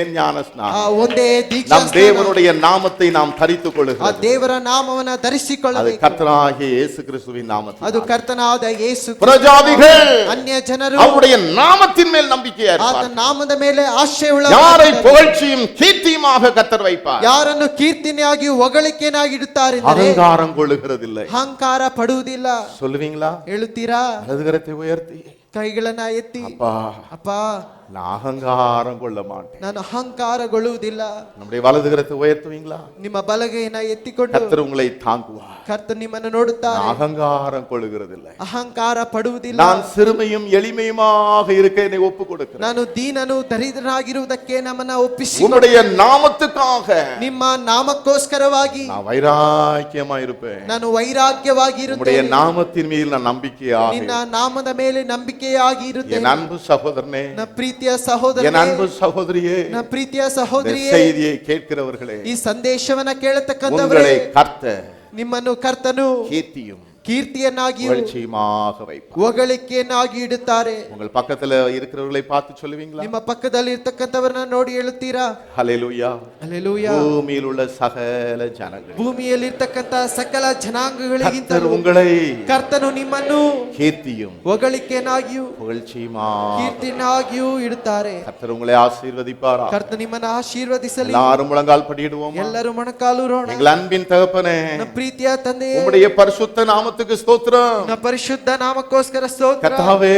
ಆ ஞானஸ்நானம் ಒಂದೇ ದೀಕ್ಷಾ நம் ಸ್ನಾನ. தேவனுடைய நாமத்தை நாம் தரித்துக் ಆ கொள்ளுகிறோம். ದೇವರ ನಾಮವನ್ನ அது ಧರಿಸಿಕೊಳ್ಳಬೇಕು. கர்த்தராகிய இயேசு கிறிஸ்துவின் ಅದು நாமத்தில். ಕರ್ತನಾದ ಯೇಸು ಕ್ರಿಸ್ತನ பிரஜாதிகள் ನಾಮ. ಅನ್ಯ ಜನರು அவருடைய நாமத்தின் மேல் நம்பிக்கையா ಆತನ இருப்பார்கள். ನಾಮದ ಮೇಲೆ ಆಶೆ யாரை புகழ்ச்சியும் கீர்த்தியுமாக கர்த்தர் வைப்பார். ಯಾರನ್ನು ಕೀರ್ತನೆಯಾಗಿ ಹೊಗಳಿಕೆಯಾಗಿ ಇಡುತ್ತಾರೆ, அகங்காரம் கொள்ளுகிறதில்லை. ಅಹಂಕಾರ ಪಡುವುದಿಲ್ಲ. சொல்லுவீங்களா? ಹೇಳುತ್ತೀರಾ? வலதுகரத்தை உயர்த்தி, ಕೈಗಳನ್ನ ಎತ್ತಿ, அப்பா, ಅಪ್ಪ நான் அகங்காரம் கொள்ள மாட்டேன். ನಾನು ಅಹಂಕಾರಗೊಳ್ಳುವುದಿಲ್ಲ. நம்முடைய வலது கரத்தை உயர்த்துவீங்களா? ನಿಮ್ಮ ಬಲಗೈನ ಎತ್ತಿಕೊಂಡು கர்த்தர் உங்களை தாங்குவார். ಕರ್ತನು ನಿಮ್ಮನ್ನು ನೋಡುತ್ತಾರೆ. நான் அகங்காரம் கொள்ளுகிறதில்லை. ಅಹಂಕಾರ ಪಡುವುದಿಲ್ಲ. நான் சிறுமையும் எளிமையுமாக இருக்க என்னை ஒப்பு கொடுக்கிறேன். ನಾನು ದೀನನು ದರಿದ್ರನಾಗಿರುವುದಕ್ಕೆ ನಮ್ಮನ್ನ ಒಪ್ಪಿಸಿ உம்முடைய நாமத்துக்காக ನಿಮ್ಮ ನಾಮಕ್ಕೋಸ್ಕರವಾಗಿ நான் வைராக்கியமா இருப்பேன். ನಾನು ವೈರಾಗ್ಯವಾಗಿ உம்முடைய ಇರುತ್ತೇನೆ. நாமத்தின் மீது நான் நம்பிக்கையாக ನಿನ್ನ ನಾಮದ ಮೇಲೆ ನಂಬಿಕೆಯಾಗಿ என் ಇರುತ್ತೇನೆ. அன்பு சகோதரனே, ನನ್ನ ಪ್ರೀತಿಯ என் ಸಹೋದರನೇ, அன்பு சகோதரியே, ನನ್ನ ಪ್ರೀತಿಯ இந்த ಸಹೋದರಿಯೇ, செய்தியை கேட்கிறவர்களே, ಈ ಸಂದೇಶವನ್ನ ಕೇಳತಕ್ಕಂಥವರೇ, உங்களை கர்த்தர் ನಿಮ್ಮನ್ನು ಕರ್ತನು கீர்த்தியும் ಕೀರ್ತಿಯನ್ನಾಗಿಯೂ புகழ்ச்சியுமாக வைப்பார். ಹೊಗಳಿಕೆಯನ್ನಾಗಿ ಇಡುತ್ತಾರೆ. உங்கள் பக்கத்துல இருக்கிறவர்களை பார்த்து சொல்லுவீங்களா? ನಿಮ್ಮ ಪಕ್ಕದಲ್ಲಿ ಇರ್ತಕ್ಕಂಥವರನ್ನ ನೋಡಿ ಹೇಳುತ್ತೀರಾ? ஹல்லேலூயா. ಹಲ್ಲೆಲೂಯಾ. பூமியில் உள்ள சகல ஜனங்கள், ಭೂಮಿಯಲ್ಲಿ ಇರ್ತಕ್ಕಂಥ ಸಕಲ ಜನಾಂಗಗಳಿಗಿಂತ கர்த்தர் உங்களை ಕರ್ತನು ನಿಮ್ಮನ್ನು கீர்த்தியும் ಹೊಗಳಿಕೆಯನ್ನಾಗಿಯೂ புகழ்ச்சியுமாக, ಕೀರ್ತಿಯನ್ನಾಗಿಯೂ ಇಡುತ್ತಾರೆ. கர்த்தர் உங்களை ஆசீர்வதிப்பாரா? ಕರ್ತ ನಿಮ್ಮನ್ನ ಆಶೀರ್ವದಿಸಲಿ. எல்லாரும் முழங்கால் படியிடுவோம். ಎಲ್ಲರೂ ಮೊಣಕಾಲೂರೋಣ. எங்கள் அன்பின் தகப்பனே, ನಮ್ಮ ಪ್ರೀತಿಯ ತಂದೆಯೇ, உம்முடைய பரிசுத்த நாமத்துக்கு ஸ்தோத்திரம். ನಮ್ಮ ಪರಿಶುದ್ಧ ನಾಮಕ್ಕೋಸ್ಕರ ಸ್ತೋತ್ರ. கர்த்தாவே,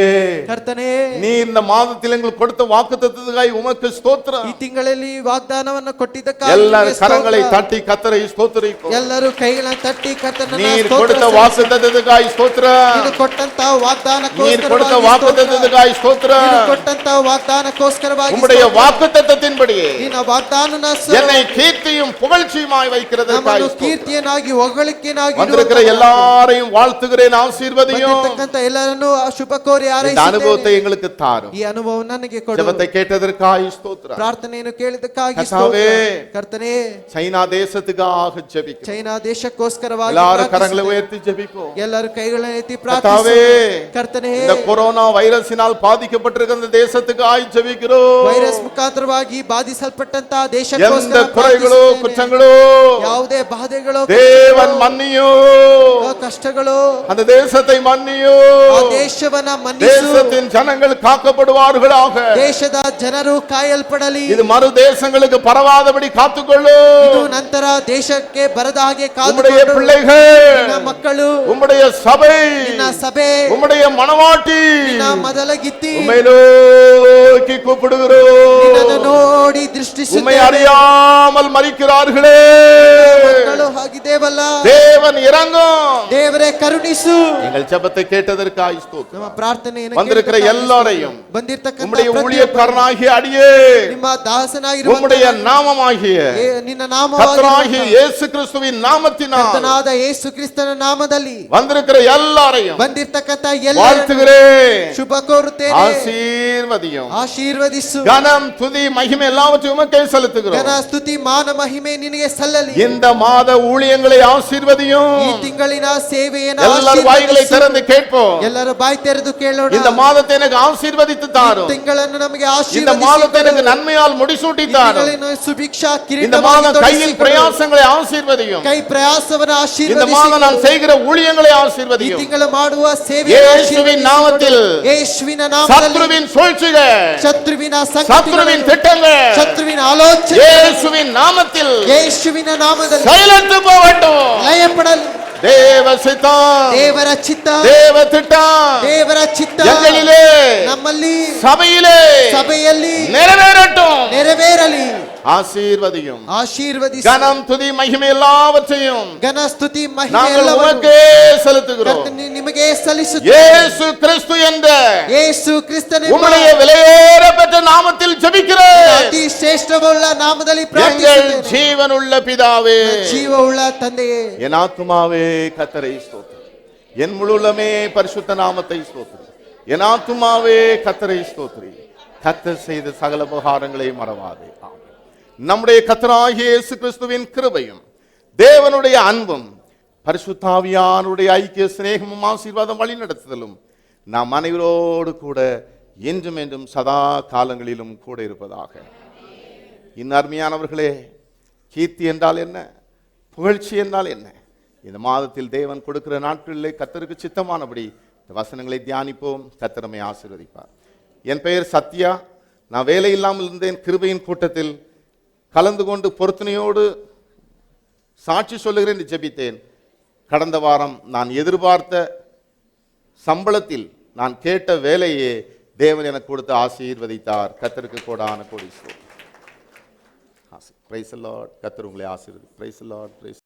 ಕರ್ತನೇ, நீ இந்த மாதத்தில் எங்களுக்கு கொடுத்த வாக்குத்தத்தத்துக்காய் உமக்கு ஸ்தோத்திரம். ಈ ತಿಂಗಳಲ್ಲಿ ವಾಗ್ದಾನವನ್ನು எல்லாரும் ಕೊಟ್ಟಿದ್ದಕ್ಕಾಗಿ கரங்களை தட்டி கர்த்தரை ஸ்தோத்திரிப்போம். ಎಲ್ಲರೂ ಕೈಗಳನ್ನು ತಟ್ಟಿ ಕರ್ತನನ್ನ நீர் ಸ್ತೋತ್ರ கொடுத்த ಸಲ್ಲಿಸಿ. வாக்குத்தத்தத்துக்காய் ஸ்தோத்திரம். ನೀನು ಕೊಟ್ಟಂತ நீர் ವಾಗ್ದಾನಕ್ಕೋಸ್ಕರವಾಗಿ கொடுத்த ಸ್ತೋತ್ರ. வாக்குத்தத்தத்துக்காய் ஸ்தோத்திரம். ನೀನು ಕೊಟ್ಟಂತ ವಾಗ್ದಾನಕ್ಕೋಸ್ಕರವಾಗಿ உம்முடைய ಸ್ತೋತ್ರ. வாக்குத்தத்தத்தின்படி ನಿನ್ನ ವಾಗ್ದಾನನ என்னை கீர்த்தியும் புகழ்ச்சியுமாய் வைக்கிறதற்காய் ನಮ್ಮನ್ನು ஸ்தோத்திரம். ಕೀರ್ತಿಯನ್ನಾಗಿ ಹೊಗಳಿಕೆಯನ್ನಾಗಿ வந்திருக்கிற எல்லாரையும் வாழ்த்துகிறேன், ஆசீர்வதியும். ಬಂದಿರತಕ್ಕಂತ ಎಲ್ಲರನ್ನು ಶುಭ ಕೋರಿ இந்த ಹಾರೈಸುತ್ತೇನೆ. அனுபவத்தை எங்களுக்கு தாரும். ಈ ಅನುಭವ ನನಗೆ ಕೊಡು. ஜெபத்தை கேட்டதற்காய் ஸ்தோத்திரம். ಪ್ರಾರ್ಥನೆಯನ್ನು ಕೇಳಿದಕ್ಕಾಗಿ ಕರ್ತಾವೇ, ಸ್ತೋತ್ರ. ಕರ್ತನೇ, சைனா தேசத்துக்காக ஜெபிக்கிறோம். ಚೈನಾ ದೇಶಕ್ಕೋಸ್ಕರವಾಗಿ எல்லாரும் கரங்களை ಪ್ರಾರ್ಥಿಸುತ್ತೇನೆ. உயர்த்தி ஜெபிப்போம். ಎಲ್ಲರೂ ಕೈಗಳನ್ನು ಎತ್ತಿ கர்த்தாவே, ಪ್ರಾರ್ಥಿಸುತ್ತೇವೆ. ಕರ್ತನೇ, இந்த கொரோனா வைரஸினால் பாதிக்கப்பட்டிருக்கிற இந்த தேசத்துக்காய் ஜெபிக்கிறோம். ವೈರಸ್ ಮುಖಾಂತರವಾಗಿ ಬಾಧಿಸಲ್ಪಟ್ಟಂತ எந்த ದೇಶಕ್ಕೋಸ್ಕರ குறைகளோ ಪ್ರಾರ್ಥಿಸುತ್ತೇನೆ. குற்றங்களோ ಯಾವುದೇ ಬಾಧೆಗಳು, தேவன் மன்னியோ, ಕಷ್ಟಗಳು, அந்த தேசத்தை மன்னியோ. ಆ ದೇಶವನ್ನ ಮನ್ನಿಸು. தேசத்தின் ஜனங்கள் காக்கப்படுவார்களாக. ದೇಶದ ಜನರು ಕಾಯಲ್ಪಡಲಿ. இது மறு தேசங்களுக்கு பரவாதபடி காத்துக்கொள்ளு. ಇದು ನಂತರ ದೇಶಕ್ಕೆ ಬರದ ಹಾಗೆ உம்முடைய ಕಾದುಕೊಂಡು பிள்ளைகள், ನಿನ್ನ ಮಕ್ಕಳು, உம்முடைய சபை, ನಿನ್ನ ಸಭೆ, உம்முடைய மனவாட்டி ನಿನ್ನ ಮೊದಲ ಗಿತ್ತಿ உம்மை நோக்கி கூப்பிடுகிறோம். ನಿನ್ನನ್ನು ನೋಡಿ உம்மை ದೃಷ್ಟಿಸುತ್ತೇವೆ. அறியாமல் மறிக்கிறார்களே, ಮಕ್ಕಳು ಆಗಿದ್ದೇವಲ್ಲ, தேவன் இறங்கும். ದೇವರೇ ಕರುಣಿಸು. எங்கள் ஜெபத்தை கேட்டதற்காய் ஸ்தோத்திரம். ನಮ್ಮ ಪ್ರಾರ್ಥನೆಯನ್ನು வந்திருக்கிற ಕೇಳಿದ್ದಕ್ಕಾಗಿ எல்லாரையும் ಬಂದಿರ್ತಕ್ಕಂಥ உம்முடைய ಪ್ರತಿಯೊಬ್ಬ ஊழியக்காரனாகிய அடியே, ನಿಮ್ಮ ದಾಸನಾಗಿರುವ உம்முடைய நாமமாகிய ನಿನ್ನ கர்த்தராகிய ನಾಮವಾಗಿ இயேசு கிறிஸ்துவின் நாமத்தினால் ಕರ್ತನಾದ ಯೇಸು ಕ್ರಿಸ್ತನ ನಾಮದಲ್ಲಿ வந்திருக்கிற எல்லாரையும் ಬಂದಿರ್ತಕ್ಕಂಥ ಎಲ್ಲ வாழ்த்துகிறேன், ಶುಭ ಕೋರುತ್ತೇನೆ. ஆசீர்வதியும். ಆಶೀರ್ವದಿಸು. கனம் துதி மகிமை எல்லாவற்றையும் உமக்கே செலுத்துகிறோம். ಘನ ಸ್ತುತಿ ಮಾನ ಮಹಿಮೆ ನಿನಗೆ ಸಲ್ಲಲಿ. இந்த மாத ஊழியங்களை ஆசீர்வதியும். ಈ ತಿಂಗಳಿನ ಸೇವೆಯನ್ನು எல்லாரும் வாய்களை ಆಶೀರ್ವದಿಸು. திறந்து கேட்போம். ಎಲ್ಲರೂ ಬಾಯಿ ತೆರೆದು ಕೇಳೋಣ. இந்த மாதத்தை எனக்கு ஆசீர்வதித்து தாரும். ತಿಂಗಳನ್ನು ನಮಗೆ இந்த ಆಶೀರ್ವದಿಸಿ மாதத்தை எனக்கு நன்மையால் முடிசூட்டி ಈ தாரும். ತಿಂಗಳಿನ ಸುಭಿಕ್ಷಾ இந்த ಕಿರೀಟವಾಗಿ மாதம் கையின் ತೊಡಿಸಿಕೊಡು. பிரயாசங்களை ஆசீர்வதியும். ಕೈ ಪ್ರಯಾಸವನ್ನು இந்த ಆಶೀರ್ವದಿಸಿ. மாதம் நான் செய்கிற ஊழியங்களை ಈ ஆசீர்வதியும். ತಿಂಗಳು ಮಾಡುವ இயேசுவின் நாமத்தில் ಯೇಸುವಿನ ನಾಮದಲ್ಲಿ சத்ருவின் சூழ்ச்சிகள், ಶತ್ರುವಿನ சத்ருவின் ಸಂಕಟಗಳು, திட்டங்கள் ಶತ್ರುವಿನ ಆಲೋಚನೆ இயேசுவின் நாமத்தில் ಯೇಸುವಿನ ನಾಮದಲ್ಲಿ செயலற்று போகட்டும். ಲಯಪಡಲಿ. தேவ சித்தம், ದೇವರ ಚಿತ್ತ, தேவ திட்டம் ದೇವರ ಚಿತ್ತ எங்களிலே, ನಮ್ಮಲ್ಲಿ சபையிலே ಸಭೆಯಲ್ಲಿ நிறைவேறட்டும். ನೆರವೇರಲಿ. ஆசீர்வதியும். ಆಶೀರ್ವದಿಸಿ. கனம் துதி மகிமை எல்லாவற்றையும் ಘನ ಸ್ತುತಿ ಮಹಿಮೆ நாங்கள் ಎಲ್ಲವನ್ನು உமக்கே செலுத்துகிறோம். ನಿಮಗೆ ಸಲ್ಲಿಸುತ್ತೇವೆ. இயேசு கிறிஸ்து என்ற ಯೇಸು ಕ್ರಿಸ್ತನೆಂಬ உம்முடைய விலையேற பெற்ற நாமத்தில் ஜெபிக்கிறேன். ಅತಿ ಶ್ರೇಷ್ಠವುಳ್ಳ ನಾಮದಲ್ಲಿ எங்கள் ಪ್ರಾರ್ಥಿಸುತ್ತೇನೆ. ஜீவனுள்ள பிதாவே, ಜೀವವುಳ್ಳ ತಂದೆಯೇ, என் ஆத்துமாவே கர்த்தரை ஸ்தோத்திரம், என் முழுலமே பரிசுத்த நாமத்தை ஸ்தோத்திரம். என் ஆத்துமாவே கர்த்தரை ஸ்தோத்திரி, கர்த்தர் செய்த சகல உபகாரங்களை மறவாதே. நம்முடைய கர்த்தராகிய இயேசு கிறிஸ்துவின் கிருபையும் தேவனுடைய அன்பும் பரிசுத்தாவியானுடைய ஐக்கிய சிநேகமும் ஆசீர்வாதம் வழி நடத்துதலும் நாம் அனைவரோடு கூட என்றும் என்றும் சதா காலங்களிலும் கூட இருப்பதாக. இன்னும் அருமையானவர்களே, கீர்த்தி என்றால் என்ன, புகழ்ச்சி என்றால் என்ன? இந்த மாதத்தில் தேவன் கொடுக்கிற நாட்களிலே கர்த்தருக்கு சித்தமானபடி இந்த வசனங்களை தியானிப்போம். கர்த்தர் நம்மை ஆசீர்வதிப்பார். என் பெயர் சத்யா. நான் வேலை இல்லாமல் இருந்தேன். கிருபையின் கூட்டத்தில் கலந்து கொண்டு பொருத்தனையோடு சாட்சி சொல்லுகிறேன் என்று ஜெபித்தேன். கடந்த வாரம் நான் எதிர்பார்த்த சம்பளத்தில் நான் கேட்ட வேலையே தேவன் எனக்கு கொடுத்து ஆசீர்வதித்தார். கர்த்தருக்கு கோடான கோடி ஸ்தோத்திரம். Praise the Lord. கர்த்தர் உங்களை ஆசீர்வதி. Praise the Lord. பிரைஸ்